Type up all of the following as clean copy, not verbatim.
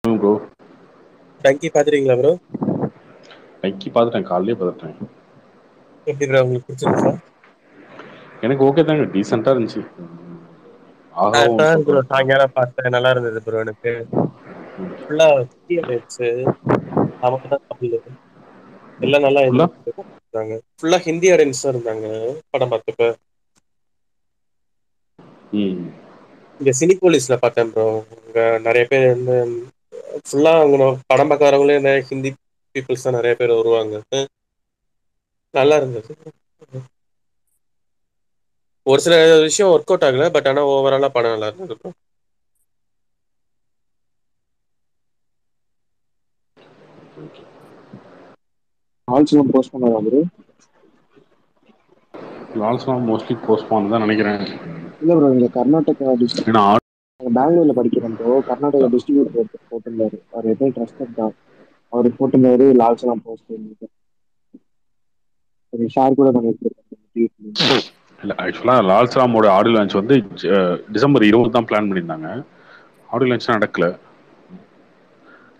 Bro Dunki பாத்துட்டீங்களா bro? Dangi பாத்துட்டேன், காலையிலே பாத்துட்டேன். எப்படி ப்ரோ உங்களுக்கு பிடிச்சிருந்துச்சா? எனக்கு ஓகே தாங்க, டீசெண்டா இருந்துச்சு. ஆகாவும் இப்பதான் ப்ரோ சொல்றேன். சாயங்காலம் பார்த்தேன், நல்லா இருந்தது ப்ரோ. எனக்கு ஃபுல்லா ஹிந்தி ஆடியன்ஸ், நமக்கு தான் தமிழ், எல்லாம் நல்லா ஃபுல்லா என்ஜாய் பண்ணிருந்தாங்க. ஃபுல்லா ஹிந்தி ஆடியன்ஸ் தான் இருந்தாங்க படம் பார்த்தப்ப. ம் இங்க சினி போலீஸ்ல பார்த்தேன் ப்ரோ. அங்க நிறைய பேர் வந்து ஃபுல்லா அவங்க படம் பார்க்க வரவங்களே இந்த ஹிந்தி பீப்புள்ஸ் தான் நிறைய பேர் வருவாங்க. நல்லா இருந்தது. ஒரு சில விஷயம் ஒர்க் அவுட் ஆகல, பட் ஆனா ஓவராலா படம் நல்லா இருந்தது ப்ரோ. ஆல்சோ போஸ்ட் பண்ணாரா ப்ரோ? லால்ஸ்லாம் மோஸ்ட்லி போஸ்ட்பான் தான் நினைக்கிறேன். இல்ல ப்ரோ, இங்க கர்நாடகா ஏன்னா பெங்களூர்ல படிக்கிறேன் ப்ரோ. கர்நாடகா டிஸ்ட்ரிபியூட்டர் போட்டிருந்தாரு, அவர் எப்பயும் ட்ரஸ்டட் தான். அவர் போட்டிருந்தாரு லால்சலாம் போஸ்ட் பண்ணிட்டு ஷேர் கூட பண்ணிருக்காரு. இல்லை, ஆக்சுவலாக லால்ஸ்ராமோட ஆடியோ லான்ச் வந்து டிசம்பர் 20 தான் பிளான் பண்ணியிருந்தாங்க. ஆடியோ லான்ச் நடக்கல,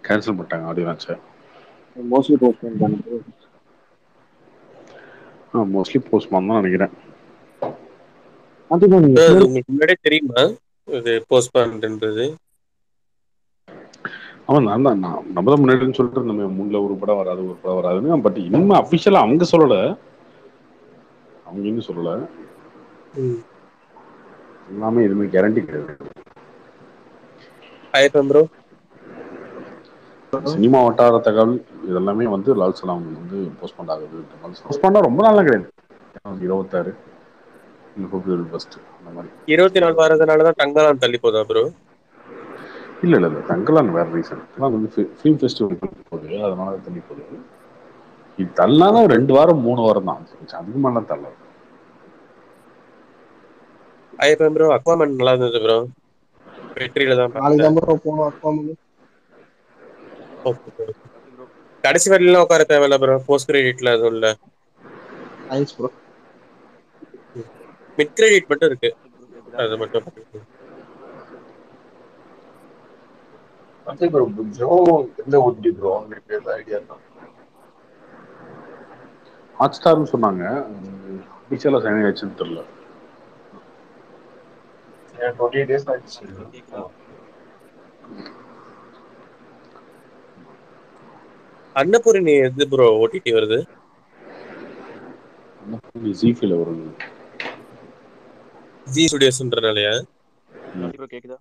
கேன்சல் பண்ணிட்டாங்க ஆடியோ லான்ச்சை. மோஸ்ட்லி போஸ்ட் பண்ணிட்டாங்க. மோஸ்ட்லி போஸ்ட்பான் தான் நினைக்கிறேன். கண்டிப்பா நீங்க ப்ரோ, அது உங்களுக்கு முன்னாடியே தெரியுமா இது போஸ்ட்பான்ன்றது? ஆமாம், நம்ம தான் முன்னாடின்னு சொல்லிட்டு இருந்தோமே, மூணுல ஒரு படம் வராது, ஒரு படம் வராதுன்னு. பட் இன்னும் அஃபிஷியலாக அவங்க சொல்லலை, அவங்க இன்னும் சொல்லலை. ம். எல்லாமே எதுவுமே கேரண்டி கிடையாது. ஐயப்பன் ப்ரோ, சினிமா வட்டார தகவல் இதெல்லாமே வந்து லால்சலாம் வந்து போஸ்ட்பாண்ட் ஆகுது. போஸ்ட்பாண்டா ரொம்ப நாளாக கிடையாது, 26 பிப்ரவரி 1 அந்த மாதிரி. 24 வர்றதுனாலதான் தங்கலாம் தள்ளி போதா ப்ரோ? இல்லை இல்லை இல்லை, தங்கலாம் வேற ரீசன். வந்து ஃபிலிம் ஃபெஸ்டிவல் போகுது, அதனால தள்ளி போகுது. இது தள்ளினாலும் ஓகே. 2 வாரம் 3 வாரம் தான், அதுக்கு மேலாம் தள்ளாது. ஐயப்பன் ப்ரோ, அக்வாமன் நல்லா இருந்தது ப்ரோ. வெற்றியில தான் நாளைக்கு பார்த்தேன். தான் ப்ரோ போகணும் அக்காமனு. Okay bro. கடைசி வரையிலாம் உட்கார தேவையில்ல ப்ரோ, போஸ்ட் கிரெடிட்ல அதுவும் இல்ல. Thanks bro. மிட் கிரெடிட் மட்டும் இருக்கு, ப்ரோ கேக்குதா? அது மட்டும் பண்ணிக்கோங்க. அஜய் ப்ரோ, ஜோ எந்த ஓடிடி ப்ரோ உங்களுக்கு ஏதாவது ஐடியா இருக்கா? ஹாட் ஸ்டார்னு சொன்னாங்க, அபிஷியலாக சைன் ஆயிடுச்சுன்னு தெரியல. 28 days ஆயிடுச்சு. அன்னபூரணி எது ப்ரோ ஓடிடி வருது? ஜிஃபில வருது. ஜி ஸ்டுடியோஸ்ன்றனாலயா? ப்ரோ கேக்குதா?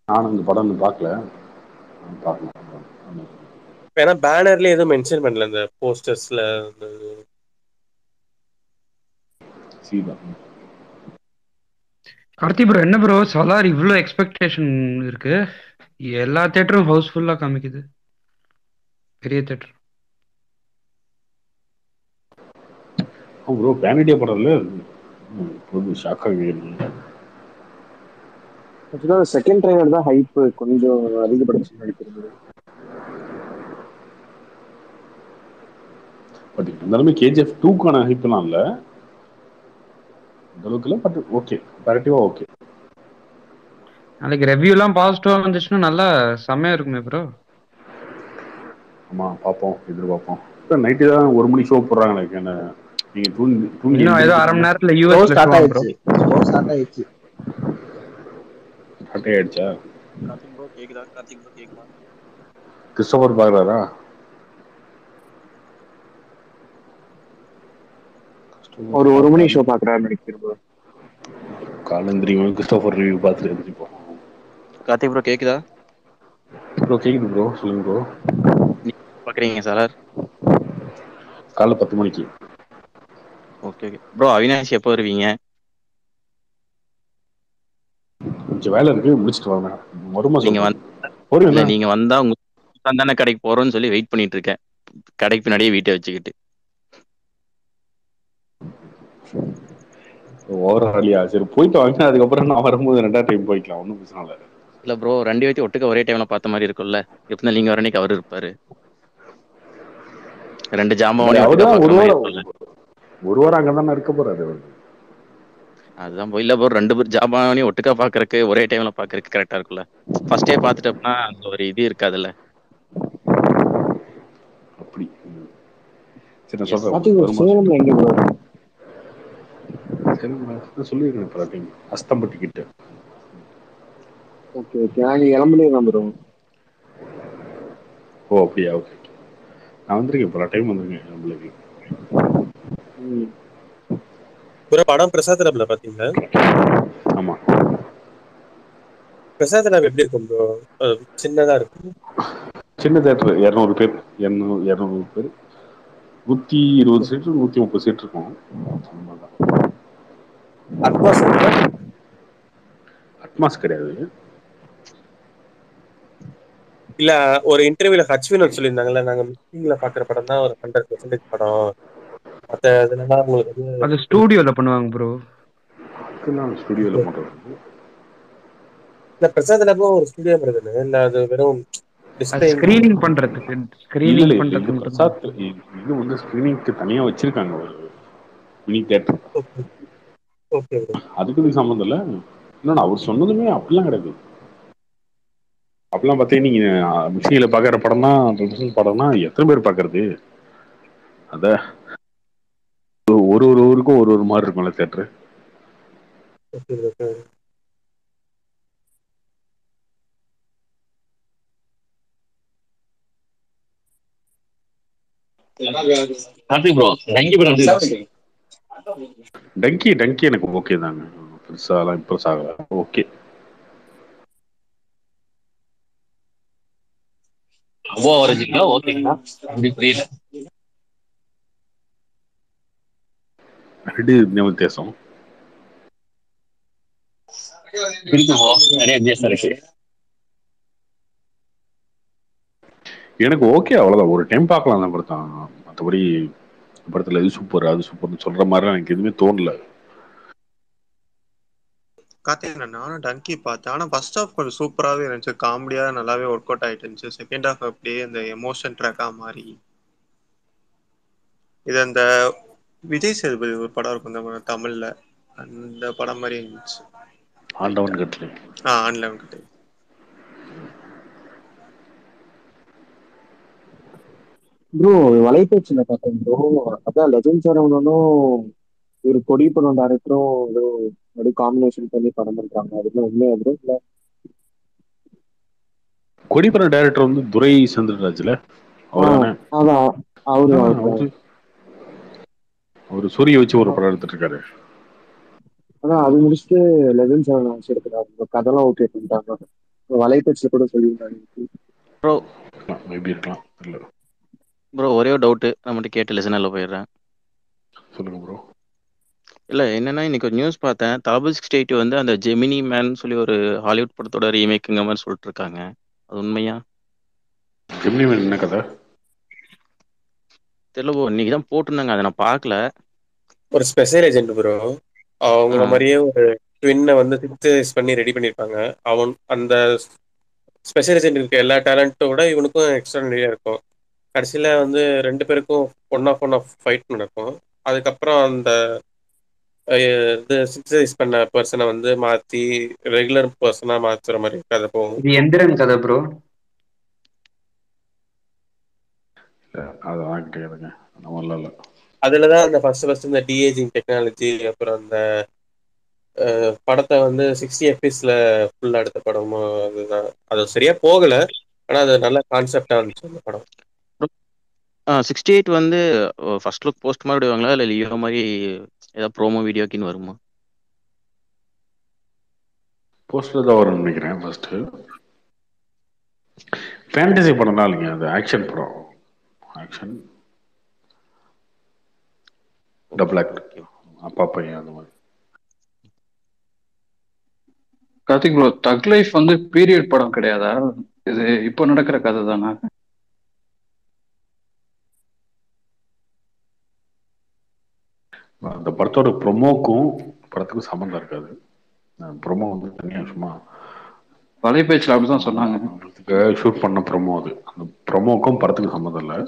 நானும் இந்த படம் இன்னும் பார்க்கல, பார்க்கலாம். ஏன்னா பேனர்ல எதுவும் மென்ஷன் பண்ணல இந்த போஸ்டர்ஸ்ல. சீதான். கார்த்தி ப்ரோ, என்ன ப்ரோ சலார் இவ்வளோ எக்ஸ்பெக்டேஷன் இருக்கு? எல்லா தேட்டரும் ஹவுஸ்ஃபுல்லா காமிக்குது, பெரிய தேட்டர். ப்ரோ பேனிடியா படம்ல புது ஷாக்காக இருக்கு. ஆக்சுவலா செகண்ட் ட்ரைலர் தான் ஹைப் கொஞ்சம் அதிகப்படுத்துன்னு நினைக்கிறது. பட் இருந்தாலுமே கேஜிஎஃப் 2க்கான ஹைப்லாம் இல்லை, அந்த அளவுக்கு இல்லை. பட் ஓகே, கரெக்டிவா ஓகே. நாளைக்கு ரெவ்யூலாம் பாசிட்டிவா வந்துச்சுன்னா நல்லா செம்மையா இருக்குமே ப்ரோ. ஆமா, பார்ப்போம், எதிர்பார்ப்போம். இப்போ நைட்டு தான் 1 மணி ஷோ போடுறாங்களே, என்ன நீங்க தூங்கி தூங்கி இன்னும் ஏதோ அரை மணி எழுந்திரிக்கிறீங்க. நேரத்துல ஷோ யூஎஸ்ல ஸ்டார்ட் ஷோவாம் ப்ரோ. ஆயிடுச்சு. ஷோ ஸ்டார்ட் ஆயிடுச்சு. கட்டே ஆயிடுச்சா? கார்த்திக் ப்ரோ கேக்குதா? கார்த்திக் ப்ரோ கேக்குதா? கிறிஸ்டோபர் பார்க்கறாரா? ஒரு கிறிஸ்டோபர் ஒரு மணி பார்க்காம ஷோ பாக்குறாரு நினைக்கிறேன் ப்ரோ. காலந்திரியும் கிறிஸ்டோபர் ரிவ்யூ பார்த்துட்டு எழுந்திரிப்போம். கார்த்திக் ப்ரோ கேக்குதா? ப்ரோ கேக்குது ப்ரோ, சொல்லுங்க ப்ரோ. நீங்க பாக்குறீங்க சார்? காலைல 10 மணிக்கு. Okay okay bro. அவினாஷ் எப்போ வருவீங்க? கொஞ்சம் வேலை இருக்கு, முடிச்சுட்டு வாங்க, வருமா நீங்க சொல்றேன். வந்து ஒரு இல்ல, என்ன நீங்க வந்தா உங்க தானே கடைக்கு போறோம்னு சொல்லி வெயிட் பண்ணிட்டு இருக்கேன். கடைக்கு பின்னாடியே வீட்டை வச்சுக்கிட்டு. ஓவர ஆலியா? சரி போயிட்டு வாங்க, அதுக்கப்புறம் நான் வரும்போது 2வது டைம் போய்க்கலாம், ஒன்றும் பிரச்சனை இல்லை. இல்ல ப்ரோ, ரெண்டு பேத்தையும் ஒட்டுக்க ஒரே டைம்ல பார்த்த மாதிரி இருக்கும்ல. எப்படி நீங்க வர அன்னைக்கு அவர் இருப்பாரு, ரெண்டு பட் ஜாம்பவானையும் ஒட்டுக்கா அவருதான் பாக்குற ஒரு மாதிரி வாரம் இருக்கும்ல. ஒரு வாரம் அங்கதானே இருக்க போறாரு அவரு. அதுதான் ப்ரோ. இல்ல ப்ரோ 2 பேர் ஜாமானையும் ஒட்டுக்கா பார்க்கறக்கு, ஒரே டைம்ல பார்க்கறக்கு கரெக்ட்டா இருக்கும்ல. ஃபர்ஸ்ட்டே பார்த்துட்டோம்னா, அந்த ஒரு இது இருக்காதுல்ல. அப்படி சரி நான் எஸ். சொல்றேன் கார்த்திக் உங்களுக்கு ப்ரோ வருமா சேலம்ல எங்க ப்ரோ? சரி நான் சொல்லியிருக்கேன் இப்போ டைம் அஸ்தம்பட்டி கிட்ட. ஓகே ஓகே, நாங்க இளம்பிள்ளையே ப்ரோ. ஓ அப்படியா, ஓகே. நான் வந்திருக்கேன் பல டைம் வந்திருக்கேன் நம்மளுக்கு. ம். ப்ரோ படம் பிரசாத் லேப்ல பாத்தீங்களா? ஆமா, பிரசாத் லேப் எப்படி இருக்கும் ப்ரோ? சின்னதா இருக்கும். சின்ன தேட்டர் 200 பேர், 200 பேர், 120 சீட்டு 130 சீட் இருக்கும். அட்மாஸ் இருக்கா? அட்மாஸ் கிடையாது. இல்ல ஒரு இன்டர்வியூல ஹச்வினோத் சொல்லியிருந்தாங்கல்ல, நாங்க மீட்டிங்ல பாக்குற படம் தான் ஒரு 100% படம், மத்த இதுலாம் உங்களுக்கு வந்து அது ஸ்டூடியோல பண்ணுவாங்க ப்ரோ. அதுக்கெல்லாம் ஸ்டுடியோவில் பண்ணுறது. இந்த பிரசாத் லேப்பும் ஒரு ஸ்டுடியோ மாதிரி தானே, இல்ல அது வெறும் அது டிஸ்பிளே? ஸ்கிரீனிங் பண்றதுக்கு இல்லை ஸ்கிரீனிங் இல்லை இல்லை, இது பண்றதுக்கு மட்டும்தான். பிரசாத் இது வந்து ஸ்க்ரீனிங்க்கு தனியாக வச்சிருக்காங்க ஒரு mini theatre. Okay okay bro. அதுக்கு இது சம்மந்தம் இல்லை. இன்னொன்று அவர் சொன்னதுமே அப்படிலாம் கிடையாது. அப்படிலாம் பார்த்தீங்கன்னா நீங்கள் மிஷினில் பார்க்குற படம்னா, ப்ரொஃபஷனல் படம்னா எத்தனை பேர் பார்க்கறது? அத ஒரு ஒரு ஊருக்கும் ஒரு ஒரு மாதிரி இருக்கும்ல theatre. Okay bro, okay. Karthik bro, Dunki படம் எப்படி இருக்கு? டங்கி டங்கி எனக்கு ஓகே தாங்க, பெருசாலாம் இம்ப்ரெஸ் ஆகல. ஓகே. அபோவ் ஆவரேஜ்ங்களா? ஓகேங்களா? அப்படி புரியல. ரெண்டு வித்தியாசம். இருக்கு ப்ரோ, நிறைய வித்தியாசம் இருக்கு. எனக்கு ஓகே, அவ்வளோதான். ஒரு டைம் பார்க்கலாம் அந்த படத்தை. மற்றபடி படத்தில் இது சூப்பர் அது சூப்பர்னு சொல்கிற மாதிரிலாம் எனக்கு எதுவுமே தோணல. கார்த்திக் நானும் டங்கி பார்த்தேன். ஆனா ஃபர்ஸ்ட் ஹாஃப் கொஞ்சம் சூப்பராகவே இருந்துச்சு, காமெடியா நல்லாவே ஒர்க் அவுட் ஆயிட்டு இருந்துச்சு. செகண்ட் ஹாஃப் அப்படியே அந்த எமோஷன் ட்ராக்கா மாறி, இது அந்த விஜய் சேதுபதி ஒரு படம் இருக்கும் இந்த தமிழ்ல, அந்த படம் மாதிரி இருந்துச்சு. ஆண்டவன் கட்டளை. ஆன்லைன் கிட்ட ப்ரோ வலைபேச்சுல பார்த்தேன் ப்ரோ. அதான் லெஜண்ட் சரவணனும் ஒரு கொடி படம் டேரக்டரும் ஏதோ அப்படியே காம்பினேஷன் பண்ணி படம் பண்றாங்க. அதுக்கு உண்மையா ப்ரோ? இல்ல கொடிப்படம் டைரக்டர் வந்து துரை சந்திரராஜ்ல ஆ அவர் தானே? அதான் அவரு அவரு அவர் சூரிய வச்சு ஒரு படம் எடுத்துட்டு இருக்காரு. அதான் அது முடிச்சுட்டு லெஜண்ட் சரவணன் வச்சு எடுக்கிறாரு. கதெல்லாம் ஓகே பண்ணிட்டாங்க. வலைபேச்சுல கூட சொல்லியிருந்தாங்க. ப்ரோ மேபி இருக்கலாம், இல்லை. ப்ரோ ஒரே ஒரு டவுட்டு, நான் மட்டும் கேட்டு லிசனரில் போயிடுறேன். சொல்லுங்க ப்ரோ. இல்லை என்னன்னா, இன்னைக்கு ஒரு நியூஸ் பார்த்தேன். தளபதி 68 வந்து அந்த ஜெமினி மேன் சொல்லி ஒரு ஹாலிவுட் படத்தோட ரீமேக்குங்க மாதிரி சொல்லிட்டு இருக்காங்க. அது உண்மையா? ஜெமினி மேன் என்ன கதை? தெரியல ப்ரோ, இன்னைக்கு தான் போட்டிருந்தாங்க, அதை நான் பார்க்கல. ஒரு ஸ்பெஷல் ஏஜென்ட் ப்ரோ, ஆ அவங்கள மாதிரியே ஒரு ட்வின்னை வந்து சிக்ஸ் பண்ணி ரெடி பண்ணியிருப்பாங்க. அவன் அந்த ஸ்பெஷல் ஏஜென்ட் இருக்க எல்லா டேலண்ட்டோட இவனுக்கும் எக்ஸ்ட்ரா நிறைய இருக்கும். கடைசியில் வந்து ரெண்டு பேருக்கும் ஒன் ஆஃப் ஃபைட் நடக்கும். அதுக்கப்புறம் அந்த இது சிக்ஸைஸ் பண்ண பர்சனை வந்து மாற்றி ரெகுலர் பர்சனாக மாற்றுற மாதிரி கதை போகும். இது எந்திரன் கதை ப்ரோ. அதெல்லாம் கிடையாதுங்க, அந்த மாதிரிலாம் இல்லை. அதில் தான் அந்த ஃபர்ஸ்ட் இந்த டிஏஜிங் டெக்னாலஜி, அப்புறம் அந்த படத்தை வந்து 60 எஃபிஎஸ்ல ஃபுல்லாக எடுத்த படமும் அதுதான். அது சரியா போகலை, ஆனால் அது நல்ல கான்செப்டாக இருந்துச்சு அந்த படம். 68 வந்து ஃபர்ஸ்ட் லுக் போஸ்ட் மாதிரி விடுவாங்களா, இல்லை லியோ மாதிரி ஏதாவது ப்ரோமோ வீடியோக்கின்னு வருமா? போஸ்டர் தான் வரும்னு நினைக்கிறேன். ஃபர்ஸ்ட் ஃபேண்டசி படம்லாம் இல்லைங்க, அது ஆக்ஷன் படம். Action double act, okay. அப்பா பையன் அந்த மாதிரி. கார்த்திக் ப்ரோ, தக் லைஃப் வந்து பீரியட் படம் கிடையாதா? இது இப்போ நடக்கிற கதை தானே? அந்த படத்தோட ப்ரொமோக்கும் படத்துக்கும் சம்மந்தம் இருக்காது. ப்ரொமோ வந்து தனியாக சும்மா வலைபேச்சில் அப்படிதான் சொன்னாங்க. ஷூட் பண்ண ப்ரொமோ. அது அந்த ப்ரொமோக்கும் படத்துக்கும் சம்மந்தம் இல்லை.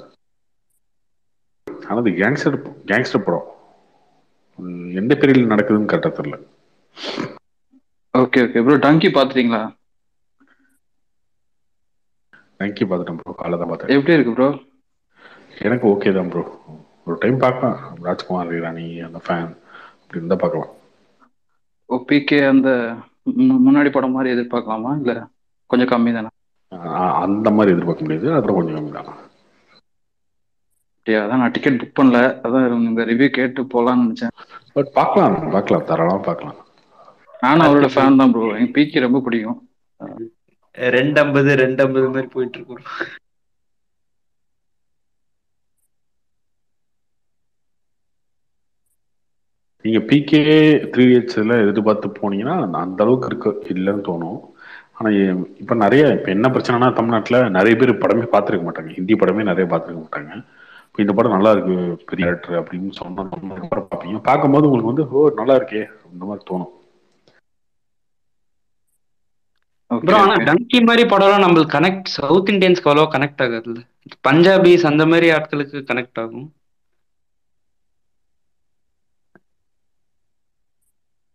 ஆனால் அது கேங்ஸ்டர் படம். எந்த பீரியட்ல நடக்குதுன்னு கரெக்டாக தெரியல. Okay okay bro. டங்கி பாத்துட்டீங்களா? தேங்க்யூ பார்த்துட்டேன் ப்ரோ, காலை தான் பார்த்தேன். எப்படி இருக்கு ப்ரோ? எனக்கு ஓகே தான் ப்ரோ. ஒரு டைம் பார்க்கலாம். ராஜ்குமார் ராணி அந்த ஃபேன் அப்படி இருந்தால் பார்க்கலாம். பிகே அந்த முன்னாடி படம் மாதிரி எதிர்பார்க்கலாமா இல்ல கொஞ்சம் கம்மி தானே? அந்த மாதிரி எதிர்பார்க்க முடியாது, அப்புறம் கொஞ்சம் கம்மி தான். அதான் நான் டிக்கெட் புக் பண்ணல, அதான் உங்க ரிவ்யூ கேட்டு போலாம்னு நினைச்சேன். பட் பார்க்கலாம் தாராளமாக பார்க்கலாம். நானும் அவரோட ஃபேன் தான் ப்ரோ, எனக்கு பிகே ரொம்ப பிடிக்கும். 250 மாதிரி போயிட்டு இருக்கு. நீங்க பிகே 3Hல எதிர்பார்த்து போனீங்கன்னா அந்த அளவுக்கு இருக்கு இல்லைன்னு தோணும். ஆனா இப்ப நிறைய இப்ப என்ன பிரச்சனைனா, தமிழ்நாட்டுல நிறைய பேர் படமே பார்த்துருக்க மாட்டாங்க, ஹிந்தி படமே நிறைய பார்த்துருக்க மாட்டாங்க. இப்போ இந்த படம் நல்லா இருக்கு, பெரிய டேரக்டர் அப்படின்னு சொன்னா படம் பார்ப்பீங்க. பார்க்கும்போது உங்களுக்கு வந்து ஓ நல்லா இருக்கே இந்த மாதிரி தோணும். ப்ரோ ஆனா டங்கி மாதிரி படம்லாம் நம்மளுக்கு கனெக்ட், சவுத் இந்தியன்ஸ்க்கு அவ்வளோ கனெக்ட் ஆகாதுல்ல, பஞ்சாபிஸ் அந்த மாதிரி ஆட்களுக்கு கனெக்ட் ஆகும்.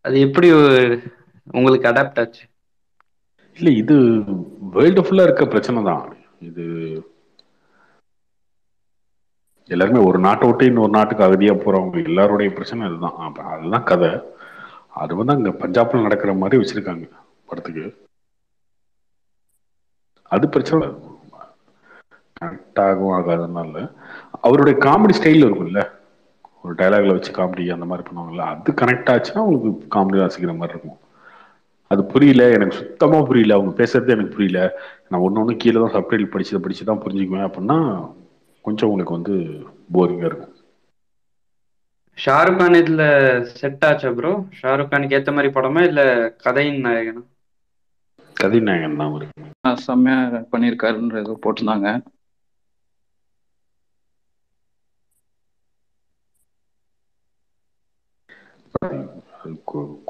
அது எப்படி உங்களுக்கு அடாப்ட் ஆச்சு? இல்ல இது வேர்ல்டு ஃபுல்லா இருக்க பிரச்சனை தான் இது. எல்லாருமே ஒரு நாட்டை விட்டு இன்னொரு நாட்டுக்கு அகதியா போறவங்க எல்லாருடைய பிரச்சனை இதுதான். அதுதான் கதை. அது வந்து அங்க பஞ்சாப்ல நடக்கிற மாதிரி வச்சிருக்காங்க படத்துக்கு. அது பிரச்சனை கனெக்ட் ஆகும் ஆகாதனால அவருடைய காமெடி ஸ்டைல் இருக்கும்ல, ஒரு டைலாக்ல வச்சு காமெடி அந்த மாதிரி பண்ணுவாங்கல்ல, அது கனெக்ட் ஆச்சுன்னா உங்களுக்கு காமெடி வாசிக்கிற மாதிரி இருக்கும். அது புரியல, எனக்கு சுத்தமா புரியல, அவங்க பேசுறது எனக்கு புரியல, நான் ஒன்று கீழே தான் சப்டைட்டில் படிச்சு தான் புரிஞ்சுக்குவேன் அப்படின்னா கொஞ்சம் உங்களுக்கு வந்து போரிங்கா இருக்கும். ஷாருக் கான் இதுல செட் ஆச்சா ப்ரோ? ஷாருக் கானுக்கு ஏத்த மாதிரி படமா இல்ல கதையின் நாயகனா? கதை நாயகன் தான் இருக்கு. செம்மையா பண்ணியிருக்காருன்ற ஏதோ போட்டிருந்தாங்க.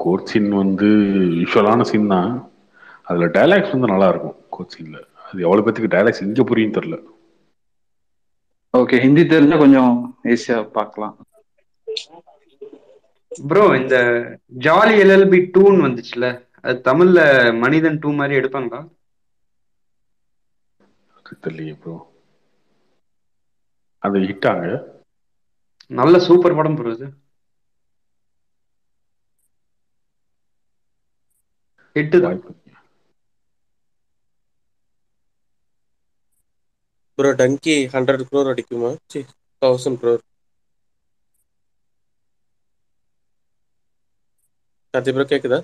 கோர்ட் சீன் வந்து யூஸ்வலான சீன் தான். அதுல டைலாக்ஸ் வந்து நல்லா இருக்கும் கோர்ட் சீன்ல. அது எவ்வளவு பேத்துக்கு டைலாக்ஸ் இங்க புரியும் தெரியல. ஓகே, ஹிந்தி தெரிஞ்சா கொஞ்சம் ஈஸியா பார்க்கலாம். ப்ரோ இந்த ஜாலி எல்எல்பி 2 வந்துச்சுல, அது தமிழ்ல மனிதன் 2 மாதிரி எடுப்பாங்களா? தெரியலையே ப்ரோ, அது ஹிட்டாங்க. நல்ல சூப்பர் படம் ப்ரோ இது, ஹிட் தான். Bro Dangi 100 crore அடிக்குமா? 1000 crore. Karthi bro கேக்குதா?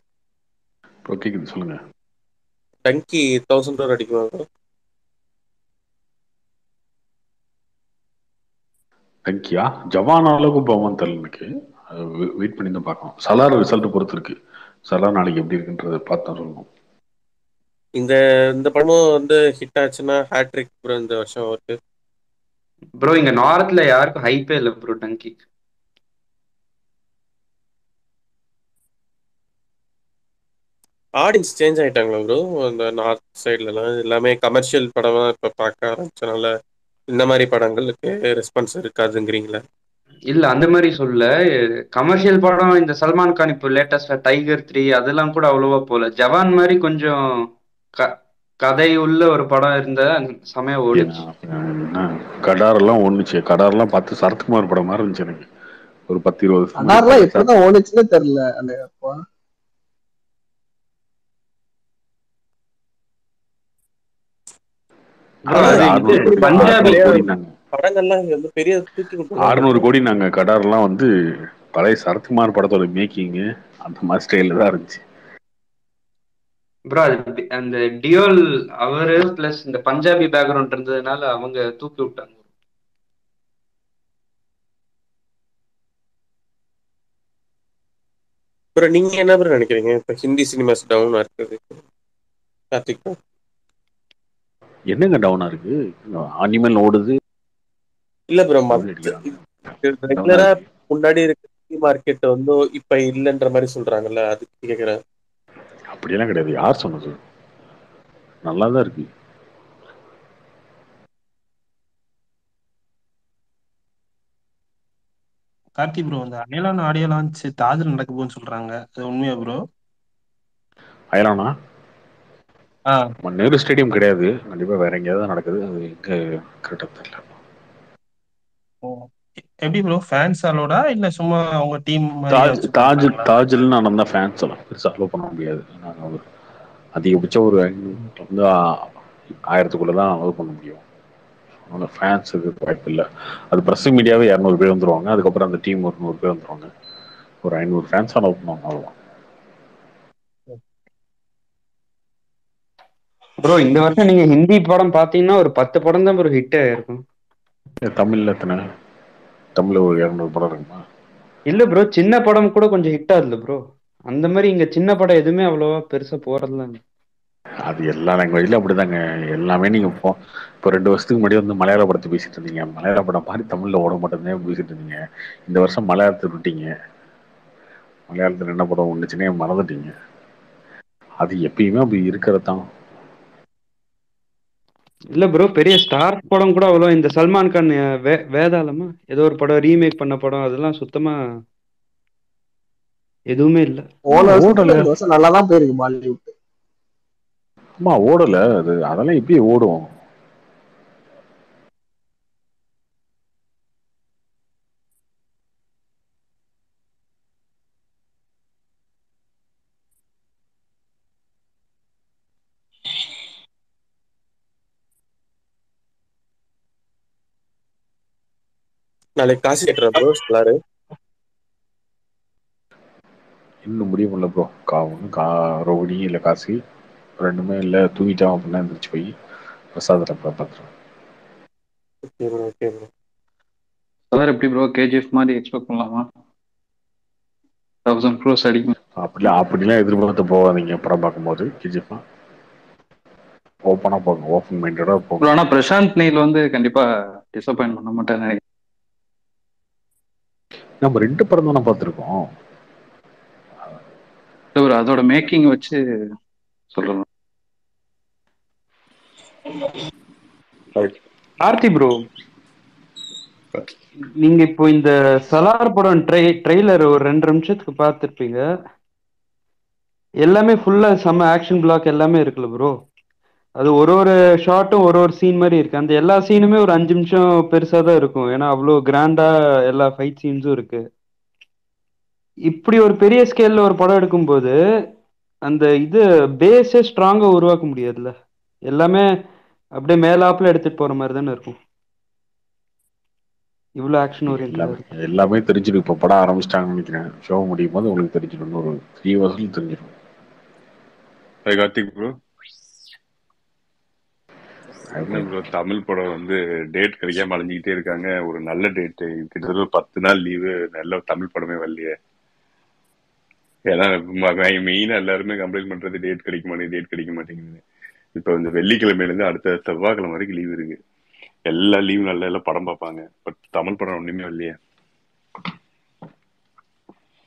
ப்ரோ கேக்குது, சொல்லுங்க. Dangi 1000 crore அடிக்குமா bro? டங்கியா ஜவான் அளவுக்கு போவான்னு தெரியல எனக்கு. வெயிட் பண்ணி தான் பார்க்கணும். சலார் ரிசல்ட் பொறுத்து இருக்கு. சலார் நாளைக்கு எப்படி இருக்குன்றதை பார்த்து தான் சொல்லணும். இந்த இந்த படமும் வந்து ஹிட் ஆச்சுன்னா ஹேட்ரிக் ப்ரோ இந்த வருஷம் அவருக்கு. ப்ரோ இங்க நார்த்ல யாருக்கும் ஹைப்பே இல்லை ப்ரோ டங்கி. ஆடியன்ஸ் சேஞ்ச் ஆயிட்டாங்களா ப்ரோ? அந்த நார்த் சைட்லலாம் எல்லாமே கமர்ஷியல் படமா இப்போ பார்க்க ஆரம்பிச்சனால இந்த மாதிரி படங்களுக்கு ரெஸ்பான்ஸ் இருக்காதுங்கிறீங்களா? இல்ல அந்த மாதிரி சொல்ல, கமர்ஷியல் படம் இந்த சல்மான் கான் இப்போ லேட்டஸ்டா டைகர் 3 அதெல்லாம் கூட அவ்வளவா போல. ஜவான் மாதிரி கொஞ்சம் கதை உள்ள ஒரு படம் இருந்த சமயம் ஓடிச்சு. கடாரெல்லாம் ஒண்ணுச்சு, கடாரெல்லாம் பார்த்து சரத்குமார் படம் மாதிரி இருந்துச்சு எனக்கு. ஒரு 10-20 கடாரெல்லாம் எப்படிதான் ஓடுச்சுன்னு தெரியல. அந்த படங்கள்லாம் வந்து பெரிய தூக்கி 600 கோடி நாங்க கடாரெல்லாம் வந்து பழைய சரத்குமார் படத்தோட மேக்கிங் அந்த மாதிரி ஸ்டைல தான் இருந்துச்சு. ப்ரோ அது அந்த டியோல் அவரு பிளஸ் இந்த பஞ்சாபி பேக்ரவுண்ட் இருந்ததுனால அவங்க தூக்கி விட்டாங்க. ப்ரோ நீங்க என்ன ப்ரோ நினைக்கிறீங்க இப்ப ஹிந்தி சினிமாஸ் டவுனா இருக்குது? கார்த்திக் என்னங்க டவுனா இருக்கு? அனிமல் ஓடுது இல்ல ப்ரோ, ரெகுலரா முன்னாடி இருக்க மார்க்கெட் வந்து இப்ப இல்லன்ற மாதிரி சொல்றாங்கல்ல, அதுக்கு கேக்குறேன். அப்படியெல்லாம் கிடையாது, யார் சொன்னது? நல்லாதான் இருக்கு. கார்த்தி ப்ரோ, அந்த அயலான் ஆடியோ லான்ச் தாஜ்ல நடக்க போகுதுன்னு சொல்றாங்க, அது உண்மையா ப்ரோ? அயலானா ஆ நேரு ஸ்டேடியம் கிடையாது, கண்டிப்பா வேற எங்கேயாவது தான் நடக்குது. அது எங்க கரெக்டா தெரியல. ஓ எப்படி ப்ரோ ஃபேன்ஸ் அலோடா இல்ல சும்மா அவங்க டீம் மாதிரியே தாஜ் வச்சு தாஜ் பண்றாங்களா? தாஜில் நான் தான் ஃபேன்ஸ் எல்லாம் பெருசாக அலோவ் பண்ண முடியாது. நாங்கள் ஒரு அதிகபட்சம் ஒரு 500 1000க்குள்ள தான் அலோவ் பண்ண முடியும். அதனால ஃபேன்ஸுக்கு வாய்ப்பு இல்லை. அது ப்ரெஸ் மீடியாவே 200 பேர் வந்துருவாங்க. அதுக்கப்புறம் அந்த டீம் ஒரு 100 பேர் வந்துருவாங்க. ஒரு 500 ஃபேன்ஸ் அலோவ் பண்ணுவாங்க, அவ்வளோதான். ப்ரோ இந்த வருஷம் நீங்க ஹிந்தி படம் பாத்தீங்கன்னா ஒரு 10 படம் தான் ப்ரோ ஹிட் ஆயிருக்கும். தமிழ்ல எத்தனை? தமிழ்ல ஒரு 200 படம் இருக்குமா? இல்ல ப்ரோ, சின்ன படம் கூட கொஞ்சம் ஹிட் ஆகுதுல ப்ரோ. அந்த மாதிரி இங்க சின்ன படம் எதுவுமே அவ்வளவா பெருசா போறதுலாம் இல்ல. அது எல்லா லாங்குவேஜ்லயும் அப்படிதாங்க. எல்லாமே நீங்க இப்போ 2 வருஷத்துக்கு முன்னாடி வந்து மலையாள படத்தை பேசிட்டு இருந்தீங்க. மலையாள படம் மாதிரி தமிழ்ல ஓட மாட்டேங்குதே பேசிட்டு இருந்தீங்க. இந்த வருஷம் மலையாளத்தை விட்டீங்க. மலையாளத்துல என்ன படம் ஒண்ணுச்சுன்னே மறந்துட்டீங்க. அது எப்பயுமே அப்படி இருக்கிறது தான். இல்ல ப்ரோ, பெரிய ஸ்டார் படம் கூட அவ்வளோ இந்த சல்மான் கான் வேதாளமா ஏதோ ஒரு படம் ரீமேக் பண்ண படம் அதெல்லாம் சுத்தமா எதுவுமே இல்ல. போன வருஷத்துல ஓடல. இந்த வருஷம் நல்லா தான் போயிருக்கு பாலிவுட். ஆமா, ஓடல. அதெல்லாம் இப்பயே ஓடும். நாளைக்கு காசு கேட்டுறா ப்ரோ எல்லாரும். இன்னும் முடிவு பண்ணல ப்ரோ. ரோகிணி இல்லை காசி ரெண்டுமே இல்லை. தூங்கிட்டோம் அப்படின்னா எந்திரிச்சு போய் பிரசாதத்தை பார்த்துருவேன். Okay bro, okay bro. Sir எப்படி ப்ரோ கேஜிஎஃப் மாதிரி எக்ஸ்பெக்ட் பண்ணலாமா? 1000 crores அடிக்கும். அப்படிலாம் எதிர்பார்த்து போகாதீங்க. படம் பார்க்கும்போது கேஜிஎஃப்லாம் ஓப்பனாக போங்க, ஓப்பன் மைண்டடாக ப்ரோ போங்க. ஆனா பிரசாந்த் நீல் வந்து கண்டிப்பா டிசப்பாயின்ட் பண்ண மாட்டேன்னு நினைக்கிறேன். நம்ம 2 படம் தானே பார்த்துருக்கோம். இல்ல ப்ரோ, அதோட மேக்கிங் வச்சு சொல்லலாம். கார்த்தி ப்ரோ, நீங்க இப்போ இந்த சலார் படம் ட்ரெய்லர் ஒரு 2 நிமிஷத்துக்கு பார்த்துருப்பீங்க. எல்லாமே ஃபுல்லா செம்ம ஆக்ஷன் பிளாக் எல்லாமே இருக்குல்ல ப்ரோ. அது ஒரு ஒரு ஷாட்டும் ஒரு ஒரு சீன் மாதிரி இருக்கு. அந்த எல்லா சீனுமே ஒரு 5 நிமிஷம் பெருசா தான் இருக்கும். ஏன்னா அவ்வளோ கிராண்டா எல்லா ஃபைட் சீன்ஸும் இருக்கு. இப்படி ஒரு பெரிய ஸ்கேல்ல ஒரு படம் எடுக்கும்போது அந்த இது பேஸே ஸ்ட்ராங்கா உருவாக்க முடியாதுல்ல. எல்லாமே அப்படியே மேலாப்புல எடுத்துட்டு போற மாதிரி தானே இருக்கும். இவ்வளவு ஆக்ஷன் ஓரியன்டா இருக்கு. எல்லாமே தெரிஞ்சிடும். இப்போ படம் ஆரம்பிச்சிட்டாங்கன்னு நினைக்கிறேன். ஷோ முடியும் போது உங்களுக்கு தெரிஞ்சிடும். ஒரு 3 வருஷத்துல தெரிஞ்சிடும். கார்த்திக் ப்ரோ, என்ன ப்ரோ தமிழ் படம் வந்து டேட் கிடைக்காம அலைஞ்சிக்கிட்டே இருக்காங்க. ஒரு நல்ல டேட் கிட்டத்தட்ட 10 நாள் லீவு, நல்ல தமிழ் படமே வரலையே. ஏன்னா மெயினா எல்லாருமே கம்ப்ளைண்ட் பண்றது டேட் கிடைக்க மாட்டேங்குது. இப்ப இந்த வெள்ளிக்கிழமையில இருந்து அடுத்த செவ்வாய்க்கிழமை வரைக்கும் லீவு இருக்கு. எல்லா லீவு நல்ல எல்லாம் படம் பார்ப்பாங்க. பட் தமிழ் படம் ஒண்ணுமே வரலையே.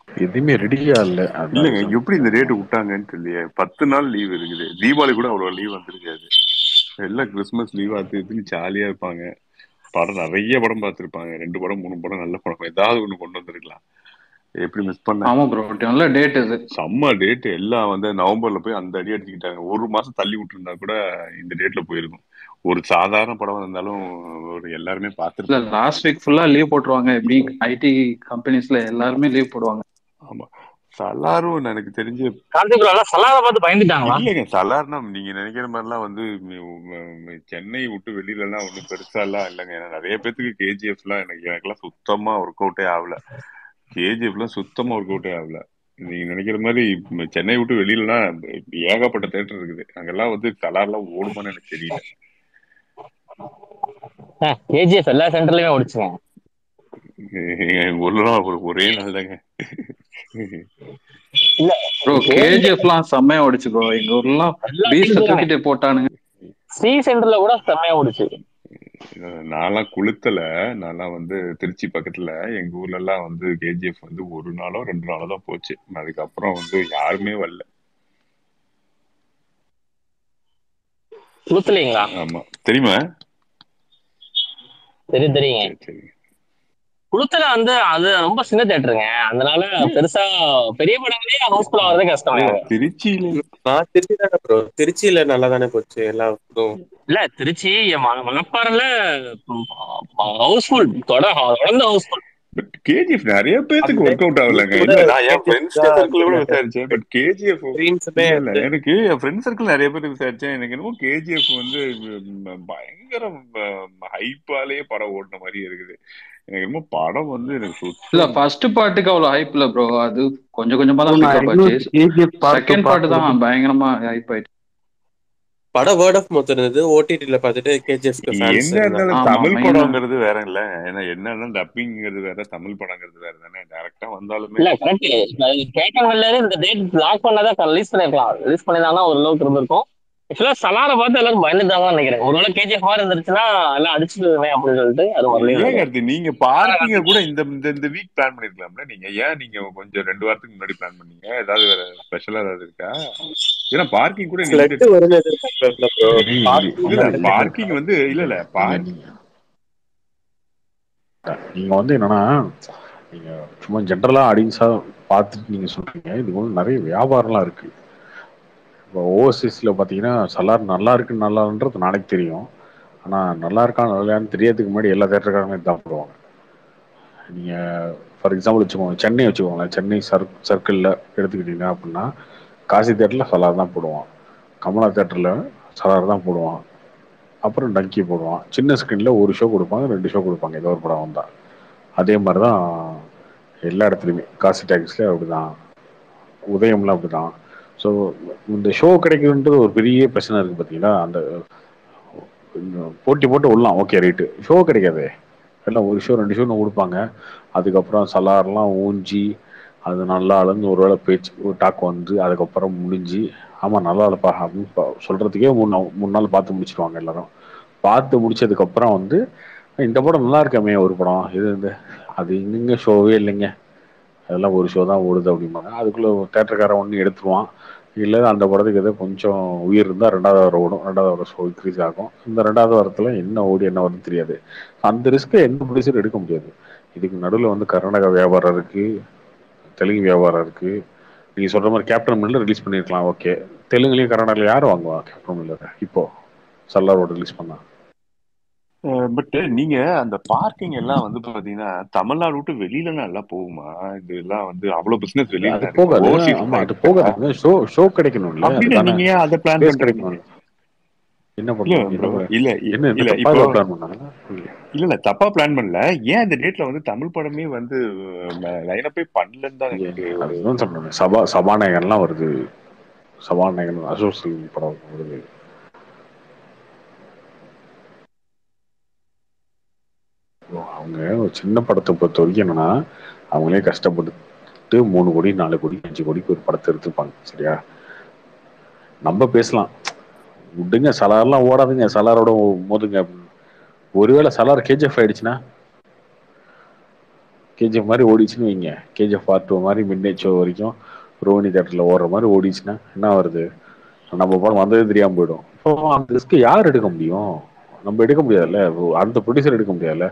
எதுவுமே ரெடியா இல்ல. இல்லங்க, எப்படி இந்த ரேட்டு விட்டாங்கன்னு தெரியல. 10 நாள் லீவ் இருக்குது. தீபாவளி கூட அவ்வளவு லீவ் வந்திருக்காது. எல்லாம் கிறிஸ்துமஸ் லீவ் அதுன்னு ஜாலியா இருப்பாங்க. படம் நிறைய படம் பார்த்திருப்பாங்க. 2 படம் 3 படம் நல்ல படம் ஏதாவது ஒண்ணு கொண்டு வந்திருக்கலாம். எப்படி மிஸ் பண்ண? ஆமா ப்ரோ, நல்ல டேட் இது. செம்ம டேட். எல்லாம் வந்து நவம்பர்ல போய் அந்த அடி அடிச்சுக்கிட்டாங்க. ஒரு மாசம் தள்ளி விட்டுருந்தா கூட இந்த டேட்ல போயிருக்கும். ஒரு சாதாரண படம் இருந்தாலும் ஒரு எல்லாருமே பார்த்துருப்பாங்க. லாஸ்ட் வீக் ஃபுல்லா லீவ் போட்டுருவாங்க. எப்படி ஐடி கம்பெனிஸ்ல எல்லாருமே லீவ் போடுவாங்க. ஆமா, சலாரும் எனக்கு தெரிஞ்சு சலாரை பார்த்து பயந்துட்டாங்களா? இல்லைங்க. சலார்னா நீங்க நினைக்கிற மாதிரிலாம் வந்து சென்னை விட்டு வெளியில எல்லாம் ஒன்றும் பெருசா எல்லாம் இல்லைங்க. நிறைய பேத்துக்கு கேஜிஎஃப் எல்லாம் எனக்கெல்லாம் சுத்தமா ஒர்க் அவுட்டே ஆகல. கேஜிஎஃப் எல்லாம் சுத்தமா ஒர்க் அவுட்டே ஆகல. நீங்க நினைக்கிற மாதிரி சென்னை விட்டு வெளியிலலாம் ஏகப்பட்ட தேட்டர் இருக்குது. அங்கெல்லாம் வந்து சலார்லாம் ஓடுமான்னு எனக்கு தெரியல. கேஜிஎஃப் எல்லா சென்டர்லயுமே ஓடிச்சுங்க. எங்க ஊர்லாம் ஒரே நாள் தாங்க. இல்ல ப்ரோ கேஜிஎஃப்லாம் செம்மையா ஓடிச்சு ப்ரோ. எங்க ஊர்லாம் பீஸ்ட தூக்கிட்டு போட்டானுங்க. சி சென்டர்ல கூட செம்மையா ஓடிச்சு. நான்லாம் குளுத்தல. நான்லாம் வந்து திருச்சி பக்கத்துல. எங்க ஊர்ல எல்லாம் வந்து கேஜிஎஃப் வந்து 1 நாளோ 2 நாளோ தான் போச்சு. அதுக்கப்புறம் வந்து யாருமே வரல. குளுத்துலீங்களா? ஆமா, தெரியுமா? தெரியுங்க. சரி. குளுத்தல வந்து அது ரொம்ப சின்ன தேட்டருங்க, அதனால பெருசா பெரிய படங்களே ஹவுஸ்ஃபுல் ஆகிறதே கஷ்டம். திருச்சியில நான் திருச்சி தானே ப்ரோ, திருச்சியில நல்லா தானே போச்சு எல்லா இதுவும். இல்ல திருச்சி மணப்பாறைல ஹவுஸ்ஃபுல் தொடர்ந்து ஹவுஸ்ஃபுல். பட் கேஜிஎஃப் நிறைய பேத்துக்கு ஒர்க் அவுட் ஆகலங்க. இல்ல நான் என் ஃப்ரெண்ட்ஸ் சர்க்கிள் கூட விசாரிச்சேன். பட் கேஜிஎஃப் இல்ல எனக்கு என் ஃப்ரெண்ட் சர்க்கிள் நிறைய பேருக்கு விசாரிச்சேன். எனக்கு என்னமோ கேஜிஎஃப் வந்து பயங்கர ஹைப்பாலேயே படம் ஓடின மாதிரி இருக்குது. எனக்கு என்னமோ படம் வந்து எனக்கு இல்ல ஃபர்ஸ்ட் பார்ட்டுக்கு அவ்வளவு ஹைப் இல்ல ப்ரோ. அது கொஞ்சம் கொஞ்சமா தான் பிக்கப் ஆச்சு. செகண்ட் பார்ட் தான் பயங்கரமா ஹைப் ஆயிடுச்சு. படம் வேர்ட் ஆஃப் மவுத் இருந்தது. ஓடிடில பார்த்துட்டு கேஜிஎஃப்க்கு ஃபேன்ஸ் என்ன இருந்தாலும் தமிழ் படம்ங்கிறது வேற இல்ல. ஏன்னா என்ன டப்பிங்கிறது வேற, தமிழ் படங்கிறது வேற தானே. டைரக்டா வந்தாலுமே இல்ல கரெக்ட். கேட்டவங்கல இந்த டேட் லாக் பண்ணாதான் ரிலீஸ் பண்ணிருக்கலாம். ரிலீஸ் பண்ணிருந்தாங்கன்னா ஒரு அளவுக்கு இருந்திருக்கும். ஆக்சுவலா சலாரை பார்த்து எல்லாரும் பயந்துட்டாங்கன்னு நினைக்கிறேன். ஒருவேளை கேஜிஎஃப் மாதிரி இருந்துச்சுன்னா எல்லாம் அடிச்சுடுவேன் அப்படின்னு சொல்லிட்டு அது வரலையே. நீங்க பார்க்கிங்க கூட இந்த வீக் பிளான் பண்ணிருக்கலாம்ல. நீங்க ஏன் நீங்க கொஞ்சம் 2 வாரத்துக்கு முன்னாடி பிளான் பண்ணீங்க? ஏதாவது வேற ஸ்பெஷலா ஏதாவது இருக்கா? ஏன்னா பார்க்கிங் கூட பார்க்கிங் வந்து இல்ல நீங்க வந்து என்னன்னா, நீங்க சும்மா ஜென்ரலா ஆடியன்ஸா பார்த்துட்டு நீங்க சொல்றீங்க. இது வந்து நிறைய வியாபாரம்லாம் இருக்கு. இப்போ ஓவர்சீஸ்ல பாத்தீங்கன்னா சலார் நல்லா இருக்கு நல்லான்றது நாளைக்கு தெரியும். ஆனா நல்லா இருக்கா இல்லையான்னு தெரியறதுக்கு முன்னாடி எல்லா தேட்டருக்காரங்க தான் போடுவாங்க. நீங்க ஃபார் எக்ஸாம்பிள் வச்சுக்கோங்க, சென்னை வச்சுக்கோங்களேன். சென்னை சர்க்கிளில் எடுத்துக்கிட்டீங்க அப்படின்னா காசி தேட்டரில் சலார் தான் போடுவான், கமலா தேட்டரில் சலார் தான் போடுவான், அப்புறம் டங்கி போடுவான். சின்ன ஸ்க்ரீனில் ஒரு ஷோ கொடுப்பாங்க, 2 ஷோ கொடுப்பாங்க ஏதோ ஒரு படம் வந்தால். அதே மாதிரி தான் எல்லா இடத்துலையுமே காசி டாக்ஸில் அப்படிதான், உதயம்லாம் அப்படிதான். ஸோ இந்த ஷோ கிடைக்குதுன்றது ஒரு பெரிய பிரச்சனை இருக்குது பார்த்தீங்களா. அந்த போட்டி போட்டு விடலாம், ஓகே ரைட்டு. ஷோ கிடைக்காது. எல்லாம் ஒரு ஷோ 2 ஷோன்னு கொடுப்பாங்க. அதுக்கப்புறம் சலார்லாம் ஊஞ்சி அது நல்லா அளந்து ஒரு வேளை பேச்சு ஒரு டாக் வந்து அதுக்கப்புறம் முடிஞ்சு ஆமாம் நல்லா இல்லைப்பா அப்படின்னு சொல்கிறதுக்கே 3 நாள் பார்த்து முடிச்சிருவாங்க எல்லாரும். பார்த்து முடிச்சதுக்கப்புறம் வந்து இந்த படம் நல்லா இருக்காமே ஒரு படம் இது அது இங்கே ஷோவே இல்லைங்க, அதெல்லாம் ஒரு ஷோ தான் ஓடுது அப்படிம்பாங்க. அதுக்குள்ளே தேட்டருக்காரன் ஒன்று எடுத்துருவான். இல்லை அந்த படத்துக்கு எதோ கொஞ்சம் உயிர் இருந்தால் 2வது வாரம் ஓடும், 2வது வாரம் ஷோ இன்க்ரீஸ் ஆகும். இந்த 2வது வாரத்தில் என்ன ஓடி என்ன வருதுன்னு தெரியாது. அந்த ரிஸ்க்கை எந்த ப்ரொடியூசர் எடுக்க முடியாது. இதுக்கு நடுவில் வந்து கர்நாடகா வியாபாரம் இருக்குது, தெலுங்கு வியாபாரம் இருக்குது. நீங்கள் சொல்கிற மாதிரி கேப்டன் மில்லர் ரிலீஸ் பண்ணியிருக்கலாம், ஓகே. தெலுங்குலேயும் கர்நாடகாவில் யார் வாங்குவா கேப்டன் மில்லர் இப்போ சல்லாரோட ரிலீஸ் பண்ணா? பட் நீங்க அந்த பார்க்கிங் எல்லாம் வந்து பாத்தீங்கன்னா தமிழ்நாடு விட்டு வெளியில நல்லா போகுமா? இதெல்லாம் வந்து அவ்வளவு பிசினஸ் வெளியில அது போகாது. ஆமா அது போகாது. ஷோ கிடைக்கணும் இல்ல, அப்படின்னு நீங்க அதை பிளான் பண்றீங்க. என்ன பண்ணுங்க இல்ல இப்போ இல்ல தப்பா பிளான் பண்ணல. ஏன் இந்த டேட்ல வந்து தமிழ் படமே வந்து லைனப்பே பண்ணலன்னு தான் அதுதான் சொல்றேன். சபாநாயகன்லாம் வருது, சபாநாயகன் அசோசியேட் படம் வருது. அவங்க ஒரு சின்ன படத்தை பொறுத்த வரைக்கும் என்னன்னா அவங்களே கஷ்டப்பட்டு 3 கோடி 4 கோடி 5 கோடிக்கு ஒரு படத்தை எடுத்துருப்பாங்க. சரியா, நம்ம பேசலாம் விடுங்க சலார்லாம் ஓடாதுங்க, சலாரோட மோதுங்க. ஒருவேளை சலார் கேஜிஎஃப் ஆயிடுச்சுன்னா, கேஜிஎஃப் மாதிரி ஓடிச்சுன்னு வைங்க, கேஜிஎஃப் பார்ட் 2 மாதிரி மிட் நைட் ஷோ வரைக்கும் ரோஹினி தேட்டரில் ஓடுற மாதிரி ஓடிச்சுன்னா என்ன வருது? நம்ம படம் வந்ததே தெரியாமல் போயிடும். இப்போ அந்த ரிஸ்க் யார் எடுக்க முடியும்? நம்ம எடுக்க முடியாதுல்ல, அந்த ப்ரொடியூசர் எடுக்க முடியாதுல்ல.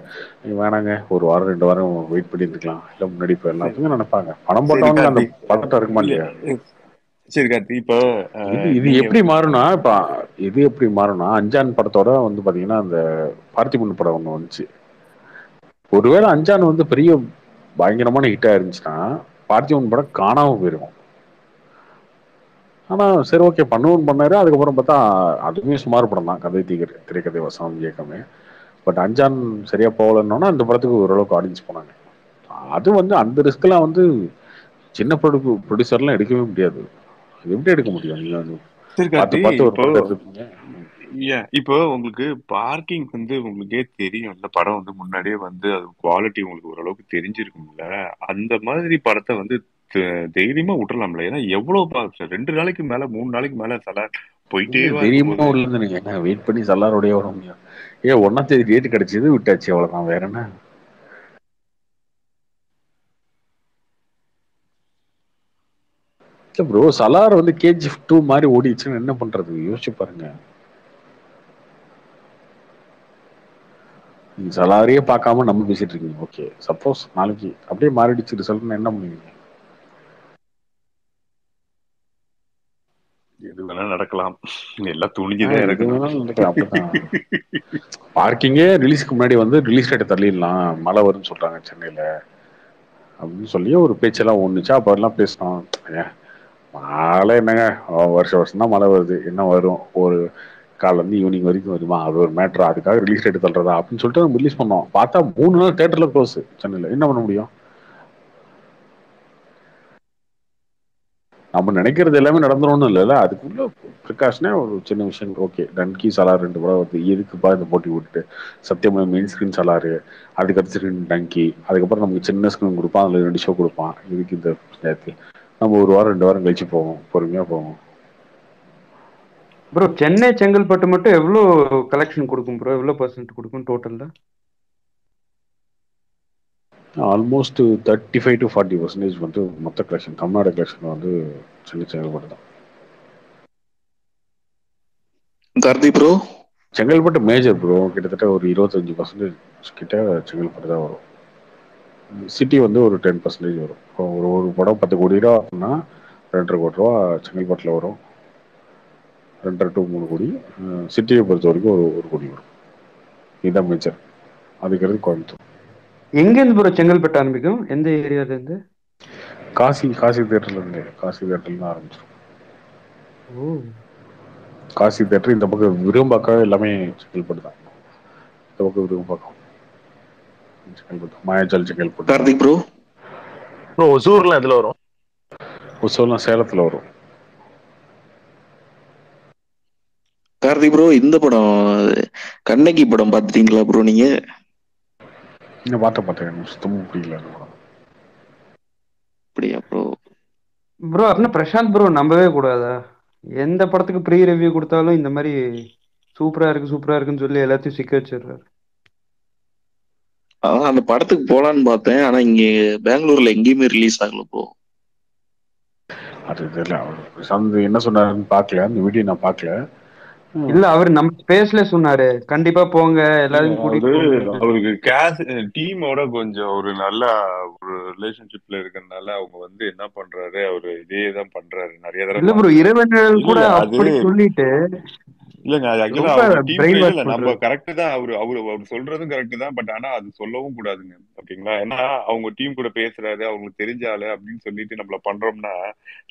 வேணாங்க ஒரு வாரம் 2 வாரம் வெயிட் பண்ணி இருக்கலாம், இல்லை முன்னாடி போயிடலாம் நினைப்பாங்க. பணம் போட்டவங்க அந்த படத்தை இருக்குமா இல்லையா? சரி கார்த்தி, இப்போ இது எப்படி மாறும்னா, இப்ப இது எப்படி மாறும்னா அஞ்சான் படத்தோட வந்து பாத்தீங்கன்னா அந்த பார்த்திபன் படம் ஒண்ணு வந்துச்சு. ஒருவேளை அஞ்சான் வந்து பெரிய பயங்கரமான ஹிட் ஆயிருந்துச்சுன்னா பார்த்திபன் படம் காணாம போயிருக்கும். ஆனா சரி ஓகே பண்ணுவோம் பண்ணாரு. அதுக்கப்புறம் பார்த்தா அதுவுமே சுமார் படம் தான், கதை திரைக்கதை வசனம் இயக்கமே. பட் அஞ்சான் சரியா போகலன்னா அந்த படத்துக்கு ஓரளவுக்கு ஆடியன்ஸ் போனாங்க. அது வந்து அந்த ரிஸ்க்லாம் வந்து சின்ன ப்ரொடியூசர்லாம் எடுக்கவே முடியாது. அது எப்படி எடுக்க முடியும்? இப்போ உங்களுக்கு பார்க்கிங் வந்து உங்களுக்கே தெரியும், இந்த படம் வந்து முன்னாடியே வந்து அது குவாலிட்டி உங்களுக்கு ஓரளவுக்கு தெரிஞ்சிருக்கும்ல. அந்த மாதிரி படத்தை வந்து தைரியமா விட்டுறலாம்ல. ஏன்னா எவ்வளவு 2 நாளைக்கு மேல 3 நாளைக்கு மேல சலார் போயிட்டே தைரியமா உள்ளது. நீங்க என்ன வெயிட் பண்ணி சலாரோடய வர முடியும்? 1ஆம் தேதி டேட் கிடைச்சது, விட்டாச்சு, அவ்வளவுதான். வேற என்ன? ப்ரோ சலார் வந்து கேஜிஎஃப் 2 மாதிரி ஓடிச்சுன்னு என்ன பண்றது? யோசிச்சு பாருங்க. நீங்க சலாரியே பார்க்காம நம்ம பேசிட்டு இருக்கீங்க. ஓகே, சப்போஸ் நாளைக்கு அப்படியே மாறிடுச்சு ரிசல்ட்னா என்ன பண்ணுவீங்க? எது வேணா நடக்கலாம், எல்லாம் ஆ, துணிஞ்சுதான் எது இறக்கணும். வேணாலும் நடக்கலாம். அப்படிதான் பார்க்கிங்கே ரிலீஸ்க்கு முன்னாடி வந்து ரிலீஸ் டேட்டை தள்ளிடலாம், மழை வரும்னு சொல்றாங்க சென்னையில அப்படின்னு சொல்லி ஒரு பேச்செல்லாம் ஒண்ணுச்சு. அப்ப எல்லாம் பேசினோம், ஏன் மழை என்னங்க, வருஷம் வருஷம் தான் மழை வருது, என்ன வரும், ஒரு காலைல இருந்து ஈவினிங் வரைக்கும் வருமா, அது ஒரு மேட்ரா, அதுக்காக ரிலீஸ் டேட் தள்ளுறதா அப்படின்னு சொல்லிட்டு நம்ம ரிலீஸ் பண்ணோம். பார்த்தா 3 நாள் தேட்டர்ல க்ளோஸ் சென்னையில. என்ன பண்ண முடியும்? நம்ம நினைக்கிறது எல்லாமே நடந்துரும்னு இல்லைல்ல, அதுக்குள்ள ப்ரிகாஷனே ஒரு சின்ன விஷயம். ஓகே, டன்கி சலார் 2 படம் வருது, எதுக்குப்பா இந்த போட்டி விட்டுட்டு, சத்தியமா மெயின் ஸ்க்ரீன் சலாரு, அதுக்கடுத்து ஸ்க்ரீன் டங்கி, அதுக்கப்புறம் நமக்கு சின்ன ஸ்க்ரீன் கொடுப்பான், அதில் 2 ஷோ கொடுப்பான், இதுக்கு இந்த நேரத்து நம்ம ஒரு வாரம் 2 வாரம் கழிச்சு போவோம், பொறுமையா போவோம். ப்ரோ சென்னை செங்கல்பட்டு மட்டும் எவ்வளோ கலெக்ஷன் கொடுக்கும் ப்ரோ? எவ்வளோ % கொடுக்கும் டோட்டல்ல? ஆல்மோஸ்ட் 35 to 40% வந்து மொத்த கலெக்ஷன், தமிழ்நாடு கலெக்ஷன் வந்து சென்னை செங்கல்பட்டு தான். Karthi bro, Chengalpattu major bro, கிட்டத்தட்ட ஒரு 25% கிட்ட செங்கல்பட்டு தான் வரும். சிட்டி வந்து ஒரு 10% வரும். இப்போ ஒரு படம் 10 கோடி ரூபா அப்படின்னா 2.5 கோடி ரூபா செங்கல்பட்டில் வரும், 2.5 to 3 கோடி. சிட்டியை பொறுத்த வரைக்கும் ஒரு கோடி வரும். இதுதான் மேஜர். அதுக்கிறது கோயம்புத்தூர். எங்கேருந்து ப்ரோ செங்கல்பட்டு ஆரம்பிக்கும்? எந்த ஏரியாலேருந்து? காசி தேட்டர்லேருந்து, காசி தேட்டர்லேருந்து ஆரம்பிச்சிடும். ஓ, காசி தேட்டர் இந்த பக்கம் விரும்பாக்கம் எல்லாமே செங்கல்பட்டு தான். இந்த பக்கம் விரும்பாக்கம் செங்கல்பட்டு, மாயாஜால் செங்கல்பட்டு. கார்த்திக் ப்ரோ, ஒசூர்லாம் எதுல வரும்? ஒசூர்லாம் சேலத்தில் வரும். கார்த்திக் ப்ரோ, இந்த படம் கண்ணகி படம் பார்த்துட்டீங்களா ப்ரோ நீங்க? இன்னும் பார்த்தேன், எனக்கு சுத்தமும் பிடிக்கல அந்த படம். அப்படியா ப்ரோ? ப்ரோ அப்படின்னா பிரசாந்த் ப்ரோ நம்பவே கூடாதா? எந்த படத்துக்கு ப்ரீ ரிவ்யூ கொடுத்தாலும் இந்த மாதிரி சூப்பரா இருக்குன்னு சொல்லி எல்லாத்தையும் சிக்க வச்சிடுறாரு. அதான் அந்த படத்துக்கு போலான்னு பார்த்தேன், ஆனா இங்க பெங்களூர்ல எங்கேயுமே ரிலீஸ் ஆகல ப்ரோ. அது தெரியல, அவர் பிரசாந்த் என்ன சொன்னாருன்னு பார்க்கல, அந்த வீடியோ நான் பார்க்கல. இல்ல அவர் நம்ம ஸ்பேஸ்ல சொன்னாரு, கண்டிப்பா போங்க எல்லாரையும் கூட்டிட்டு போங்க. அவருக்கு டீமோட கொஞ்சம் ஒரு நல்ல ஒரு ரிலேஷன்ஷிப்ல இருக்கறதுனால அவங்க வந்து என்ன பண்றாரு, அவரு இதேதான் பண்றாரு நிறைய தடவை. இல்ல ப்ரோ, இரவன் கூட அப்படி சொல்லிட்டு இல்லங்க, அது ஆக்சுவலா அவங்க டீம் இல்ல, நம்ம கரெக்ட் தான், அவரு சொல்றதும் கரெக்ட் தான். பட் ஆனா அது சொல்லவும் கூடாதுங்க, ஓகேங்களா? ஏன்னா அவங்க டீம் கூட பேசுறாரு, அவங்களுக்கு தெரிஞ்சாலு அப்படின்னு சொல்லிட்டு நம்மள பண்றோம்னா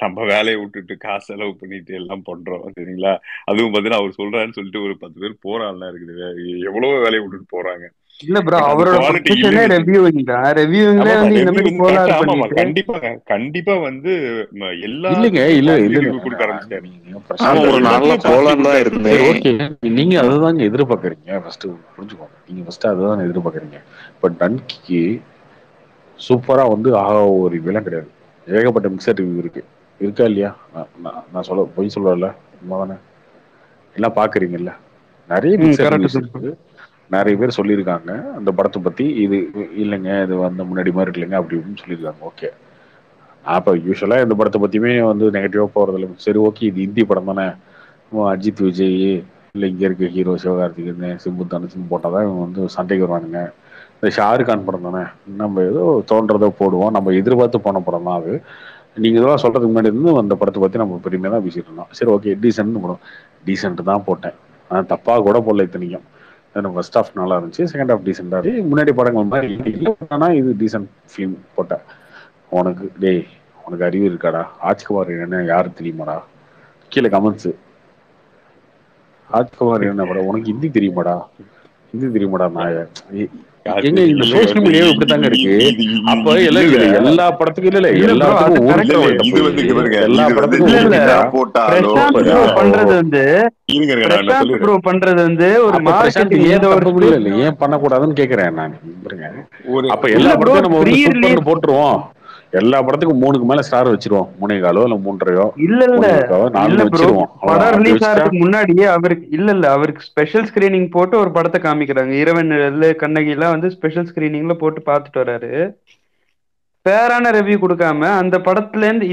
நம்ம வேலையை விட்டுட்டு காசு செலவு பண்ணிட்டு எல்லாம் பண்றோம், சரிங்களா? அதுவும் பாத்தீங்கன்னா அவர் சொல்றாருன்னு சொல்லிட்டு ஒரு 10 பேர் போறான்லாம் இருக்குது, எவ்வளவோ வேலையை விட்டுட்டு போறாங்க. இல்ல ப்ரோ, அவரோட ப்ரொஃபஷனே ரிவ்யூவிங் தான். ரிவ்யூவிங்ல வந்து இந்த மாதிரி கோளாறு பண்ணிட்டு கண்டிப்பா வந்து எல்லா கொடுக்க ஆரம்பிச்சிட்டாரு. ஒரு நல்ல கோளாறு தான் இருக்கு. ஓகே, நீங்க அதுதாங்க எதிர்பார்க்கறீங்க. ஃபர்ஸ்ட் புரிஞ்சுக்கோங்க, நீங்க ஃபர்ஸ்ட் அதுதான் எதிர்பார்க்கறீங்க. பட் டன்கிக்கு சூப்பரா வந்து ஒரு விலம் கிடையாது, ஏகப்பட்ட மிக்சர் ரிவ்யூ இருக்கா இல்லையா? நான் சொல்ல பொய் சொல்றேன்ல, உண்மைதானே? எல்லாம் பாக்குறீங்கல்ல, நிறைய மிக்சர் ரிவ்யூஸ் இருக்கு. நிறைய பேர் சொல்லியிருக்காங்க அந்த படத்தை பத்தி, இது இல்லைங்க, இது வந்து முன்னாடி மாதிரி இல்லைங்க அப்படி இப்படின்னு சொல்லியிருக்காங்க. ஓகே, அப்போ யூஸ்வலா இந்த படத்தை பத்தியுமே வந்து நெகட்டிவா போறதில்ல. சரி ஓகே, இது ஹிந்தி படம் தானே, அஜித் விஜய் இல்லை இங்க இருக்க ஹீரோ சிவகார்த்திகேயன் சிம்பு தனுஷன் போட்டாதான் இவங்க வந்து சண்டைக்கு வருவானுங்க. இந்த ஷாருக் கான் படம் தானே, நம்ம ஏதோ தோன்றதை போடுவோம், நம்ம எதிர்பார்த்து போன படம் தான் அது. நீங்க இதெல்லாம் சொல்றதுக்கு முன்னாடி இருந்து அந்த படத்தை பத்தி நம்ம பெருமையா தான் பேசிட்டு இருந்தோம். சரி ஓகே, டீசென்ட் படம், டீசென்ட் தான் போட்டேன், ஆனால் தப்பா கூட போடல. இத்தனைக்கும் ஃபர்ஸ்ட் ஹாஃப் நல்லா இருந்துச்சு, செகண்ட் ஹாஃப் டீசெண்டா இருக்கு, முன்னாடி படங்கள் மாதிரி இல்லை, ஆனா இது டீசென்ட் ஃபிலிம் போட்டேன். உனக்கு அறிவு இருக்காடா? ராஜ்குமார் என்ன யாரு தெரியுமாடா? கீழே கமெண்ட்ஸ், ராஜ்குமார் என்ன படம் உனக்கு ஹிந்தி தெரியுமாடா? நாய எங்க இந்த சோசியல் மீடியா இப்படித்தாங்க இருக்கு. அப்ப எல்லா படத்துக்கும் இல்ல எல்லா படத்துக்கும் பண்றது வந்து ஒரு மார்க்கெட்டிங் ஏன் பண்ணக்கூடாதுன்னு கேக்குறேன் நான். அப்ப எல்லா படத்தையும் நம்ம வந்து போட்டுருவோம், எல்லா படத்துக்கும் 3க்கு மேல ஸ்டார் வச்சிருவோம், 3.25 இல்ல 3.5 இல்ல வச்சிருவோம். படம் ரிலீஸ் ஆகிறதுக்கு முன்னாடியே அவருக்கு ஸ்பெஷல் ஸ்கிரீனிங் போட்டு ஒரு படத்தை காமிக்கிறாங்க. இரவன் கண்ணகி எல்லாம் வந்து ஸ்பெஷல் ஸ்கிரீனிங்ல போட்டு பாத்துட்டு வராரு. ஃபேரான ரிவ்யூ கொடுக்காம அந்த படத்துல இருந்து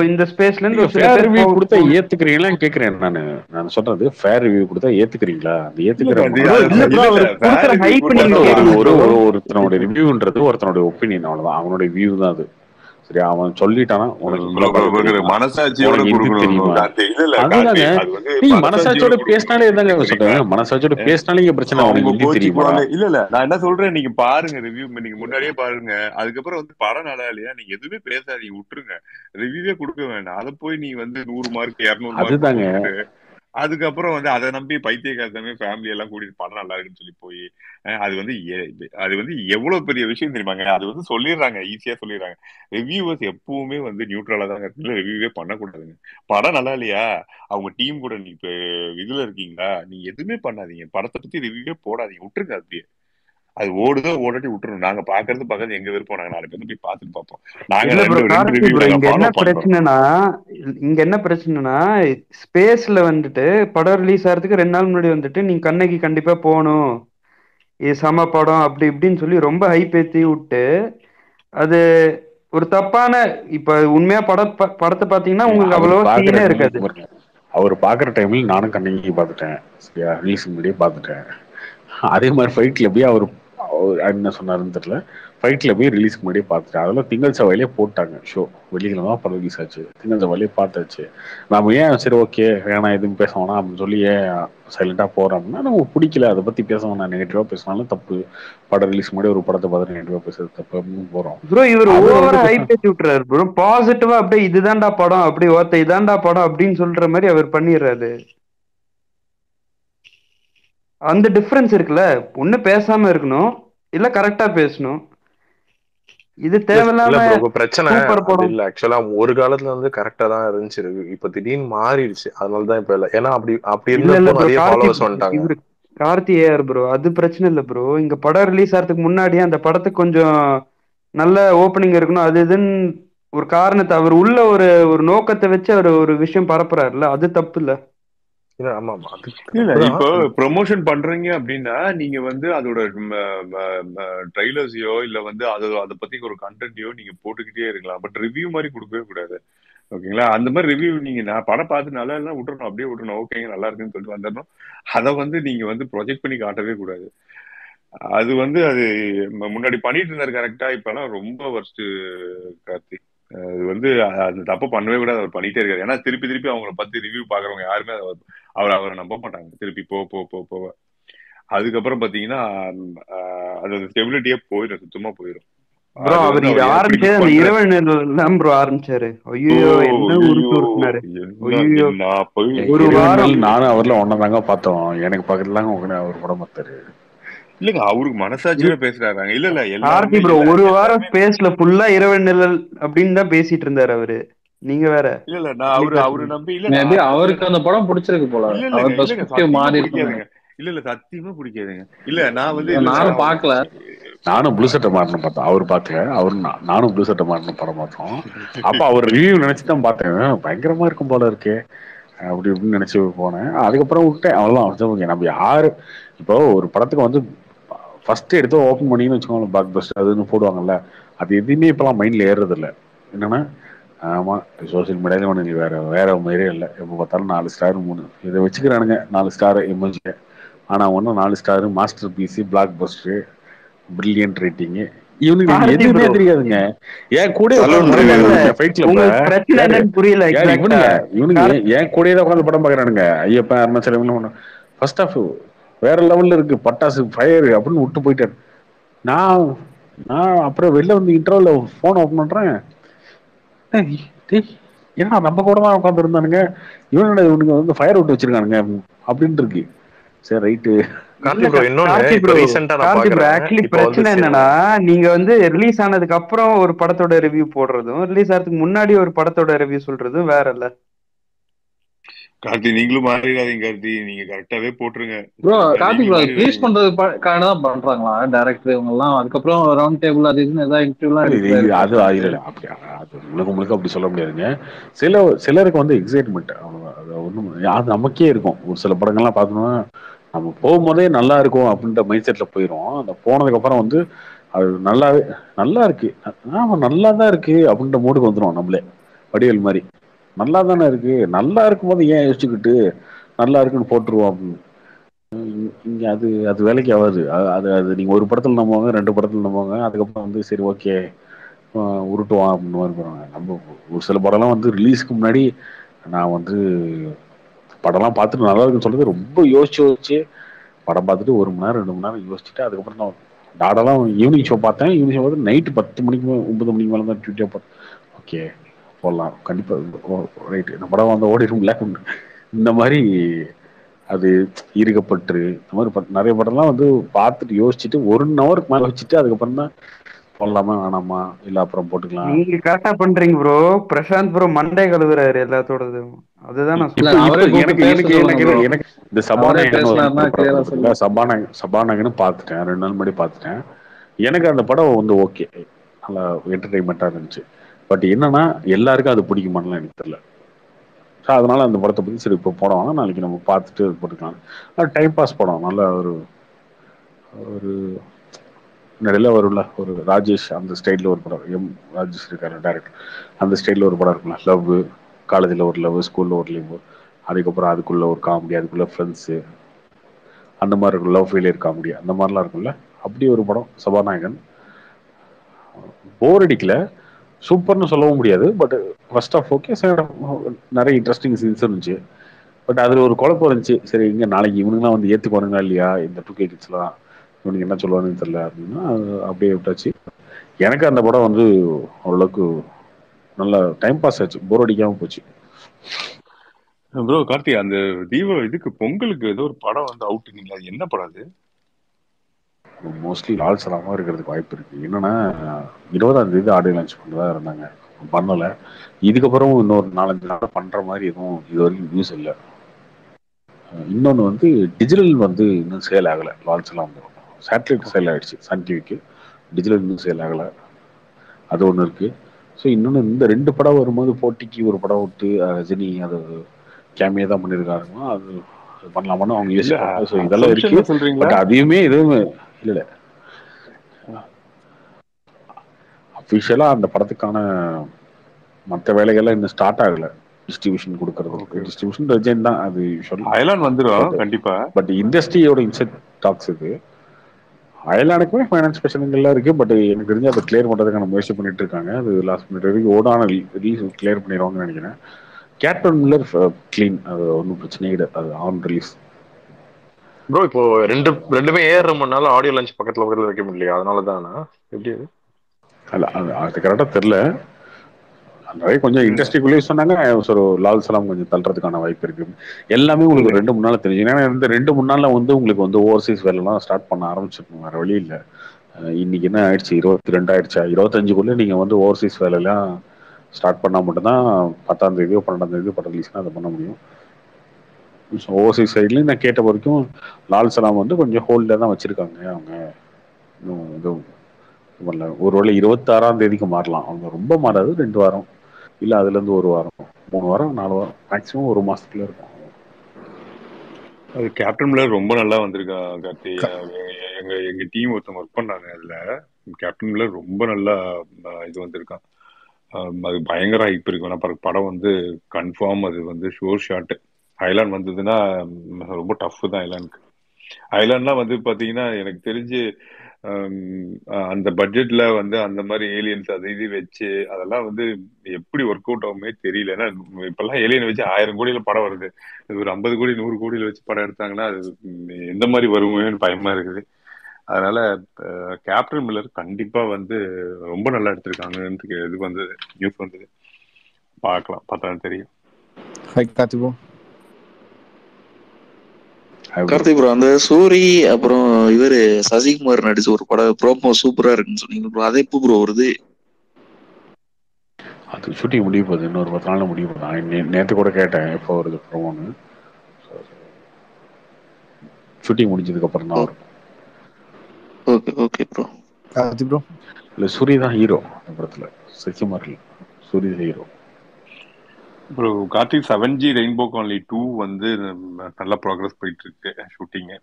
இந்த ஸ்பேஸ்ல இருந்து ஒரு சில ஃபேர் பேர் ரிவ்யூ கொடுத்தா ஏத்துக்கிறீங்களான்னு கேக்குறேன். நான் சொல்றது ஃபேர் ரிவ்யூ கொடுத்தா ஏத்துக்கிறீங்களா? அந்த ஏத்துக்கிற ஒருத்தனோட ரிவ்யூன்றது ஒருத்தனோட ஒப்பீனியன், அவ்வளவுதான். அவனோட வியூ தான் அது. சரி, அவன் சொல்லிட்டானா உனக்கு மனசாட்சியோட அதுதாங்க. நீங்க மனசாட்சியோட பேசினாலே தாங்க சொல்றேன். மனசாட்சியோட பேசினாலே இங்க பிரச்சனை. அவங்களுக்கு தெரியுமா? இல்ல நான் என்ன சொல்றேன், நீங்க பாருங்க ரிவ்யூ, நீங்க முன்னாடியே பாருங்க. அதுக்கப்புறம் வந்து படம் நல்லா இல்லையா நீங்க எதுவுமே பேசாதீங்க, விட்டுருங்க. ரிவ்யூவே கொடுக்க வேண்டாம். அதை போய் நீ வந்து 100 மார்க் 200 மார்க் அதுக்கப்புறம் வந்து அதை நம்பி பைத்தியக்காரத்தமே ஃபேமிலி எல்லாம் கூட்டிட்டு படம் நல்லா இருக்குன்னு சொல்லி போய் அது வந்து எவ்வளவு பெரிய விஷயம் தெரியுமாங்க. அது வந்து சொல்லிடுறாங்க, ஈஸியா சொல்லிடுறாங்க. ரிவ்யூவர்ஸ் எப்பவுமே வந்து நியூட்ரலா தான் இருக்கு. ரிவ்யூவே பண்ணக்கூடாதுங்க. படம் நல்லா இல்லையா, அவங்க டீம் கூட நீ இப்ப இதுல இருக்கீங்களா, நீ எதுவுமே பண்ணாதீங்க. படத்தை பத்தி ரிவ்யூவே போடாதீங்க, விட்டுருங்க. அப்படியே அது ஓடுதோ ஓடாட்டி விட்டுரும். நாங்க பாக்குறது எங்க விருப்பம். நாங்க 4 பேர் போய் பார்த்துட்டு பார்ப்போம். இங்க என்ன பிரச்சனைனா ஸ்பேஸ்ல வந்துட்டு படம் ரிலீஸ் ஆகிறதுக்கு 2 நாள் முன்னாடி வந்துட்டு நீங்க கண்ணகி கண்டிப்பா போகணும், இது சம படம் அப்படி இப்படின்னு சொல்லி ரொம்ப ஹைப் ஏத்தி விட்டு, அது ஒரு தப்பான, இப்ப உண்மையா படத்தை பாத்தீங்கன்னா உங்களுக்கு அவ்வளவு சீனே இருக்காது. அவர் பாக்குற டைம்ல நானும் கண்ணகி பார்த்துட்டேன். சரியா, ரிலீஸ் முன்னாடியே பார்த்துட்டேன். அதே மாதிரி ஃபைட்ல போய் அவர் என்ன சொன்னாருன்னு தெரியல, ஃபைட்ல போய் ரிலீஸ்க்கு முன்னாடியே பார்த்துட்டேன். அதெல்லாம் திங்கள் செவ்வாயிலே போட்டாங்க ஷோ. வெள்ளிக்கிழமை தான் படம் ரிலீஸ் ஆச்சு. திங்கள் செவ்வாயிலே பார்த்தாச்சு. நம்ம ஏன் சரி ஓகே வேணாம் எதுவும் பேச வேணாம் அப்படின்னு சொல்லி ஏன் சைலண்டா போறோம் அப்படின்னா, நமக்கு பிடிக்கல அதை பத்தி பேச வேணாம். நெகட்டிவா பேசினாலும் தப்பு. படம் ரிலீஸ் முன்னாடி ஒரு படத்தை பார்த்து நெகட்டிவா பேசுறது தப்பு அப்படின்னு போறோம். ப்ரோ இவர் ஓவரா ஹைப் ஏத்தி விட்டுறாரு ப்ரோ. பாசிட்டிவா அப்படியே இதுதான்டா படம், அப்படி ஒருத்த இதான்டா படம் அப்படின்னு சொல்ற மாதிரி அவர் பண்ணிடுறாரு. அந்த டிஃபரன்ஸ் இருக்குல்ல. ஒண்ணு பேசாம இருக்கணும், இல்ல கரெக்டா பேசணும். இது தேவையில்லாம பிரச்சனை இல்ல. ஆக்சுவலா ஒரு காலத்துல வந்து கரெக்டா தான் இருந்துச்சு. இப்ப திடீர்னு மாறிடுச்சு. அதனாலதான் இப்ப இல்ல. ஏன்னா அப்படி இருந்தப்போ நிறைய ஃபாலோவர்ஸ் வந்துட்டாங்க. இவரு கார்த்தி ஏஆர் ப்ரோ, அது பிரச்சனை இல்ல ப்ரோ. இங்க படம் ரிலீஸ் ஆகிறதுக்கு முன்னாடியே அந்த படத்துக்கு கொஞ்சம் நல்ல ஓப்பனிங் இருக்கணும், அது இதுன்னு ஒரு காரணத்தை அவர் உள்ள ஒரு நோக்கத்தை வச்சு அவர் ஒரு விஷயம் பரப்புறாருல, அது தப்பு இல்ல. இல்ல இப்போ ப்ரொமோஷன் பண்றீங்க அப்படின்னா நீங்க வந்து அதோட ட்ரைலர்ஸையோ இல்ல வந்து அதை பத்தி ஒரு கண்டென்ட்டையோ நீங்க போட்டுக்கிட்டே இருக்கலாம். பட் ரிவ்யூ மாதிரி கொடுக்கவே கூடாது. ஓகேங்களா? அந்த மாதிரி ரிவ்யூ நீங்க நான் படம் பார்த்து நல்லா இல்லைன்னா விட்டுறணும், அப்படியே விட்டுறணும். ஓகேங்க நல்லா இருக்குன்னு சொல்லிட்டு வந்துடணும். அதை வந்து நீங்க வந்து ப்ரொஜெக்ட் பண்ணி காட்டவே கூடாது. அது வந்து அது முன்னாடி பண்ணிட்டு இருந்தாரு கரெக்டா. இப்பெல்லாம் ரொம்ப வர்ஸ்ட் கார்த்திக். அது வந்து அந்த தப்பு பண்ணவே கூடாது. அவர் பண்ணிட்டே இருக்காரு. ஏன்னா திருப்பி அவங்கள பத்தி ரிவ்யூ பாக்குறவங்க யாருமே அவரை நம்ப மாட்டாங்க. திருப்பி போவ அதுக்கப்புறம் பாத்தீங்கன்னா அது ஸ்டெபிலிட்டியே போயிடும், சுத்தமா போயிடும். ப்ரோ அவர் இது ஆரம்பிச்சது அந்த இரவு நேரம் ப்ரோ ஆரம்பிச்சாரு. ஐயோ என்ன உருட்டுனாரு. ஒரு வாரம் நானும் அவர்ல ஒன்னதாங்க பார்த்தோம். எனக்கு பக்கத்துல அவர் படம் பார்த்தாரு. இல்லங்க அவருக்கு மனசாட்சியோட பேசுறாங்க. இல்ல ஆர்த்தி ப்ரோ ஒரு வாரம் ஸ்பேஸ்ல ஃபுல்லா இரவு நிழல் அப்படின்னு தான் பேசிட்டு இருந்தாரு அவரு. நீங்க வேற இல்ல நான் அவரு நம்பி இல்ல அவருக்கு அந்த படம் பிடிச்சிருக்கு போல. அவர் பெர்ஸ்பெக்டிவ் மாறி இருக்காங்க. இல்ல சத்தியமா பிடிக்காதுங்க. இல்ல நான் வந்து நானும் பார்க்கல. நானும் ப்ளூ சட்டை மாறின பார்த்தோம். அவர் பார்க்கல. நானும் ப்ளூ சட்டை மாறின படம் பார்த்தோம். அப்ப அவர் ரிவ்யூ நினைச்சுதான் பார்த்தேன். பயங்கரமா இருக்கும் போல இருக்கே அப்படி இப்படின்னு நினைச்சு போனேன். அதுக்கப்புறம் விட்டேன். அவ்வளவுதான். நம்ம யாரு இப்போ ஒரு படத்துக்கு வந்து ஃபர்ஸ்ட் எடுத்து ஓப்பன் பண்ணின்னு வச்சுக்கோங்க, பிளாக் பஸ்டர் அதுன்னு போடுவாங்கல்ல, அது எதுவுமே இப்பெல்லாம் மைண்ட்ல ஏறுறது இல்லை. என்னன்னா ஆமா சோசியல் மீடியால ஒன்று வேற மாதிரியே இல்லை. எப்போ பார்த்தாலும் 4 ஸ்டார் 3 இதை வச்சுக்கிறானுங்க. 4 ஸ்டார் எமோஜி. ஆனா ஒன்னும் 4 star masterpiece blockbuster brilliant rating இவனுக்கு எதுவுமே தெரியாதுங்க. ஏன் கூட இவனுங்க ஏன் கூட உட்காந்து படம் பாக்குறானுங்க. ஐயப்பன் அருணாச்சலம் ஃபர்ஸ்ட் ஆஃப் வேற லெவல்ல இருக்கு, பட்டாசு ஃபயர் அப்படின்னு விட்டு போயிட்டாரு. நான் அப்புறம் வெளில வந்து இன்டர்வல்ல போன் ஓபன் பண்றேன். ஏன்னா நம்ம கூட தான் உட்காந்து இருந்தானுங்க, இவனுங்க வந்து ஃபயர் விட்டு வச்சிருக்கானுங்க அப்படின்னு இருக்கு. சரி ரைட்டு. பிரச்சனை என்னன்னா நீங்க வந்து ரிலீஸ் ஆனதுக்கு அப்புறம் ஒரு படத்தோட ரிவ்யூ போடுறதும் ரிலீஸ் ஆகிறதுக்கு முன்னாடி ஒரு படத்தோட ரிவ்யூ சொல்றதும் வேற இல்ல. கார்த்தி நீங்களும் மாறிடாதீங்க கார்த்தி, நீங்க கரெக்டாவே போட்டுருங்க. ப்ரோ கார்த்திக் ப்ரோ ரிலீஸ் பண்றதுக்காக தான் பண்றாங்களா டைரக்டர் இவங்க எல்லாம்? அதுக்கப்புறம் ரவுண்ட் டேபிள் அது இதுன்னு ஏதாவது இன்டர்வியூலாம் அது இல்ல அப்படி அது முழுக்க அப்படி சொல்ல முடியாதுங்க. சிலருக்கு வந்து எக்ஸைட்மெண்ட் அது ஒண்ணும் அது நமக்கே இருக்கும். ஒரு சில படங்கள்லாம் பார்த்தோம்னா நம்ம போகும்போதே நல்லா இருக்கும் அப்படின்ற மைண்ட் செட்ல போயிடும். அந்த போனதுக்கு அப்புறம் வந்து அது நல்லா இருக்கு. ஆமா நல்லா தான் இருக்கு அப்படின்ற மூடுக்கு வந்துடும் நம்மளே. வடிவேல் மாதிரி நல்லா தானே இருக்கு, நல்லா இருக்கும்போது ஏன் யோசிச்சுக்கிட்டு நல்லா இருக்குன்னு போட்டுருவோம் அப்படின்னு. இங்க அது அது வேலைக்கு ஆகாது. அது அது நீங்க ஒரு படத்துல நம்புவாங்க, 2 படத்துல நம்புவாங்க, அதுக்கப்புறம் வந்து சரி ஓகே உருட்டுவான் அப்படின்னு மாதிரி போறாங்க. நம்ம ஒரு சில படம்லாம் வந்து ரிலீஸ்க்கு முன்னாடி நான் வந்து படம்லாம் பார்த்துட்டு நல்லா இருக்குன்னு சொல்றது ரொம்ப யோசிச்சு படம் பார்த்துட்டு 1 மணி நேரம் 2 மணி நேரம் யோசிச்சுட்டு அதுக்கப்புறம் தான் டாடெல்லாம் ஈவினிங் ஷோ பார்த்தேன். ஈவினிங் ஷோ பார்த்து நைட்டு 10 மணிக்கு 9 மணிக்கு மேலே தான் ட்விட்டே பார்த்தேன். ஓகே போடலாம் கண்டிப்பாக ரைட்டு இந்த படம் வந்து ஓடிடும்ல இந்த மாதிரி. அது ஈர்க்கப்பட்டு இந்த மாதிரி நிறைய படம்லாம் வந்து பார்த்துட்டு யோசிச்சுட்டு 1 ஹவருக்கு மேலே வச்சுட்டு அதுக்கப்புறம் தான் போடலாமா வேணாமா இல்லை அப்புறம் போட்டுக்கலாம். நீங்க கரெக்டா பண்றீங்க ப்ரோ. பிரசாந்த் ப்ரோ மண்டே கழுவுறாரு எல்லாத்தோடது. அதுதான் நான் இப்போ எனக்கு இந்த சபாநாயகன் சபாநாயகன் பார்த்துட்டேன், 2 நாள் முன்னாடி பார்த்துட்டேன். எனக்கு அந்த படம் வந்து ஓகே நல்லா என்டர்டைன்மெண்ட்டாக இருந்துச்சு. பட் என்னன்னா எல்லாருக்கும் அது பிடிக்குமான்னு எனக்கு தெரியல. ஸோ அதனால அந்த படத்தை பற்றி சரி இப்போ போடுவாங்க, நாளைக்கு நம்ம பார்த்துட்டு போட்டுக்கலாம். அது டைம் பாஸ் படம். நல்ல ஒரு ஒரு நிறைய வரும்ல ஒரு ராஜேஷ் அந்த ஸ்டைலில் ஒரு படம், ராஜேஷ் இருக்காரு டேரக்டர், அந்த ஸ்டைலில் ஒரு படம் இருக்கும்ல, லவ் காலேஜில் ஒரு லவ், ஸ்கூலில் ஒரு லவ், அதுக்கப்புறம் அதுக்குள்ள ஒரு காமெடி, அதுக்குள்ள ஃப்ரெண்ட்ஸு, அந்த மாதிரி இருக்கும், லவ் ஃபெயிலியர் காமெடி அந்த மாதிரிலாம் இருக்கும்ல, அப்படி ஒரு படம் சபாநாயகன். போர் அடிக்கல, சூப்பர்னு சொல்லவும் முடியாது. பட் ஃபர்ஸ்ட் ஆஃப் ஓகே, நிறைய இன்ட்ரெஸ்டிங் சீன்ஸ் இருந்துச்சு. பட் அதில் ஒரு குழப்பம் இருந்துச்சு. சரி இங்கே நாளைக்கு இவனுங்களாம் வந்து ஏற்றுக்குவானுங்களா இல்லையா, இந்த 2K கிட்ஸ்லாம் இவனுக்கு என்ன சொல்லுவானுன்னு தெரியல அப்படின்னா அப்படியே விட்டாச்சு. எனக்கு அந்த படம் வந்து ஓரளவுக்கு நல்ல டைம் பாஸ் ஆச்சு, போர் அடிக்காம போச்சு. ப்ரோ கார்த்தி, அந்த இதுக்கு பொங்கலுக்கு ஏதோ ஒரு படம் வந்து அவுட்டுங்களா, என்ன படம் அது? மோஸ்ட்லி லால் சலாமா இருக்கிறதுக்கு வாய்ப்பு இருக்கு. என்னன்னா 20ஆம் தேதி ஆடியோ லான்ச் பண்ணதா இருந்தாங்க, பண்ணல. இதுக்கப்புறம் இன்னொரு 4-5 நாள் பண்ற மாதிரி எதுவும் இது வரைக்கும் நியூஸ் இல்லை. இன்னொன்று வந்து டிஜிட்டல் வந்து இன்னும் சேல் ஆகலை. லால் சலாம் சேட்டலைட் சேல் ஆயிடுச்சு சன் டிவிக்கு, டிஜிட்டல் இன்னும் சேல் ஆகலை. அது ஒன்று இருக்கு. ஸோ இன்னொன்று இந்த 2 படம் வரும்போது போட்டிக்கு ஒரு படம் விட்டு ரஜினி அது கேமியா தான் பண்ணியிருக்காருன்னா அது பண்ணலாமான்னு அவங்க யோசிப்பாங்க. ஸோ இதெல்லாம் இருக்கு. பட் அதையுமே எதுவும் இல்லை, அஃபிஷியலாக அந்த படத்துக்கான மற்ற வேலைகள்லாம் இன்னும் ஸ்டார்ட் ஆகலை. டிஸ்ட்ரிபியூஷன் கொடுக்கறது, டிஸ்ட்ரிபியூஷன் ரஜினி தான் அது அயலான் வந்துடும் கண்டிப்பா. பட் இண்டஸ்ட்ரியோட இன்செட் டாக்ஸ் இது. அயலானுக்குமே ஃபைனான்ஸ் பிரச்சனைகள்லாம் இருக்கு. பட் எனக்கு தெரிஞ்சு அதை கிளியர் பண்ணுறதுக்கான முயற்சி பண்ணிட்டு இருக்காங்க. அது லாஸ்ட் மினிட் வரைக்கும் ஓடான ரிலீஸ் கிளியர் பண்ணிடுவாங்கன்னு நினைக்கிறேன். கேப்டன் மில்லர் கிளீன், அது ஒன்றும் பிரச்சனையே கிடையாது, அது ஆன் ரிலீஸ். ப்ரோ இப்போ ரெண்டுமே ஏறுறதுனால ஆடியோ லான்ச் பக்கத்துல வைக்க முடியல, அதனால தானா எப்படி அது? அல்ல அது கரெக்டாக தெரில. நிறைய கொஞ்சம் இண்டஸ்ட்ரிக்குள்ளேயே சொன்னாங்க ஒரு லால் சலாம் கொஞ்சம் தள்ளுறதுக்கான வாய்ப்பு இருக்கு. எல்லாமே உங்களுக்கு 2-3 நாள் தெரியும். ஏன்னா இந்த 2-3 நாள்ல வந்து உங்களுக்கு வந்து ஓவர்சீஸ் வேலைலாம் ஸ்டார்ட் பண்ண ஆரம்பிச்சிருக்கணும், வேற வழி இல்லை. இன்னைக்கு என்ன ஆயிடுச்சு, 22 ஆயிடுச்சா, 25க்குள்ள நீங்க வந்து ஓவர்சீஸ் வேலையெல்லாம் ஸ்டார்ட் பண்ணா மட்டும்தான் 10ஆம் தேதியோ 12ஆம் தேதியோ படம் ரிலீஸ்னா அதை பண்ண முடியும். ஓவர்சீஸ் சைட்லையும் நான் கேட்ட வரைக்கும் லால் சலாம் வந்து கொஞ்சம் ஹோல்டில் தான் வச்சிருக்காங்க அவங்க. இன்னும் எதுவும் பண்ணல. ஒருவேளை 26ஆம் தேதிக்கு மாறலாம், அவங்க ரொம்ப மாறாது, 2 வாரம் இல்லை அதுலேருந்து 1 வாரம் 3 வாரம் 4 வாரம் மேக்ஸிமம் 1 மாசத்துக்குள்ள இருக்கும். அது கேப்டன் மில்லர் ரொம்ப நல்லா வந்திருக்கா கார்த்தி. எங்க டீம் ஒருத்தவங்க ஒர்க் பண்ணாங்க அதுல. கேப்டன் மில்லர் ரொம்ப நல்லா இது வந்திருக்கான். அது பயங்கர ஹைப் இருக்கு. ஆனா படம் வந்து கன்ஃபார்ம் அது வந்து ஷோர் ஷாட். ஐலாண்ட் வந்ததுன்னா ரொம்ப டஃப் தான் ஐலாண்டுக்கு. ஐலாண்ட்லாம் வந்து பாத்தீங்கன்னா எனக்கு தெரிஞ்சு அந்த பட்ஜெட்ல வந்து அந்த மாதிரி ஏலியன்ஸ் அது இது வச்சு அதெல்லாம் வந்து எப்படி ஒர்க் அவுட் ஆகுமே தெரியல. ஏன்னா இப்பெல்லாம் ஏலியன் வச்சு 1000 கோடியில படம் வருது. இது ஒரு 50 கோடி 100 கோடியில வச்சு படம் எடுத்தாங்கன்னா அது எந்த மாதிரி வருமேன்னு பயமா இருக்குது. அதனால கேப்டன் மில்லர் கண்டிப்பா வந்து ரொம்ப நல்லா எடுத்திருக்காங்கன்னு இது வந்தது, நியூஸ் வந்தது. பார்க்கலாம், பார்த்தா தெரியும். கார்த்திக் ப்ரோ, அந்த சூரி அப்புறம் இவரு சசிகுமார் நடிச்ச ஒரு படம் ப்ரோமோ சூப்பரா இருக்குன்னு சொன்னீங்க ப்ரோ, அது எப்போ ப்ரோ வருது? அது ஷூட்டிங் முடிய போகுது, இன்னொரு 10 நாள்ல முடிய போகுது. நேற்று கூட கேட்டேன் எப்போ வருது ப்ரோமோன்னு. ஷூட்டிங் முடிஞ்சதுக்கு அப்புறம் தான் வரும். Okay okay bro. Karthik bro, இல்லை சூரி தான் ஹீரோ அந்த படத்துல, சசிகுமார் இல்லை, சூரி தான் ஹீரோ. அப்புறம் கார்த்திக் 7G ரெயின்போ காலனி 2 வந்து நல்லா ப்ராக்ரஸ் போயிட்டு இருக்கு ஷூட்டிங்கு.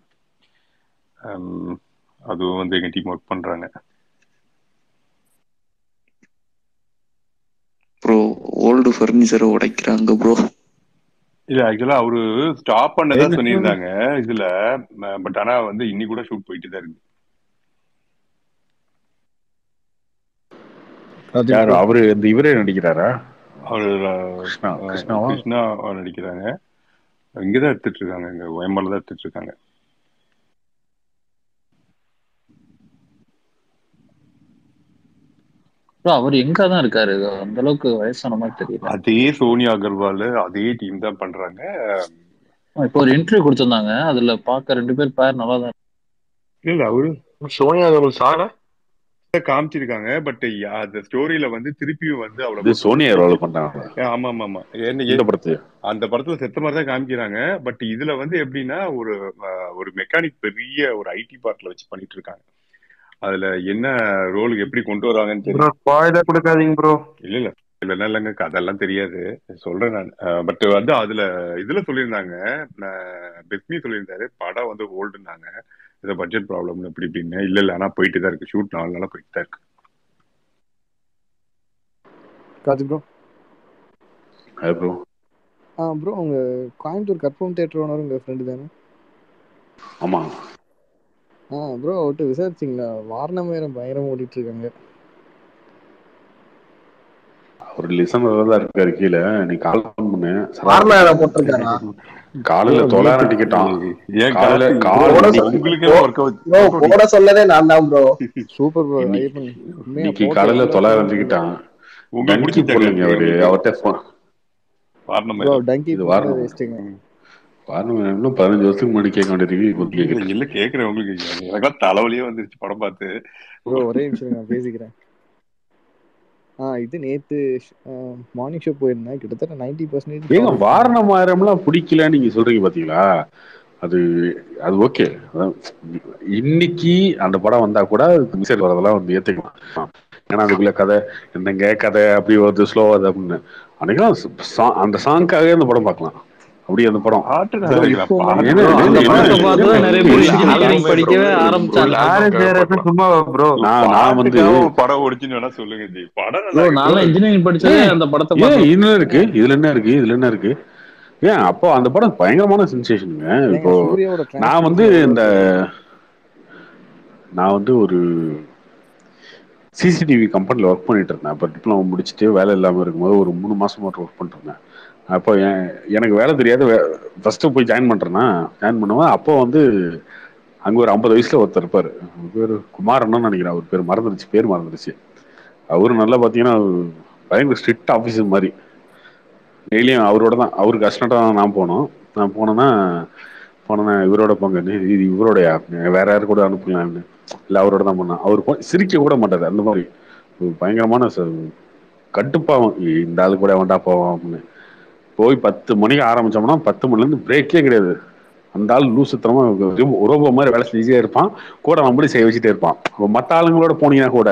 அதுவும் வந்து எங்க டீம் ஒர்க் பண்றாங்க. வுட் ஃபர்னிச்சரை உடைக்கிறாங்க ப்ரோ. இல்ல ஆக்சுவலா அவரு ஸ்டாப் பண்ணதா சொல்லியிருந்தாங்க இதுல. பட் ஆனா வந்து இன்னி கூட ஷூட் போயிட்டு தான் இருக்கு. யாரு அவரு? இந்த இவரே நடிக்கிறாரா? அவரு கிருஷ்ணா நடிக்கிறாங்க. இங்கதான் எடுத்துட்டு இருக்காங்க, இங்க ஒயம்பல தான் எடுத்துட்டு இருக்காங்க. அவர் எங்க தான் இருக்காரு? அந்த அளவுக்கு வயசான மாதிரி தெரியல. அதே சோனியா அகர்வால் அதே டீம் தான் பண்றாங்க. இப்போ ஒரு இன்டர்வியூ கொடுத்திருந்தாங்க, அதுல பாக்க 2 பேர் பேர் நல்லா தான். இல்ல அவரு சோனியா அகர்வால் சாரா காமிச்சிருக்காங்க. பட் அந்த ஸ்டோரியில வந்து திருப்பியும் வந்து இது சோனியா அகர்வால் பண்றாங்க. ஆமா ஆமா ஆமா. அந்த படத்துல செத்த மாதிரி தான் காமிக்கிறாங்க. பட் இதுல வந்து எப்படின்னா ஒரு மெக்கானிக் பெரிய ஒரு ஐடி பார்க்ல வச்சு பண்ணிட்டு இருக்காங்க. அதுல என்ன ரோலுக்கு எப்படி கொண்டு வராங்கன்னு தெரியும். கொடுக்காதீங்க ப்ரோ. இல்ல இல்ல இல்ல இல்லைங்க, அதெல்லாம் தெரியாது, சொல்றேன் நான். பட் வந்து அதுல இதுல சொல்லியிருந்தாங்க, பெஸ்மி சொல்லியிருந்தாரு படம் வந்து ஹோல்டுனாங்க, ஏதோ பட்ஜெட் ப்ராப்ளம் இப்படி இப்படின்னு. இல்ல இல்ல ஆனா போயிட்டு தான் இருக்கு, ஷூட் 4 நாளா போயிட்டு தான் இருக்கு. ப்ரோ ப்ரோ ப்ரோ உங்க கோயம்புத்தூர் கற்பகம் தியேட்டர் ஓனர் உங்க ஃப்ரெண்டு தானே? ஆமா. ப்ரோ அவர்கிட்ட விசாரிச்சிங்களா? வாரணமேரம் பயங்கரமா ஓடிட்டு இருக்காங்க. ஒரு லிசனர் தான் இருக்காரு கீழே. நீ கால் பண்ணு. காலையில 900 டிக்கெட்டான். போட சொல்லதே நான் தான் ப்ரோ. Super bro. இன்னைக்கு காலையில 900 டிக்கெட்டான். டங்கி போடுங்க அவரு. அவர்கிட்ட இன்னும் 15 வருஷத்துக்கு முன்னாடி கேட்க வேண்டியது. இல்ல கேக்குறேன் உங்களுக்கு, எனக்கெல்லாம் தலைவலியே வந்துருச்சு படம் பார்த்து. ஒரே நிமிஷம் நான் பேசிக்கிறேன். இது நேத்து மார்னிங் ஷோ போயிருந்தேன். கிட்டத்தட்ட 90% வாரணமாயிரம்லாம் பிடிக்கல நீங்க சொல்றீங்க பாத்தீங்களா? அது ஓகே. இன்னைக்கு அந்த படம் வந்தா கூட மிஸ்டர் வரதெல்லாம் வந்து ஏத்துக்கலாம். ஏன்னா அதுக்குள்ள கதை என்னங்க கதை அப்படி வருது ஸ்லோவா அப்படின்னு. அன்னைக்கெல்லாம் அந்த சாங்காகவே அந்த படம் பார்க்கலாம். அப்படி அந்த படம் நான் வந்து படம் ஓடிச்சுன்னு வேணா சொல்லுங்க. இதுல இருக்கு, இதுல என்ன இருக்கு? ஏன் அப்போ அந்த படம் பயங்கரமான சென்சேஷனுங்க. இப்போ நான் வந்து ஒரு சிசிடிவி கம்பெனில ஒர்க் பண்ணிட்டு இருந்தேன். அப்போ டிப்ளமோ முடிச்சுட்டு வேலை இல்லாமல் இருக்கும்போது ஒரு 3 மாசம் மட்டும் ஒர்க் பண்ணிட்டு இருந்தேன். அப்போ எனக்கு வேலை தெரியாது. ஃபர்ஸ்ட் போய் ஜாயின் பண்ணுவேன். அப்போ வந்து அங்க ஒரு 50 வயசுல ஒருத்தர் இருப்பாரு. பேர் குமாரன்னு நினைக்கிறேன். அவர் பேர் மறந்துருச்சு. அவரு நல்லா பாத்தீங்கன்னா பயங்கர ஸ்ட்ரிக்ட் ஆபீசர் மாதிரி. டெய்லியும் அவரோட தான், அவருக்கு அசிஸ்டண்டா தான் நான் போனேன்னா இவரோட போங்க, இது இவரோடயா, வேற யாரு கூட அனுப்பலாம்னு. இல்லை அவரோட தான் பண்ணேன். அவரு சிரிக்க கூட மாட்டாரு. அந்த மாதிரி பயங்கரமான கட்டுப்பாவும். இந்த ஆளு கூட வேண்டா போவோம் அப்படின்னு. போய் 10 மணிக்கு ஆரம்பிச்சோம்னா 10 மணிலேருந்து பிரேக்கே கிடையாது. அந்த ஆள் லூசுத்தனமா ரோபோ மாதிரி வேலை செஞ்சுட்டே இருப்பான். கூட நம்மளே செய்ய வச்சுட்டே இருப்பான். மற்ற ஆளுங்களோட போனீங்கன்னா கூட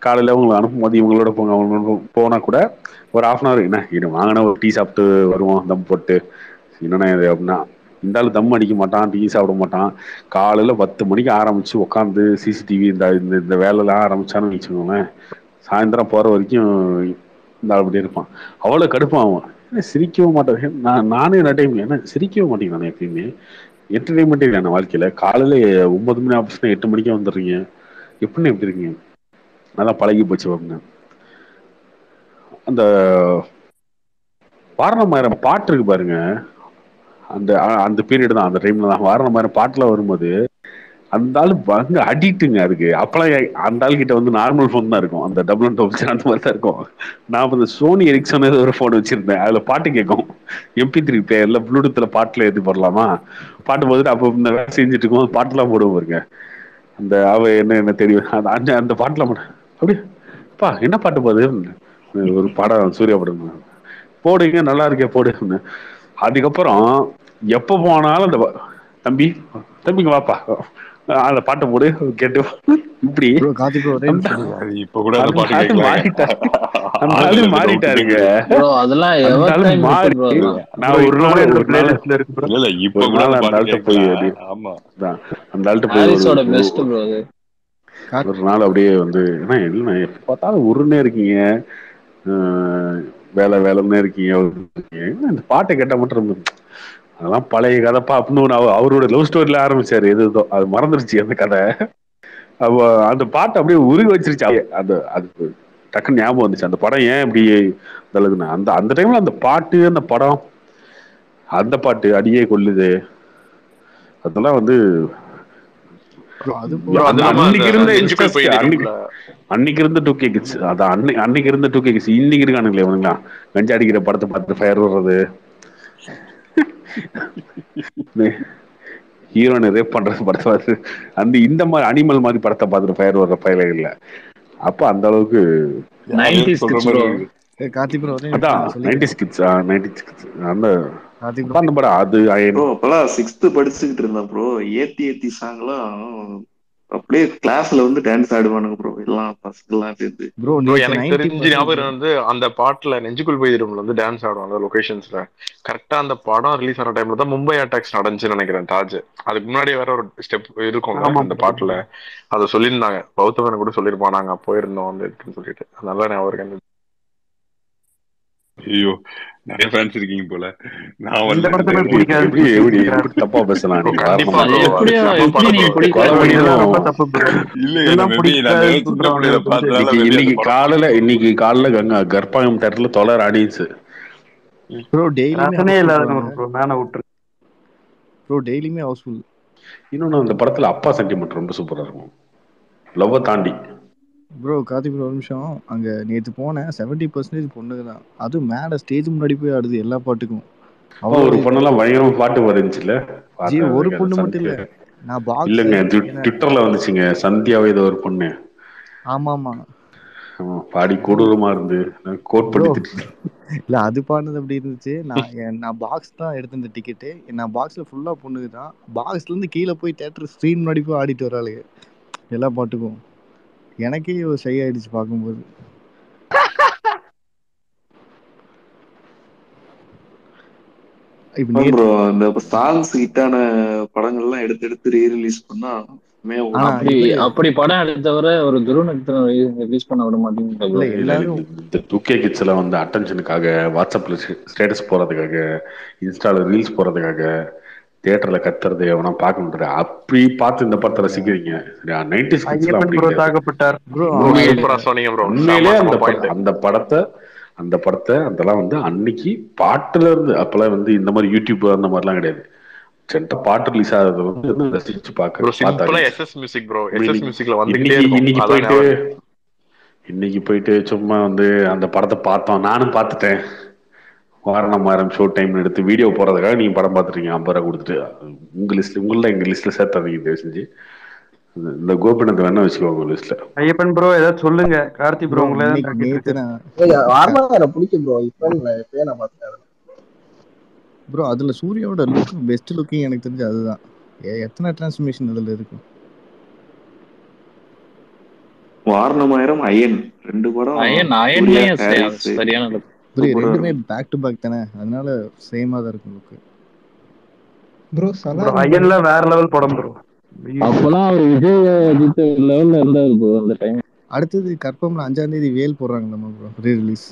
காலையில் அவங்களை அனுப்பும் போது இவங்களோட போங்க, அவங்களோட போனால் கூட ஒரு 1/2 hour இது வாங்கினா ஒரு டீ சாப்பிட்டு வருவோம் தம் போட்டு. என்னென்ன இது அப்படின்னா, இந்த ஆள் தம் அடிக்க மாட்டான், டீ சாப்பிட மாட்டான். காலையில் 10 மணிக்கு ஆரம்பிச்சு உட்காந்து சிசிடிவி இந்த வேலைலாம் ஆரம்பிச்சான்னு வச்சுக்கோங்களேன், சாயந்தரம் போகிற வரைக்கும் இந்த ஆள் அப்படி இருப்பான். அவ்வளோ கடுப்பாகும். சிரிக்கவும் மாட்டேன். நானே என்ன டைம் என்ன சிரிக்கவே மாட்டேங்க. நான் எப்பயுமே என்டர்டைன்மெண்ட்டே இல்லை நான் வாழ்க்கையில். காலையில் 9 மணி ஆஃபீஸ்னா 8 மணிக்கே வந்துடுறீங்க, எப்படின்னு எப்படி இருக்கீங்க? நல்லா பழகி போச்சு அப்படின்னு. அந்த வாரணமாயிரம் பாட்டு இருக்கு பாருங்க, அந்த பீரியட் தான், அந்த டைம்ல தான் வாரணமாயிரம் பாட்டுலாம் வரும்போது அந்த ஆளு அங்க அடிக்ட்டுங்க. அதுக்கு அப்பெல்லாம் அந்த ஆள் கிட்ட வந்து நார்மல் ஃபோன் தான் இருக்கும், அந்த டபுள் அண்ட் டபுள் அந்த மாதிரி தான் இருக்கும். நான் வந்து சோனி எரிக்சன் ஒரு ஃபோன் வச்சிருந்தேன். அதுல பாட்டு கேட்கும், MP3 பிளேயர்ல ப்ளூடூத்ல பாட்டுல எது போடலாமா பாட்டு போதுட்டு. அப்போ இந்த வேலை செஞ்சுட்டு இருக்கும் பாட்டுலாம் போடுவோம் பாருங்க. அந்த அவ என்ன தெரியும் அந்த பாட்டுலாம் அப்படியே பா என்ன பாட்டு போகுது, ஒரு படம் சூர்யா படம் போடுங்க நல்லா இருக்கே போடு. அதுக்கப்புறம் எப்ப போனாலும் அந்த தம்பிங்க வாப்பா அந்த பாட்டை போடு கேட்டு இப்படி இப்ப கூட மாறிட்டாருங்க. நான் ஒரு நாள் ஒரு நாள் அப்படியே வந்து என்ன இல்லைண்ணா எப்ப பார்த்தாலும் உருன்னே இருக்கீங்க, வேலை வேலைன்னு இருக்கீங்க. இந்த பாட்டை கேட்டா மட்டும் அதெல்லாம் பழைய கதைப்பா அப்படின்னு அவரோட லவ் ஸ்டோரியில ஆரம்பிச்சாரு. எதுதோ அது மறந்துருச்சு அந்த கதை. அப்போ அந்த பாட்டு அப்படியே உருகி வச்சிருச்சு. அந்த அது டக்குன்னு ஞாபகம் வந்துச்சு. அந்த படம் ஏன் இப்படி நல்லதுன்னு அந்த அந்த டைம்ல அந்த பாட்டு, அந்த படம், அந்த பாட்டு அடியே கொல்லுது, அதெல்லாம் வந்து அன்னைக்கு இருந்த அன்னைக்கு இருந்த 2K கிட்ஸ். அதான் அன்னைக்கு இருந்த 2K கிட்ஸ் இன்னைக்கு இருக்கானுங்களே இவனுங்களா கஞ்சா அடிக்கிற படத்தை பார்த்து ஃபயர் வர்றது, ஹீரோனை ரேப் பண்றது படத்தை பார்த்து அந்த இந்த மாதிரி அனிமல் மாதிரி படத்தை பார்த்துட்டு ஃபயர் வர்ற பயல இல்ல. அப்ப அந்த அளவுக்கு அந்த படம் அது அப்பெல்லாம் 6th படிச்சுக்கிட்டு இருந்தேன் ப்ரோ. ஏத்தி சாங்லாம் அப்படியே கிளாஸ்ல வந்து டான்ஸ் ஆடுவானுங்க ப்ரோ. எல்லாம் பசங்கெல்லாம் சேர்ந்து. ப்ரோ எனக்கு தெரிஞ்சு ஞாபகம் வந்து அந்த பாட்டுல நெஞ்சுக்குள் போயிடும்ல வந்து டான்ஸ் ஆடுவாங்க அந்த லொகேஷன்ஸ்ல. கரெக்டா அந்த படம் ரிலீஸ் ஆன டைம்ல தான் மும்பை அட்டாக்ஸ் நடந்துச்சுன்னு நினைக்கிறேன். தாஜ் அதுக்கு முன்னாடியே வேற ஒரு ஸ்டெப் இருக்கும் அந்த பாட்டுல. அதை சொல்லியிருந்தாங்க. பௌத்தவனை கூட சொல்லியிருப்பான் நாங்க போயிருந்தோம் வந்து இருக்குன்னு சொல்லிட்டு. அதனால நான் அவருக்கு ஐயோ நிறைய ஃபேன்ஸ் இருக்கீங்க போல. நான் வந்து தப்பா பேசலாம். இன்னைக்கு காலைல கர்ப்பாயம் தேட்டர்ல தொலர் ஆடியன்ஸ். இன்னொன்னு அந்த படத்துல அப்பா சென்டிமெண்ட் ரொம்ப சூப்பரா இருக்கும். லவ்வ தாண்டி ப்ரோ கார்த்திக் ப்ரோ ஒரு நிமிஷம். அங்க நேற்று போனேன் 70% பொண்ணுங்க தான். அதுவும் மேல ஸ்டேஜ் முன்னாடி போய் ஆடுது எல்லா பாட்டுக்கும். ஒரு பொண்ணெல்லாம் பயங்கரமா பாட்டு வந்துச்சுல. ஒரு பொண்ணு மட்டும் இல்ல, நான் பாக்ஸ் இல்லங்க ட்விட்டர்ல வந்துச்சுங்க. சந்தியாவே ஏதோ ஒரு பொண்ணு. ஆமாமா பாடி கொடூரமா இருந்து கோட் பண்ணிட்டு இல்ல அது பாடுனது அப்படி இருந்துச்சு. நான் பாக்ஸ் தான் எடுத்திருந்த டிக்கெட்டு. நான் பாக்ஸ்ல ஃபுல்லா பொண்ணுங்க தான். பாக்ஸ்ல இருந்து கீழே போய் தியேட்டர் ஸ்க்ரீன் முன்னாடி போய் ஆடிட்டு வராளுங்க எல்லா பாட்டுக்கும். எனக்கே ஒரு ஷை ஆயிடுச்சு பார்க்கும்போது. இந்த சாங்ஸ் ஹிட்டான படங்கள்லாம் எடுத்து ரீ-ரிலீஸ் பண்ணா அப்படி படம் எடுத்தவரை ஒரு துருவநட்சத்திரம் ரிலீஸ் பண்ண விட மாட்டேங்குது. இந்த 2K கிட்ஸ்ல வந்து அட்டென்ஷனுக்காக வாட்ஸ்அப்ல ஸ்டேட்டஸ் போறதுக்காக, இன்ஸ்டால ரீல்ஸ் போறதுக்காக, தியேட்டர்ல கத்துறது எவனா பாக்கணுன்றது அப்படி பார்த்து இந்த படத்தை ரசிக்கிறீங்க. 90s கிட்ஸ்ல அந்த படத்தை அதெல்லாம் வந்து அன்னைக்கு பாட்டுல இருந்து அப்பெல்லாம் வந்து இந்த மாதிரி யூடியூப் அந்த மாதிரிலாம் கிடையாது. பாட்டு ரிலீஸ் ஆகுறது வந்து ரசிச்சு இன்னைக்கு போயிட்டு சும்மா வந்து அந்த படத்தை பார்த்தோம். நானும் பார்த்துட்டேன். வாரணமாயிரம் ஷோ டைம் எடுத்து வீடியோ போறதுக்காக நீங்க படம் பார்த்துருக்கீங்க 50 ரூபா கொடுத்துட்டு. உங்க லிஸ்ட்ல உங்கள எங்க லிஸ்ட்ல சேர்த்தாதீங்க தயவு செஞ்சு. இந்த கோபிநாத் வேணா வச்சுக்கோங்க லிஸ்ட்ல. ஐயப்பன் ப்ரோ ஏதாவது சொல்லுங்க. கார்த்தி ப்ரோ உங்களை பிடிக்கும் ப்ரோ. இப்ப நான் பார்த்தேன் ப்ரோ. அதுல சூர்யாவோட லுக் பெஸ்ட் லுக்கிங் எனக்கு தெரிஞ்சு அதுதான். எத்தனை டிரான்ஸ்ஃபர்மேஷன் அதுல இருக்கு. வாரணமாயிரம், அயன் 2 படம். சரியான ரெண்டுமே பேக் டு பேக் தானே, அதனால சேமா தான் இருக்கும் லுக். ப்ரோ அயன்ல வேற லெவல் படம் ப்ரோ. அப்பலாம் அவர் விஜய் அஜித் லெவல்ல இருந்தாரு ப்ரோ அந்த டைம். அடுத்தது கற்பம்ல 5ஆம் தேதி வேல் போடுறாங்க நம்ம ப்ரோ ரீ ரிலீஸ்.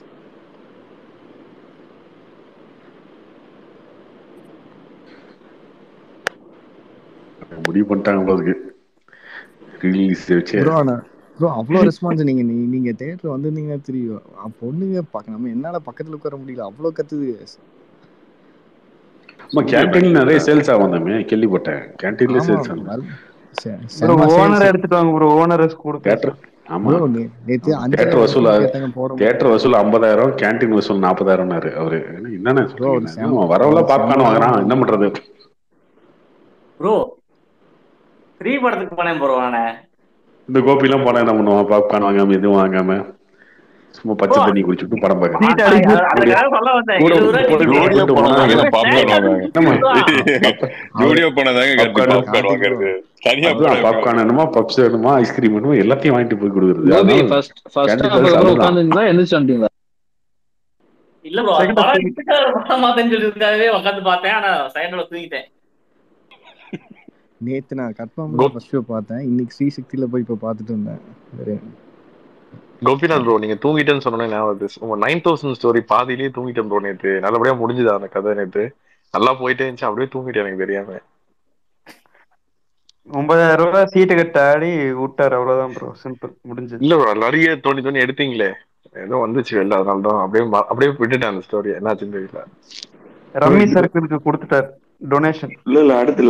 முடிவு பண்ணிட்டாங்க உங்களுக்கு ரிலீஸ் வச்சு. ப்ரோ அவ்வளோ ரெஸ்பான்ஸ். நீங்க தியேட்டர் வந்திருந்தீங்கன்னா தெரியும். பொண்ணுங்க நம்ம என்னால பக்கத்துல உட்கார முடியல, அவ்வளோ கத்துது. கேண்டீன்ல நிறைய சேல்ஸ் ஆகுமே கேள்விப்பட்டேன். கேண்டீன்ல சேல்ஸ் ஓனர் எடுத்துட்டு வாங்க ப்ரோ. ஓனர்ஸ் கூட தியேட்டர். ஆமா தியேட்டர் வசூல் 50,000, கேண்டீன் வசூல் 40,000 அவரு. என்னன்னு சொல்றீங்க? வரவல பாப்கார்ன் வாங்குறான், என்ன பண்றது ப்ரோ? 3 படத்துக்கு போனேன் ப்ரோ. இந்த கோபிலாம் போனா என்ன பண்ணுவான்? பாப்கார்ன் வாங்காம எதுவும் வாங்காம சும்மா பச்சை தண்ணி குடிச்சுட்டு படம் பாப்கார்ன் வேணுமா, பப்ஸ் வேணுமா, ஐஸ்கிரீம் வேணுமா எல்லாத்தையும் வாங்கிட்டு போய் கொடுக்குறது. இல்ல ப்ரோ உட்காந்து பார்த்தேன். ஆனா சைடுல தூங்கிட்டேன். நேத்து நான் கற்பம்ல ஃபர்ஸ்ட் ஷோ பார்த்தேன். இன்னைக்கு ஸ்ரீசக்தியில போய் இப்ப பார்த்துட்டு இருந்தேன். கோபிநாத் ப்ரோ நீங்க தூங்கிட்டேன்னு சொன்னோன்னே ஞாபகம் வருது. உங்க 9000 ஸ்டோரி பாதியிலேயே தூங்கிட்டேன் ப்ரோ நேத்து. நல்லபடியா முடிஞ்சுதா அந்த கதை நேத்து? நல்லா போயிட்டே இருந்துச்சு, அப்படியே தூங்கிட்டேன் எனக்கு தெரியாம. 9,000 ரூபாய் சீட்டு கட்ட ஆடி விட்டாரு, அவ்வளவுதான் ப்ரோ. சிம்பிள், முடிஞ்சது. இல்ல ப்ரோ நிறைய தோண்டி எடுத்தீங்களே, ஏதோ வந்துச்சு வெளில, அதனாலதான் அப்படியே விட்டுட்டேன் அந்த ஸ்டோரி. என்னாச்சுன்னு தெரியல. ரம்மி சர்க்கிளுக்கு கொடுத்துட்டாரு டொனேஷன். இல்ல அடுத்து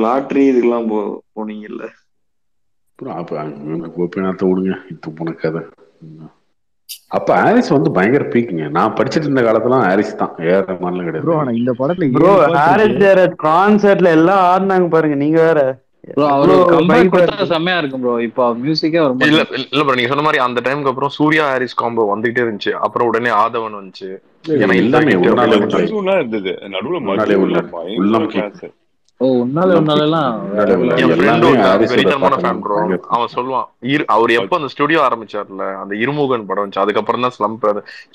லாட்ரி இதுக்கெல்லாம் போனீங்கல்ல. அப்ப கோபிநாத்தை விடுங்க, இது போன கதை. அப்ப ஹாரிஸ் வந்து பயங்கர பீக்குங்க. நான் படிச்சிட்டு இருந்த காலத்துல ஹாரிஸ் தான், ஏஆர் ரஹ்மான்லாம் ப்ரோ கிடையாது. ஆனா இந்த படத்துல ப்ரோ ஹாரிஸ் ஜெயராஜ் கான்சர்ட்ல எல்லாம் ஆடினாங்க பாருங்க, நீங்க வேற. ப்ரோ அவர் ஒரு கம்பேக் கொடுத்தா செம்மையா இருக்கும் ப்ரோ. இப்போ மியூசிக்கே வர இல்ல இல்ல ப்ரோ, நீங்க சொன்ன மாதிரி அந்த டைமுக்கு அப்புறம் சூர்யா ஹாரிஸ் காம்போ வந்துகிட்டே இருந்துச்சு. அப்புறம் உடனே ஆதவன் வந்துச்சு. எல்லாமே இருந்தது நடுவுல பயங்கர கிளாஸ். வெறித்தனமான ஃபேன் ப்ரோ. அவன் சொல்லுவான், அவர் எப்ப அந்த ஸ்டுடியோ ஆரம்பிச்சார்ல, அந்த இருமுகன் படம் வந்துச்சு, அதுக்கப்புறம் தான் ஸ்லம்ப்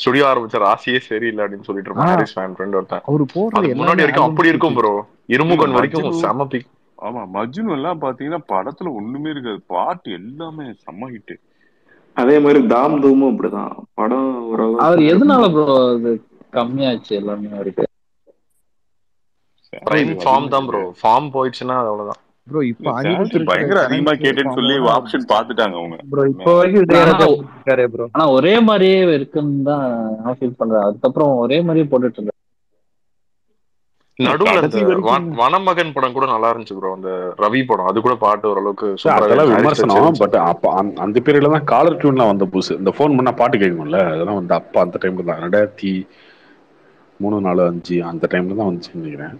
ஸ்டுடியோ ஆரம்பிச்சார், ஆசையே சரியில்லை அப்படின்னு சொல்லிட்டு இருப்பான் ஹாரிஸ் ஃபேன் ஃப்ரெண்ட் ஒருத்தன். அதுக்கு முன்னாடி வரைக்கும் அப்படி இருக்கும் ப்ரோ, இருமுகன் வரைக்கும் செம பீக். ஆமா, மஜ்னு எல்லாம் பாத்தீங்கன்னா படத்துல ஒண்ணுமே இருக்காது, பாட்டு எல்லாமே செம்ம ஹிட். அதே மாதிரி தாம் தூமும் அப்படிதான் படம். அவர் எதனால ப்ரோ அது கம்மியாச்சு எல்லாமே அவருக்கு? பிரைம் ஃபார்ம் தான் ப்ரோ, ஃபார்ம் போயிடுச்சுன்னா அவ்வளவுதான் ப்ரோ. இப்போ பயங்கர அதிகமா கேட்டேன்னு சொல்லி ஆப்ஷன் பாத்துட்டாங்க அவங்க ப்ரோ. இப்போ வரைக்கும் ப்ரோ, ஆனா ஒரே மாதிரியே இருக்குன்னு தான் நான் ஃபீல் பண்றேன். அதுக்கப்புறம் ஒரே மாதிரியே போட்டுட்டு இருந்தேன். நடுவுல அந்த வனமகன் படம் கூட நல்லா இருந்துச்சு ப்ரோ, அந்த ரவி படம். அது கூட பாட்டு ஓரளவுக்கு அதெல்லாம் விமர்சனம். பட் அப்ப அந்த பீரியட்ல தான் காலர் டியூன்லாம் வந்த புதுசு. இந்த போன் பண்ணா பாட்டு கேட்கணும்ல, அதெல்லாம் வந்து அப்ப அந்த டைம்ல தான் 2003, 4, 5 அந்த டைம்ல தான் வந்துச்சுன்னு நினைக்கிறேன்.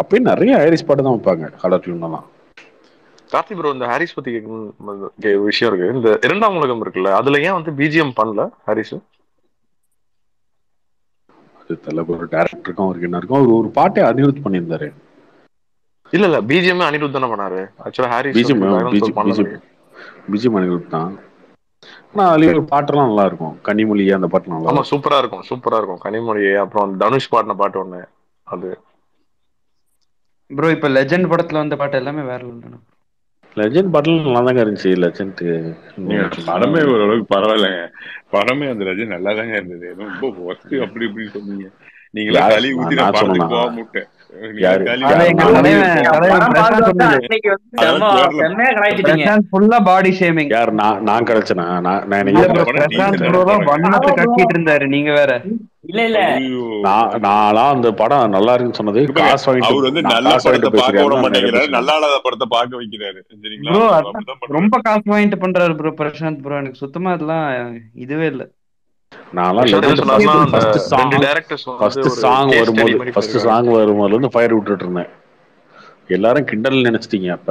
அப்பயும் நிறைய ஹாரிஸ் பாட்டு தான் வைப்பாங்க காலர் டியூன்லாம். கார்த்தி ப்ரோ, இந்த ஹாரிஸ் பத்தி விஷயம் இருக்கு. இந்த 2ஆம் உலகம் இருக்குல்ல, அதுல ஏன் வந்து பிஜிஎம் பண்ணல ஹாரிஸ்? ஒரு டைரக்டருக்கும் அவருக்கு என்ன இருக்கும், அவர் ஒரு பாட்டை அனிருத் பண்ணியிருந்தாரு. இல்ல பிஜிஎம் அனிருத் தானே பண்ணாரு. ஆக்சுவலா ஹாரிஸ் பிஜிஎம் அனிருத் தான். ஆனா அதுலயே ஒரு பாட்டெல்லாம் நல்லா இருக்கும், கனிமொழியே அந்த பாட்டு நல்லா இருக்கும். சூப்பரா இருக்கும் கனிமொழியே. அப்புறம் தனுஷ் பாடின பாட்டு ஒண்ணு அது. ப்ரோ இப்ப லெஜெண்ட் படத்துல வந்த பாட்டு எல்லாமே வேற இல்ல. லெஜெண்ட் பாட்டுல நல்லா தாங்க இருந்துச்சு. லெஜெண்ட் படமே ஓரளவுக்கு பரவாயில்லைங்க. படமே அந்த லெஜெண்ட் நல்லா தாங்க இருந்தது. ரொம்ப ஒர்ஸ்ட் அப்படி இப்படின்னு சொன்னீங்க. நீங்களா களி ஊத்தி நான் படத்துக்கு போக முட்டேன். நான் கிடைச்சேனா? நீங்க வேற இல்ல இல்ல நான்லாம் அந்த படம் நல்லா இருக்குன்னு சொன்னது காசு வாங்கிட்டு. அவர் வந்து நல்ல படத்தை பார்க்க விட மாட்டேங்கிறாரு, நல்லா இல்லாத படத்தை பார்க்க வைக்கிறாரு. ரொம்ப காசு வாங்கிட்டு பண்றாரு ப்ரோ பிரசாந்த் ப்ரோ. எனக்கு சுத்தமா அதெல்லாம் இதுவே இல்ல. சாங் வரும்போதுல இருந்து ஃபயர் விட்டுட்டு இருந்தேன். எல்லாரும் கிண்டல் நினைச்சிட்டீங்க. அப்ப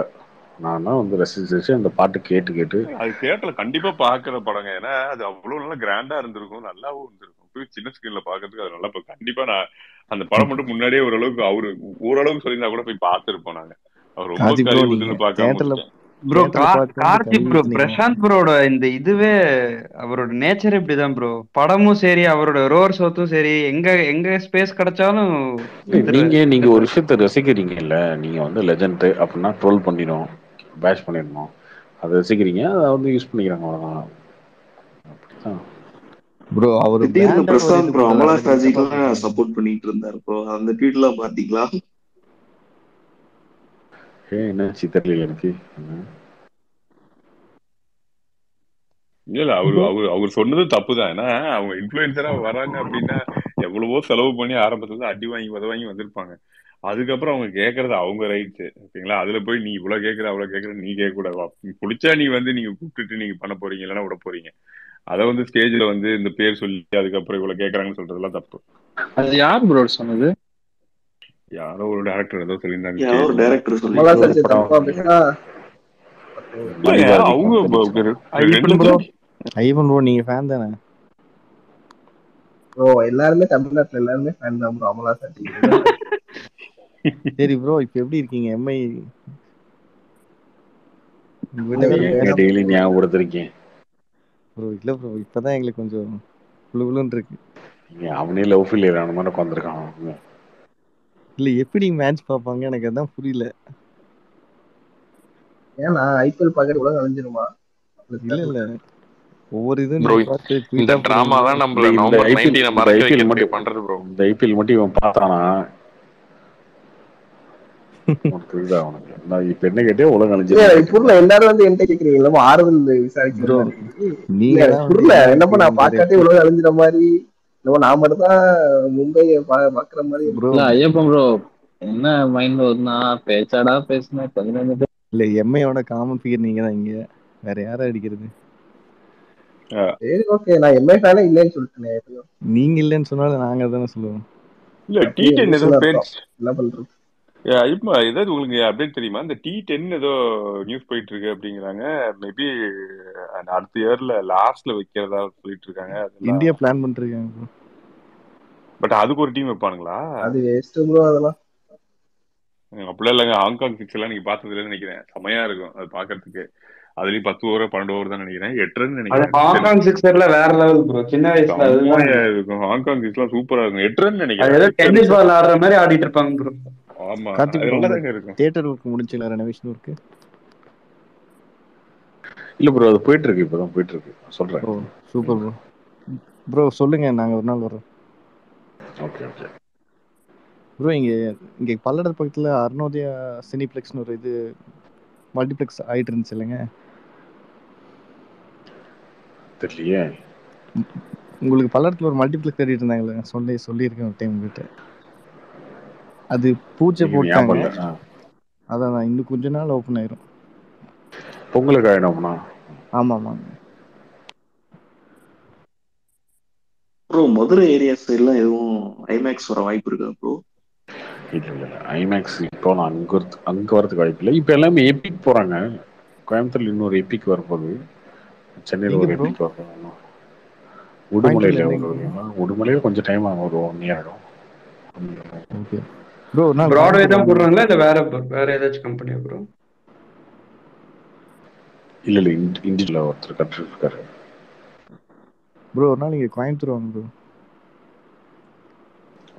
நான் வந்து ரசிச்சு அந்த பாட்டு கேட்டு அது தியேட்டர்ல கண்டிப்பா பாக்குற படங்க. ஏன்னா அது அவ்வளவு நல்லா கிராண்டா இருந்திருக்கும், நல்லாவும் இருந்திருக்கும். சின்ன ஸ்கிரீன்ல பாக்குறதுக்கு அது நல்லா. கண்டிப்பா நான் அந்த படம் மட்டும் முன்னாடியே ஓரளவுக்கு சொல்லியிருந்தா கூட போய் பார்த்திருப்போம் நாங்க. அவர் ரொம்ப கழிவுன்னு பார்க்காம. ப்ரோ கார்த்திக் ப்ரோ, பிரசாந்த் ப்ரோட இந்த இதுவே அவரோட நேச்சர் இப்படிதான் ப்ரோ. படமும் சரி, அவரோட ரோர் ஷோத்தும் சரி, எங்க ஸ்பேஸ் கிடைச்சாலும். நீங்க ஒரு விஷயத்த ரசிக்கிறீங்கல்ல, நீங்க வந்து லெஜெண்ட் அப்படின்னா ட்ரோல் பண்ணிடும், பேஷ் பண்ணிடணும். அதை ரசிக்கிறீங்க, அதை வந்து யூஸ் பண்ணிக்கிறாங்க, அவ்வளவுதான். ப்ரோ அவர் பிரசாந்த் ப்ரோ அமலா ராஜிக்கெல்லாம் சப்போர்ட் பண்ணிட்டு இருந்தாரு ப்ரோ. அந்த ட்வீட்லாம் பாத்தீங்களா? என்னாச்சு தெரியல எனக்கு. இல்ல அவர் சொன்னது தப்புதான். ஏன்னா அவங்க இன்ஃபுளுசரா வராங்க அப்படின்னா எவ்வளவோ செலவு பண்ணி ஆரம்பத்துல அடி வாங்கி வந்திருப்பாங்க. அதுக்கப்புறம் அவங்க கேட்கறது அவங்க ரைட்ஸ், ஓகேங்களா? அதுல போய் நீ இவ்வளவு கேட்கற அவ்வளவு கேட்கற நீ கேட்க கூடாது. பிடிச்சா நீ வந்து நீங்க கூப்பிட்டுட்டு நீங்க பண்ண போறீங்க, இல்லைன்னா விட போறீங்க. அதை வந்து ஸ்டேஜ்ல வந்து இந்த பேர் சொல்லி அதுக்கப்புறம் இவ்வளவு கேட்கறாங்கன்னு சொல்றதெல்லாம் தப்பு. அது யார் ப்ரோ சொன்னது? யாரோ ஒரு டைரக்டர் ஏதோ சொல்லியிருந்தாங்க. ஐவன் ப்ரோ நீங்க ஃபேன் தானே ப்ரோ? எல்லாருமே தமிழ்நாட்டுல எல்லாருமே ஃபேன் தான் ப்ரோ அமலா சார். சரி ப்ரோ, இப்போ எப்படி இருக்கீங்க? எம்ஐ டெய்லி ஞாபகப்படுத்திருக்கேன் ப்ரோ. இல்ல ப்ரோ, இப்பதான் எங்களுக்கு கொஞ்சம் குளுகுளுன்னு இருக்கு. அவனே லவ் ஃபெயிலியர் ஆன மாதிரி உட்காந்துருக்கான். இல்ல எப்படி மேட்ச் பார்ப்பாங்க எனக்கு அதான் புரியல. ஏன்னா ஐபிஎல் பார்க்கறது உலகம் அழிஞ்சிருமா? இல்ல ஒவ்வொரு இதுவும் ப்ரோ நீங்க பார்த்து இந்த ட்வீட்டா டிராமா போடுவீங்க. தான் நம்மள இந்த நவம்பர் ஐபிஎல் 19 இந்த மறக்க ஐபிஎல் வைக்கிறதுக்கு மட்டும் பண்றது ப்ரோ. இந்த ஐபிஎல் மட்டும் இவன் பார்த்தானா உனக்கு இருக்குதா உனக்கு? நான் இப்ப என்ன கேட்டே உலகம் அழிஞ்சிருக்கேன். புரியல, எல்லாரும் வந்து என்கிட்ட கேக்குறீங்க, இல்ல ஆறுதல் விசாரிக்கிற ப்ரோ மாதிரி. நீங்க இல்ல தான் வந்து புரியல, எல்லாரும் என்னப்பா நான் கேக்குறீங்க பார்க்காதே உலகம் அழிஞ்சிற மாதிரி, நம்ம நான் மட்டும் தான் மும்பையை பாக்குற மாதிரி ப்ரோ. இல்ல ஐயப்பன் ப்ரோ என்ன மைண்ட் வருதுன்னா பேச்சாடா பேசுனேன் 15 இல்ல எம்ஐயோட காமன் ஃபிகர் நீங்க தான் இங்க, வேற யாரை அடிக்கிறது? சரி ஓகே, நான் எம்ஐ ஃபேனே இல்லைன்னு சொல்லிட்டேன். நீங்க இல்லைன்னு சொன்னாலும் நாங்க தானே சொல்லுவோம். இல்ல அப்படியே T10 ஏதோ லூசுல பேர் இருக்கோம், என்ன பண்றது? இப்போ ஏதாவது உங்களுக்கு அப்டேட் தெரியுமா? இந்த T10 ஏதோ நியூஸ் போயிட்டு இருக்கு அப்படிங்கிறாங்க. மேபி அடுத்த இயர்ல லாஸ்ட்ல வைக்கிறதா சொல்லிட்டு இருக்காங்க. இந்தியா பிளான் பண்ணிருக்காங்க ப்ரோ. பட் அதுக்கு ஒரு டீம் வைப்பானுங்களா? அது வேஸ்ட் ப்ரோ அதெல்லாம். அப்படிலாம் இல்லைங்க. ஹாங்காங் 6 எல்லாம் நீங்க பார்த்தது இல்லைன்னு நினைக்கிறேன். செமையா இருக்கும் அது பாக்குறதுக்கு. அதுலயும் 10 ஓவர் 12 ஓவர் தான் நினைக்கிறேன். 8 ரன் நினைக்கிறேன். ஹாங்காங் சிக்ஸர்ல வேற லெவல் ப்ரோ. சின்ன வயசுல அதுதான் இருக்கும். ஹாங்காங் 6 எல்லாம் சூப்பரா இருக்கும். 8 ரன் அது நினைக்கிறேன். ஏதோ டென்னிஸ் பால் ஆடுற மாதிரி ஆடிட்டு இருப்பாங்க ப்ரோ. ஆமா, கார்த்திக் அது ப்ரோ நல்லா தாங்க இருக்கும். தியேட்டர் ஒர்க் முடிச்சுங்களா? ரெனோவேஷன் ஒர்க் இல்ல ப்ரோ, அது போயிட்டு இருக்கு, இப்பதான் போயிட்டு இருக்கு சொல்றேன். ஓ சூப்பர் ப்ரோ. ப்ரோ சொல்லுங்க, நாங்க ஒரு நாள் வரோம். ஓகே ஓகே ப்ரோ இங்க பல்லடத்து பக்கத்துல அருணோதயா சினிப்ளெக்ஸ்னு ஒரு இது மல்டிப்ளெக்ஸ் ஆயிட்டு இருந்துச்சு இல்லைங்க? தெரியலையே. உங்களுக்கு பல்லடத்துல ஒரு மல்டிப்ளெக்ஸ் கட்டிட்டு இருந்தாங்களே, சொல்லியிருக்கேன் ஒரு டைம் உங்ககிட்ட. அது பூஜை போட்டாங்க. அதான் இன்னும் கொஞ்ச நாள் ஓப்பன் ஆயிரும். பொங்கலுக்கு ஆயிடும்னா? ஆமா ஆமாங்க ப்ரோ. மதுரை ஏரியா சைட்லாம் எதுவும் ஐமேக்ஸ் வர வாய்ப்பு இருக்கா ப்ரோ? இல்ல ஐமேக்ஸ் இப்போ நான் அங்க வரதுக்கு வாய்ப்பு இல்லை. இப்போ எல்லாமே எபிக் போறாங்க. கோயம்புத்தூர்ல இன்னொரு எபிக் வரப்போகுது, சென்னையில் ஒரு எபிக் வரப்போகுது, உடுமலையில உடுமலையில கொஞ்சம் டைம் ஆகும், ஒரு 1 year ஆகும். Okay bro. பிராட்வே தான் போடுறாங்களா இல்ல வேற ஏதாச்சும் கம்பெனியா ப்ரோ? இல்ல இண்டிவிஜுவலா ஒருத்தர் கட்டுட்டு இருக்காரு ப்ரோ. ஒரு நாள் நீங்க கோயம்புத்தூர் வாங்க ப்ரோ.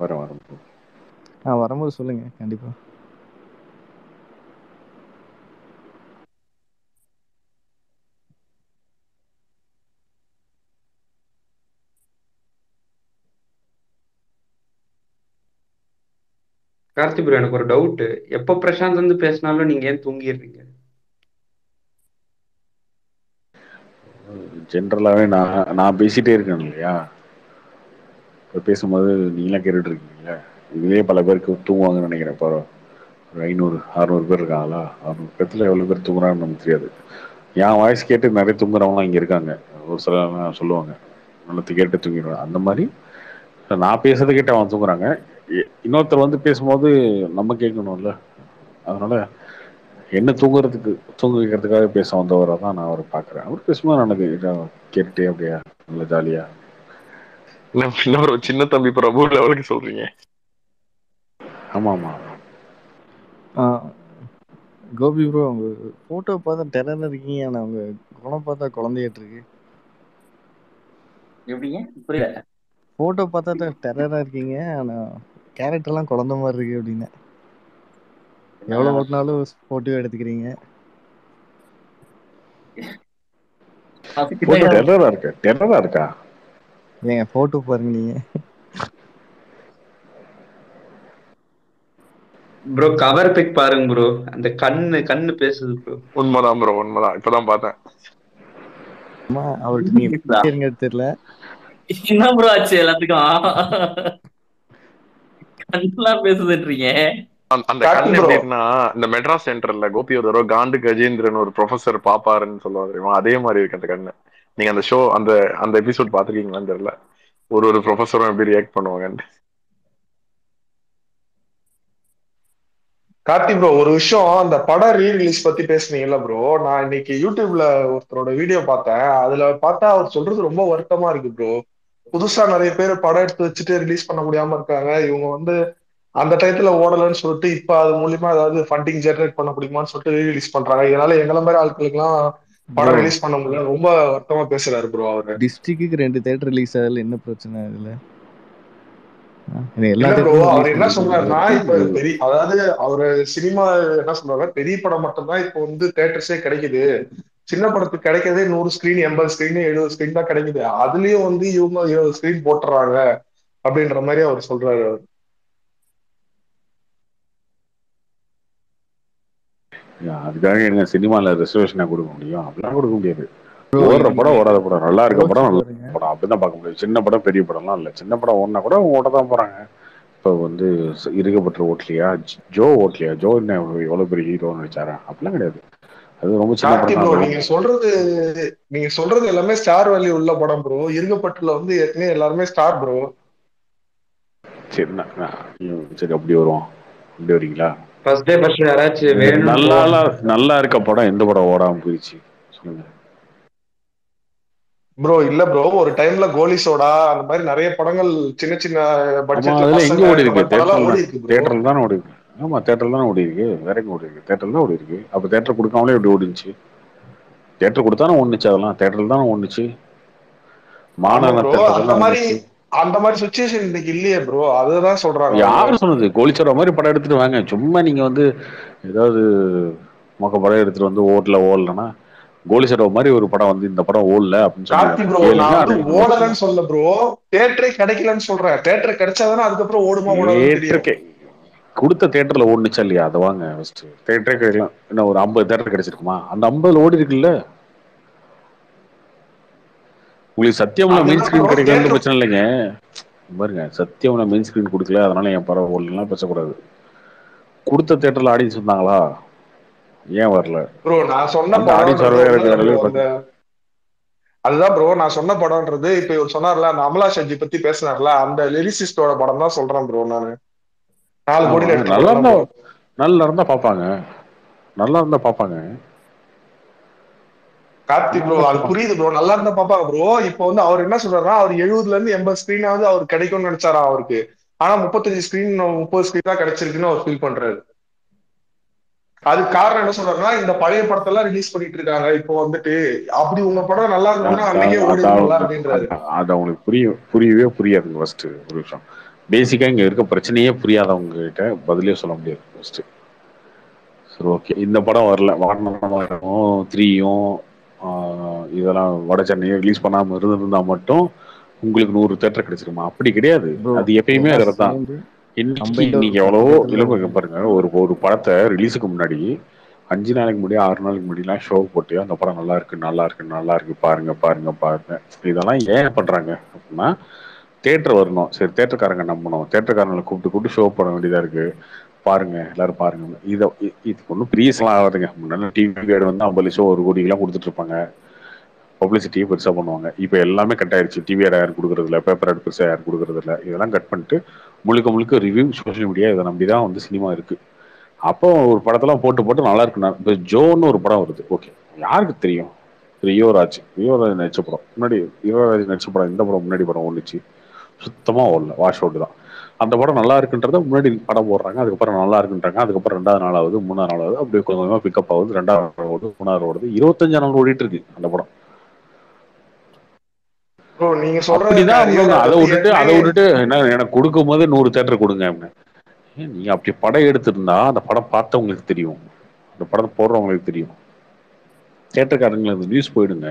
வரேன் ப்ரோ. வரும்போது சொல்லுங்க கண்டிப்பா. கார்த்தி ப்ரோ, எனக்கு ஒரு டவுட். எப்ப பிரசாந்த் வந்து பேசினாலும் நீங்க ஏன் தூங்கிடுறீங்க? ஜென்ரலாவே நான் பேசிட்டே இருக்கேன் இல்லையா, இப்போ பேசும்போது நீங்களாம் கேட்டுட்டு இருக்கீங்களா, இதுலேயே பல பேருக்கு தூங்குவாங்கன்னு நினைக்கிறேன். இப்போ ஒரு 500-600 பேர் இருக்காங்களா, 600 பேர்த்துல எவ்வளோ பேர் தூங்குறாங்கன்னு நமக்கு தெரியாது. என் வாய்ஸ் கேட்டு நிறைய தூங்குறவங்களாம் இங்கே இருக்காங்க. ஒரு சிலர் சொல்லுவாங்க நல்லது கேட்டு தூங்கிடுவேன். அந்த மாதிரி நான் பேசுறதை கேட்டு அவன் தூங்குறாங்க. இன்னொருத்தர் வந்து பேசும்போது நம்ம கேட்கணும்ல, அதனால என்ன தூங்க வைக்கிறதுக்காக பேச வந்தவரை தான் நான் அவரை பார்க்குறேன். அவர் பேசும்போது எனக்கு கேட்டுட்டே அப்படியே நல்ல ஜாலியா. என்ன ப்ரோ சின்ன தம்பி பிரபு லெவலுக்கு சொல்றீங்க? ஆமா ஆமா. கோபி ப்ரோ, உங்க போட்டோ பார்த்தா டெரரா இருக்கீங்க, ஆனா உங்க குணம் பார்த்தா குழந்தையாட்டு இருக்கு. எப்படிங்க புரியல? போட்டோ பார்த்தா டெரரா இருக்கீங்க, ஆனா கேரக்டர் எல்லாம் குழந்தை மாதிரி இருக்கு அப்படின்னு. எவ்வளவு ஓட்டினாலும் போட்டோ எடுத்துக்கிறீங்க. டெரரா இருக்கா? ஏங்க போட்டோ பாருங்க நீங்க. ப்ரோ கவர் பிக் பாருங்க ப்ரோ, அந்த கண்ணு பேசுது ப்ரோ. உண்மைதான் ப்ரோ, உண்மைதான். இப்பதான் பார்த்தேன். அவர்கிட்ட நீங்க தெரியல என்ன ப்ரோ ஆச்சு எல்லாத்துக்கும்? கண்ணெல்லாம் பேசுதுன்றீங்க. அந்த கண் எப்படின்னா, இந்த மெட்ராஸ் சென்டர்ல கோபி ஒரு தடவை காண்டு கஜேந்திரன் ஒரு ப்ரொஃபசர் பாப்பாருன்னு சொல்லுவாங்க தெரியுமா, அதே மாதிரி இருக்கு அந்த கண்ணு. நீங்க அந்த ஷோ அந்த எபிசோட் பாத்துருக்கீங்களான்னு தெரியல, ஒரு ப்ரொஃபஸரும் எப்படி ரியாக்ட் பண்ணுவாங்கன்னு. கார்த்தி ப்ரோ, ஒரு விஷயம், அந்த படம் ரீரிலீஸ் பத்தி பேசுனீங்கல்ல ப்ரோ, நான் இன்னைக்கு யூடியூப்ல ஒருத்தரோட வீடியோ பார்த்தேன். அதுல பார்த்தா அவர் சொல்றது ரொம்ப வருத்தமா இருக்கு ப்ரோ. புதுசா நிறைய பேர் படம் எடுத்து வச்சுட்டு ரிலீஸ் பண்ண முடியாம இருக்காங்க. இவங்க வந்து அந்த டயத்துல ஓடலன்னு சொல்லிட்டு இப்ப அது மூலியமா ஏதாவது ஃபண்டிங் ஜெனரேட் பண்ண முடியுமான்னு சொல்லிட்டு ரீரிலீஸ் பண்றாங்க. இதனால எங்களை மாதிரி ஆட்களுக்கு எல்லாம் படம் ரிலீஸ் பண்ண முடியல, ரொம்ப வருத்தமா பேசுறாரு ப்ரோ அவரு. டிஸ்ட்ரிக்ட்டுக்கு 2 தியேட்டர் ரிலீஸ் ஆகல, என்ன பிரச்சனை இதுல? இல்ல ப்ரோ, அவர் என்ன சொல்றாருன்னா, இப்ப அதாவது அவரு சினிமா என்ன சொல்றாரு, பெரிய படம் மட்டும்தான் இப்போ வந்து தியேட்டர்ஸே கிடைக்குது. சின்ன படத்துக்கு கிடைக்கிறதே 100 ஸ்கிரீன் 80 ஸ்கிரீன் 70 ஸ்கிரீன் தான் கிடைக்குது. அதுலயும் வந்து இவங்க 20 ஸ்கிரீன் போட்டுறாங்க அப்படின்ற மாதிரி அவர் சொல்றாரு. அதுக்காக எங்க சினிமால ரிசர்வேஷனா கொடுக்க முடியும்? அப்படிலாம் கொடுக்க முடியாது. ஓடுற படம் ஓடாத படம், நல்லா இருக்க படம் நல்ல படம் அப்படிதான் பார்க்க முடியும். சின்ன படம் பெரிய படம்லாம் இல்லை. சின்ன படம் ஓடினா கூட ஓட தான் போறாங்க. இப்போ வந்து இருக்கப்பட்ட ஓட்டலையா, ஜோ ஓட்டலையா, ஜோ என்ன எவ்வளவு பெரிய ஹீரோன்னு நினைச்சாரா? அப்படிலாம் கிடையாது. அது ரொம்ப சின்ன கார்த்தி ப்ரோ, படம். நீங்க சொல்றது எல்லாமே ஸ்டார் வேல்யூ உள்ள படம் ப்ரோ. இருக்கப்பட்டுல வந்து ஏற்கனவே எல்லாருமே ஸ்டார் ப்ரோ. சரி அப்படி வருவோம். அப்படி வரீங்களா? நல்லா நல்லா இருக்க படம் எந்த படம் ஓடாம போயிடுச்சு சொல்லுங்க ப்ரோ. இல்ல ப்ரோ, ஒரு டைம்ல கோலி சோடா அந்த மாதிரி நிறைய படங்கள் சின்ன சின்ன பட்ஜெட்ல எங்க ஓடி இருக்கு? தேட்டர்ல தானே ஓடி இருக்கு. ஆமா தேட்டர்ல தானே ஓடி இருக்கு. வேற எங்க ஓடி இருக்கு? தேட்டர்ல தான் ஓடி இருக்கு. அப்ப தேட்டர் கொடுக்காமலே எப்படி ஓடிச்சு? தேட்டர் கொடுத்தானே ஒண்ணுச்சு. அதெல்லாம் தேட்டர்ல தானே ஒண்ணுச்சு. அந்த மாதிரி சிச்சுவேஷன் இன்னைக்கு இல்லையே ப்ரோ. அதுதான் சொல்றாங்க. யாரு சொன்னது? கோலிச்சோட மாதிரி படம் எடுத்துட்டு வாங்க. சும்மா நீங்க வந்து ஏதாவது மொக்க படம் எடுத்துட்டு வந்து ஓடலன்னா, கோலிச்சோட மாதிரி ஒரு படம் வந்து இந்த படம் ஓடல அப்படின்னு சொல்லி ஓடலன்னு சொல்ல ப்ரோ, தியேட்டரே கிடைக்கலன்னு சொல்றேன். தியேட்டர் கிடைச்சாதானே அதுக்கப்புறம் ஓடுமா ஓடாது. கொடுத்த தியேட்டர்ல ஓடுனுச்சா இல்லையா? அதை வாங்க ஃபர்ஸ்ட். தியேட்டரே கிடைக்கலாம். என்ன ஒரு 50 தியேட்டர் கிடைச்சிருக்குமா? அந்த 50 ஓடி இருக்குல்ல. உங்களுக்கு சத்தியம்ல மெயின் ஸ்கிரீன் கிடைக்கலன்னு பிரச்சனை இல்லைங்க. பாருங்க, சத்தியம்ல மெயின் ஸ்கிரீன் கொடுக்கல அதனால என் படம் ஓடலாம் பேசக்கூடாது. கொடுத்த தியேட்டர்ல ஆடியன்ஸ் வந்தாங்களா? ஏன் வரல ப்ரோ? நான் சொன்ன அதுதான் ப்ரோ. நான் சொன்ன படம்ன்றது இப்ப இவர் சொன்னார்ல, அந்த அமலா ஷெட்டி பத்தி பேசினார்ல, அந்த லிரிசிஸ்டோட படம் தான் சொல்றேன் ப்ரோ. நானு 4 கோடி நல்லா இருந்தா பாப்பாங்க. நல்லா இருந்தா பாப்பாங்க. கார்த்தி ப்ரோ, அது புரியுது ப்ரோ. நல்லா இருந்தா பாப்பாங்க ப்ரோ. இப்போ வந்து அவர் என்ன சொல்றாருன்னா, அவர் 70ல இருந்து 80 ஸ்கிரீனாவது அவர் கிடைக்கும்னு நினைச்சாரா அவருக்கு. ஆனா 35 ஸ்கிரீன் 30 ஸ்கிரீன் தான் கிடைச்சிருக்குன்னு அவர் ஃபீல் பண்றாரு. அதுக்கு காரணம் என்ன சொல்றாருன்னா, இந்த பழைய படத்தெல்லாம் ரிலீஸ் பண்ணிட்டு இருக்காங்க இப்போ வந்துட்டு. அப்படி உங்க படம் நல்லா இருந்ததுன்னா அன்னைக்கே ஓடிடுங்களா அப்படின்றாரு. அது அவங்களுக்கு புரியவே புரியாது. ஃபர்ஸ்ட் ஒரு விஷயம், பேசிக்கா இங்க இருக்க பிரச்சனையே புரியாதவங்க கிட்ட பதிலே சொல்ல முடியாது ஃபர்ஸ்ட். சரி ஓகே, இந்த படம் வரல, வாரணம் 3யும் இதெல்லாம் வட சென்னையை ரிலீஸ் பண்ணாம இருந்திருந்தா மட்டும் உங்களுக்கு 100 தியேட்டர் கிடைச்சிருமா? அப்படி கிடையாது. அது எப்பயுமே அதுதான். இன்னைக்கு எவ்வளவோ இளம்பு பாருங்க. ஒரு படத்தை ரிலீஸுக்கு முன்னாடி 5 நாளைக்கு முன்னாடி 6 நாளைக்கு முன்னாடிலாம் ஷோ போட்டு அந்த படம் நல்லா இருக்கு பாருங்க. இதெல்லாம் ஏன் பண்றாங்க அப்படின்னா, தியேட்டர் வரணும். சரி, தியேட்டர்காரங்க நம்பணும். தியேட்டர்காரங்களை கூப்பிட்டு ஷோ போட வேண்டியதா இருக்கு. பாருங்க, எல்லாரும் பாருங்க. இதுக்கு ஒன்றும் ப்ரீஸ்லாம் ஆகாதுங்க. முன்னாடி டிவி வந்து 50 லட்சம் 1 கோடிக்கெல்லாம் கொடுத்துட்டு இருப்பாங்க. பப்ளிசிட்டியை பெருசாக பண்ணுவாங்க. இப்போ எல்லாமே கட் ஆயிடுச்சு. டிவி ஆட் யாரும் கொடுக்குறது இல்லை, பேப்பர் ஆட் பெருசாக யாரும் கொடுக்குறது இல்லை. இதெல்லாம் கட் பண்ணிட்டு முழுக்க ரிவ்யூ, சோஷியல் மீடியா இதை நம்பி தான் வந்து சினிமா இருக்கு. அப்போ ஒரு படத்தெல்லாம் போட்டு நல்லா இருக்குண்ணா. இப்போ ஜோன்னு ஒரு படம் வருது. ஓகே, யாருக்கு தெரியும்? யுவராஜ் நடிச்ச படம். முன்னாடி யுவராஜ் நடிச்ச படம் இந்த படம் முன்னாடி படம் ஒன்றுச்சு, சுத்தமா ஓடல, வாஷ் அவுட் தான். அந்த படம் நல்லா இருக்குன்றத முன்னாடி படம் போடுறாங்க, அதுக்கப்புறம் நல்லா இருக்குன்றாங்க, அதுக்கப்புறம் 2வது நாளாவது 3வது நாளாவது அப்படி கொஞ்சமா பிக்கப் ஆகுது. 2வது ஓடுது, 3வது ஓடுது, 25 நாள் ஓடிட்டு இருக்கு அந்த படம். அதை விட்டுட்டு என்ன எனக்கு கொடுக்கும் போது 100 தியேட்டர் கொடுங்க அப்படின்னு. நீங்க அப்படி படம் எடுத்திருந்தா அந்த படம் பார்த்தவங்களுக்கு தெரியும், அந்த படம் போடுறவங்களுக்கு தெரியும். தியேட்டர்காரங்களுக்கு நியூஸ் போயிடுங்க.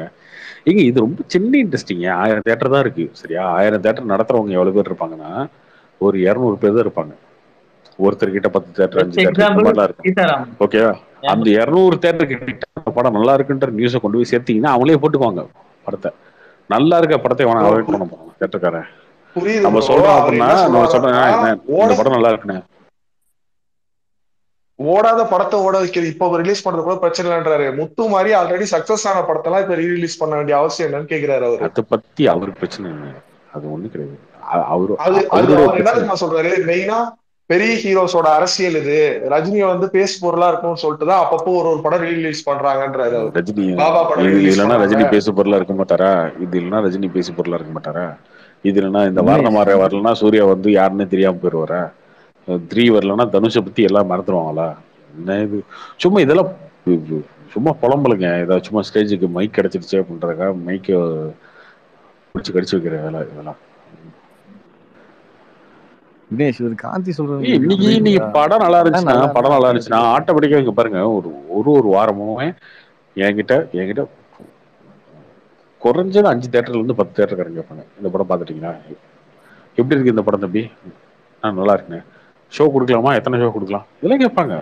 ஏங்க இது ரொம்ப சின்ன இன்ட்ரெஸ்டிங்க. 1000 தியேட்டர் தான் இருக்கு சரியா? 1000 தியேட்டர் நடத்துறவங்க எவ்வளவு பேர் இருப்பாங்கன்னா ஒரு 200 பேர் தான் இருப்பாங்க. ஒருத்தர்கிட்ட 10 தியேட்டர் 5 தியேட்டர் இருக்கும். ஓகேவா? அந்த 200 தியேட்டர் கிட்ட படம் நல்லா இருக்குன்ற நியூஸை கொண்டு போய் சேர்த்தீங்கன்னா அவங்களே போட்டுக்குவாங்க படத்தை. நல்லா இருக்க படத்தை அவாய்ட் பண்ண போறாங்க தியேட்டர்காரன். நம்ம சொல்றோம் அப்படின்னா நம்ம சொல்றேன் இந்த படம் நல்லா இருக்குன்னு. ஓடாத படத்தை ஓட வைக்கிறது இப்போ ரிலீஸ் பண்றது கூட பிரச்சனை இல்லைன்றாரு. முத்து மாதிரி ஆல்ரெடி சக்சஸ் ஆன படத்தெல்லாம் இப்ப ரீரிலீஸ் பண்ண வேண்டிய அவசியம் என்னன்னு கேக்குறாரு அவரு. அதை பத்தி அவருக்கு பிரச்சனை இல்லை, அது ஒண்ணு கிடையாது. அவர் என்ன சொல்றாரு, மெயினா பெரிய ஹீரோஸோட அரசியல் இது, ரஜினியை வந்து பேசு பொருளா இருக்கும்னு சொல்லிட்டுதான் அப்பப்போ ஒரு படம் ரீரிலீஸ் பண்றாங்கன்றாரு. ரஜினி இல்லைன்னா ரஜினி பேசு பொருளா இருக்க மாட்டாரா? இது இல்லைன்னா ரஜினி பேசு பொருளா இருக்க மாட்டாரா? இது இல்லைன்னா இந்த வாரணமாற வரலன்னா சூர்யா வந்து யாருன்னு தெரியாம போயிடுவாரா? 3 வரலன்னா தனுஷை பத்தி எல்லாம் மறந்துடுவாங்களா? என்ன இது சும்மா இதெல்லாம் சும்மா புலம்பலுங்க. ஏதாவது சும்மா ஸ்டேஜுக்கு மைக் கிடைச்சிருச்சு அப்படின்றதுக்காக மைக்கை பிடிச்சி கடிச்சு வைக்கிற வேலை இதெல்லாம். இன்னைக்கு படம் நல்லா இருந்துச்சுன்னா ஆட்டோமேட்டிக்கா இங்க பாருங்க, ஒரு வாரமுமே என்கிட்ட குறைஞ்சது 5 தியேட்டர்ல இருந்து 10 தியேட்டர்காரங்க கேட்பாங்க, இந்த படம் பார்த்துட்டீங்களா, எப்படி இருக்கு இந்த படம் தம்பி, நல்லா இருக்குண்ணே, ஷோ கொடுக்கலாமா, எத்தனை ஷோ கொடுக்கலாம், இதெல்லாம் கேட்பாங்க.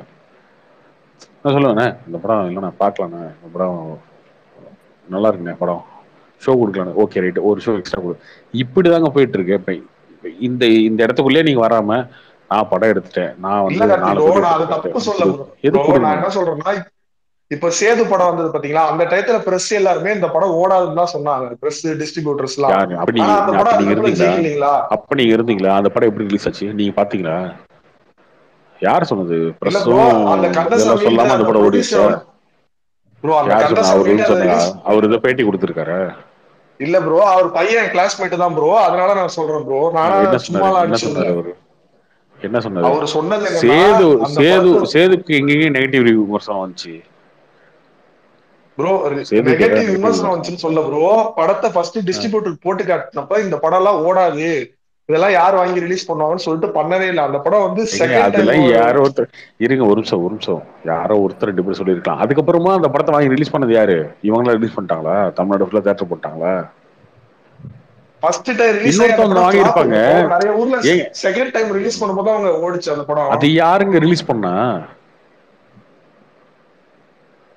நான் சொல்லுவேண்ணே இந்த படம் இல்லைண்ணா பார்க்கலாண்ணே, இந்த படம் நல்லா இருக்குண்ணே, படம் ஷோ கொடுக்கலாண்ணே, ஓகே ரைட்டு, ஒரு ஷோ எக்ஸ்ட்ரா கொடு. இப்படி தாங்க போயிட்டு இருக்கு. இப்ப இந்த இந்த இடத்துக்குள்ளே நீங்க வராம நான் படம் எடுத்துட்டேன், நான் இல்ல வந்து கார்த்தி 4 ப்ரோ, கோடி நான் அதை எடுத்துட்டேன், தப்பு சொல்ல எது ப்ரோ. கொடுங்க. நான் என்ன சொல்றேன்னா, இப்ப சேது படம் வந்தது பாத்தீங்களா, அந்த டயத்துல பிரஸ் எல்லாருமே இந்த படம் ஓடாதுன்னு தான் சொன்னாங்க, பிரஸ் டிஸ்ட்ரிபியூட்டர்ஸ் எல்லாம். யாரு அப்படி ஆனா அந்த படம் நீங்க அதுக்கப்புறம் இருந்தீங்களா? ஜெயிக்கலீங்களா? அப்ப நீங்க இருந்தீங்களா? அந்த படம் எப்படி ரிலீஸ் ஆச்சு நீங்க பாத்தீங்களா? யார் சொன்னது? இல்ல ப்ரோ, பிரஸும் அந்த இதெல்லாம் கந்தசாமி சொல்லாம அந்த படம் ஓடிச்சா? ப்ரோ, அந்த யார் சொன்னா? கந்தசாமி அவரு சொன்னா? ரிலீஸ் அவர் இதை பேட்டி கொடுத்திருக்காரு. இல்ல ப்ரோ, அவர் பையன் கிளாஸ்மேட் தான் ப்ரோ, அதனால நான் சொல்றேன் ப்ரோ. நானா என்ன சும்மா சொன்னாரு? என்ன அடிச்சு சொன்னாரு அவரு? என்ன சொன்னாரு? அவர் சொன்னது என்னன்னா, சேது அந்த சேது படத்தை சேதுக்கு எங்கேயும் நெகட்டிவ் விமர்சனம் வந்துச்சு ப்ரோ, சேதுக்கு நெகட்டிவ் நெகட்டிவ் விமர்சனம் வந்துச்சுன்னு சொல்ல ப்ரோ, படத்தை ஃபர்ஸ்ட் டிஸ்ட்ரிபியூட்டர் போட்டு காட்டினப்ப இந்த படம் எல்லாம் ஓடாது, இதெல்லாம் யார் வாங்கி ரிலீஸ் பண்ணுவாங்கன்னு சொல்லிட்டு பண்ணவே இல்லை. அந்த படம் வந்து செகண்ட் டைம் அதெல்லாம் யாரோ ஒருத்தர் இருங்க, ஒரு நிமிஷம் யாரோ ஒருத்தர் 2 பேர் சொல்லியிருக்கலாம். அதுக்கப்புறமா அந்த படத்தை வாங்கி ரிலீஸ் பண்ணது யாரு? இவங்களா ரிலீஸ் பண்ணிட்டாங்களா? தமிழ்நாடு ஃபுல்லா தியேட்டர் போட்டாங்களா? ஃபர்ஸ்ட் டைம் ரிலீஸ் ஆகி அந்த இன்னொருத்தவங்க படம் ஃபிளாப் வாங்கியிருப்பாங்க. ப்ரோ. நிறைய ஊர்ல ஏங்க செகண்ட் டைம் ரிலீஸ் பண்ணும்போது அவங்க ஓடிச்சு அந்த படம். அது யாருங்க ரிலீஸ் பண்ணா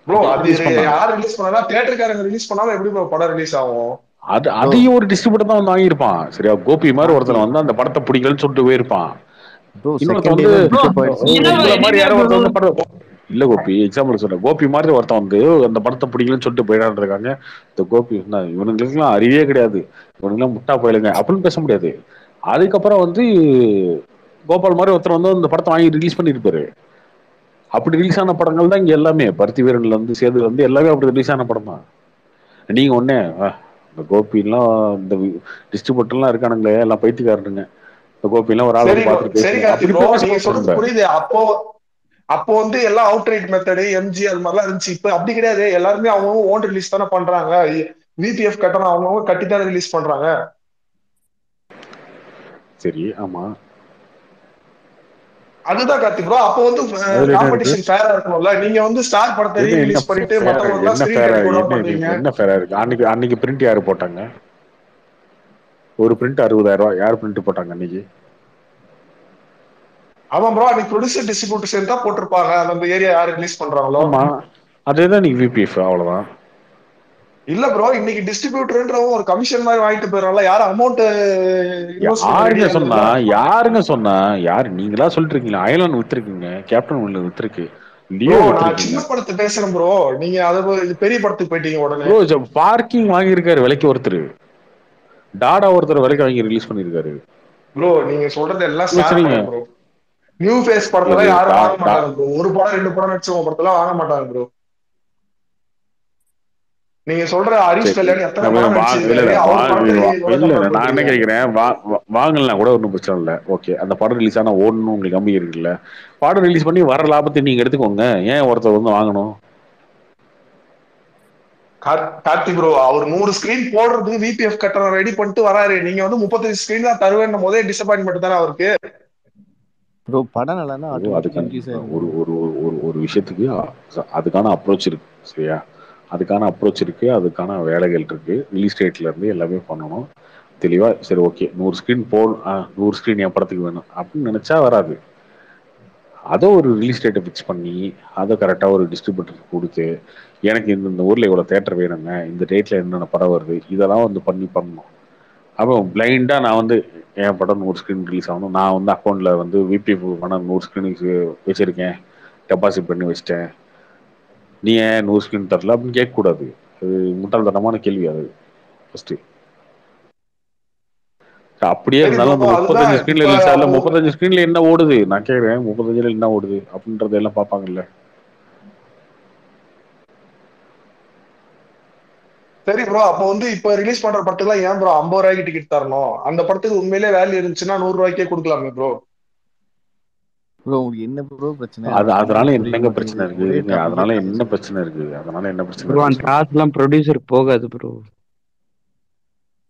ப்ரோ? அது யார் ரிலீஸ் பண்ணா? தியேட்டர்காரங்க ரிலீஸ் பண்ணாம எப்படி ப்ரோ படம் ரிலீஸ் ஆகும்? அதையும் ஒரு டிஸ்ட்ரிபியூட்டர் தான் வந்து வாங்கியிருப்பான். சரியா, கோபி மாதிரி ஒருத்தர் வந்து அந்த படத்தை பிடிக்கலன்னு சொல்லிட்டு போயிருப்பான். இன்னொருத்த வந்து மாதிரி யாரோ ஒருத்தர் வந்து படம் இல்ல கோபி, எக்ஸாம்பிள் சொல்றேன், கோபி மாதிரி ஒருத்தன் வந்து அந்த படத்தை பிடிக்கலன்னு சொல்லிட்டு போயிடான்னு இருக்காங்க. இந்த கோபி இவனுங்களுக்குலாம் அறிவே கிடையாது, இவனுங்கெல்லாம் முட்டா போயிலுங்க அப்படின்னு பேச முடியாது. அதுக்கப்புறம் வந்து கோபால் மாதிரி ஒருத்தர் வந்து அந்த படத்தை வாங்கி ரிலீஸ் பண்ணிருப்பாரு. அப்படி ரிலீஸ் ஆன படங்கள் தான் இங்க எல்லாமே. பருத்தி வீரன்ல இருந்து சேது வந்து எல்லாமே அப்படி ரிலீஸ் ஆன படம் தான். நீங்க ஒண்ணே இந்த கோபிலாம் இந்த டிஸ்ட்ரிபியூட்டர்லாம் இருக்கானுங்களே எல்லாம் பைத்தியக்காரனுங்க. இந்த கோபிலாம் ஒரு ஆள் பார்த்துட்டு புரியுது. அப்போ வந்து எல்லாம் அவுட் ரைட் மெத்தடு எம்ஜி அது மாதிரிலாம் இருந்துச்சு. இப்ப அப்படி கிடையாது, எல்லாருமே அவங்க ஓன் ரிலீஸ் தானே பண்றாங்க. விபிஎஃப் கட்டணம் அவங்க கட்டித்தானே ரிலீஸ் பண்றாங்க. சரி, ஆமா, அதுதான் கார்த்தி ப்ரோ. அப்போ வந்து காம்படிஷன் ஃபேரா இருக்கணும்ல. நீங்க வந்து ஸ்டார் படத்தை ரிலீஸ் பண்ணிட்டு மத்தவங்க எல்லாம் ஸ்கிரீன் டைம் கூட பண்ணுவீங்க. என்ன ஃபேரா இருக்கு? அன்னைக்கு பிரிண்ட் யாரு போட்டாங்க? ஒரு பிரிண்ட் 60,000 யார் பிரிண்ட் போட்டாங்க அன்னைக்கு? ஆமா ப்ரோ, அன்னைக்கு ப்ரொடியூசர் டிஸ்ட்ரிபியூட்டர் சேர்ந்து தான் போட்டிருப்பாங்க. அந்த ஏரியா யாரு ரிலீஸ் பண்றாங்களோ. ஆமா, அதேதான் நீங்க விபிஎஃப், அவ்வளவுதான். இல்ல ப்ரோ, இன்னைக்கு டிஸ்ட்ரிபியூட்டர்ன்றவங்க ஒரு கமிஷன் மாதிரி வாங்கிட்டு போயிடறாங்க. யாரும் அமௌண்ட் யாருங்க சொன்னா? யாரு நீங்களா சொல்லிட்டு இருக்கீங்களா? அயலான் வித்துருக்கீங்க, கேப்டன் ஒன்ல வித்துருக்கு, நான் சின்ன படத்தை பேசுறேன் ப்ரோ. நீங்க அது பெரிய படத்துக்கு போயிட்டீங்க உடனே. ப்ரோ, பார்க்கிங் வாங்கியிருக்காரு விலைக்கு ஒருத்தர், டாடா ஒருத்தர் விலைக்கு வாங்கி ரிலீஸ் பண்ணிருக்காரு. ப்ரோ நீங்க சொல்றது எல்லாம் ப்ரோ. நியூ ஃபேஸ் படத்துல யாரும் வாங்க மாட்டாங்க ப்ரோ. ஒரு படம் 2 படம் நடிச்சவங்க படத்துல வாங்க மாட்டாங்க ப்ரோ. நீங்க சொல்ற ஹரிஷ் கல்யாண் எத்தனை படம் நடிச்சிருக்காரு? இல்ல, நான் என்ன கேக்குறேன், வாங்கலாம் கூட ஒன்றும் பிரச்சனை இல்லை. ஓகே, அந்த படம் ரிலீஸ் ஆனா ஓடணும் உங்களுக்கு நம்பி இருக்குல்ல, படம் ரிலீஸ் பண்ணி வர லாபத்தை நீங்க எடுத்துக்கோங்க. ஏன் ஒருத்தர் வந்து வாங்கணும்? கார்த்தி ப்ரோ, அவர் 100 ஸ்கிரீன் போடுறதுக்கு விபிஎஃப் கட்டணம் ரெடி பண்ணிட்டு வராரு. நீங்க வந்து 35 ஸ்கிரீன் தான் தருவேன் போதே டிசப்பாயின்மெண்ட் தானே அவருக்கு. ப்ரோ படம் நல்லானா ஒரு விஷயத்துக்கு அதுக்கான அப்ரோச் இருக்கு. சரியா, அதுக்கான அப்ரோச் இருக்கு, அதுக்கான வேலைகள் இருக்கு. ரிலீஸ் டேட்ல இருந்து எல்லாமே பண்ணணும் தெளிவா. சரி, ஓகே, 100 ஸ்கிரீன் 100 ஸ்கிரீன் என் படத்துக்கு வேணும் அப்படின்னு நினைச்சா வராது. அதை ஒரு ரிலீஸ் டேட்டை ஃபிக்ஸ் பண்ணி அதை கரெக்டாக ஒரு டிஸ்ட்ரிபியூட்டருக்கு கொடுத்து, எனக்கு இந்த ஊரில் இவ்வளோ தேட்டர் வேணுங்க, இந்த டேட்டில் என்னென்ன படம் வருது, இதெல்லாம் வந்து பண்ணணும். அப்போ பிளைண்டாக நான் வந்து என் படம் 100 ஸ்க்ரீன் ரிலீஸ் ஆகணும், நான் வந்து அக்கௌண்ட்டில் வந்து விபிஎஃப் பணம் 100 ஸ்க்ரீனுக்கு வச்சுருக்கேன், டெபாசிட் பண்ணி வச்சிட்டேன், நீ ஏன் 100 ஸ்க்ரீன் தரல அப்படின்னு கேட்கக்கூடாது. அது முட்டாள்தனமான கேள்வி. அது ஃபஸ்ட்டு அப்படியே இருந்தாலும் அந்த 35 ஸ்கிரீன்ல ரிலீஸ் ஆகல, 35 ஸ்கிரீன்ல என்ன ஓடுது நான் கேக்குறேன், 35ல என்ன ஓடுது அப்படின்றத எல்லாம் பாப்பாங்கல்ல. சரி ப்ரோ, அப்ப வந்து இப்ப ரிலீஸ் பண்ற படத்துக்குலாம் ஏன் ப்ரோ 50 ரூபாய்க்கு டிக்கெட் தரணும்? அந்த படத்துக்கு உண்மையிலே வேல்யூ இருந்துச்சுன்னா 100 ரூபாய்க்கே கொடுக்கலாமே ப்ரோ. ப்ரோ உங்களுக்கு என்ன ப்ரோ பிரச்சனை? அதனால என்னங்க பிரச்சனை இருக்கு? அதனால என்ன பிரச்சனை இருக்கு? அதனால என்ன பிரச்சனை ப்ரோ? அந்த காசுலாம் ப்ரொடியூசர் போகாது ப்ரோ.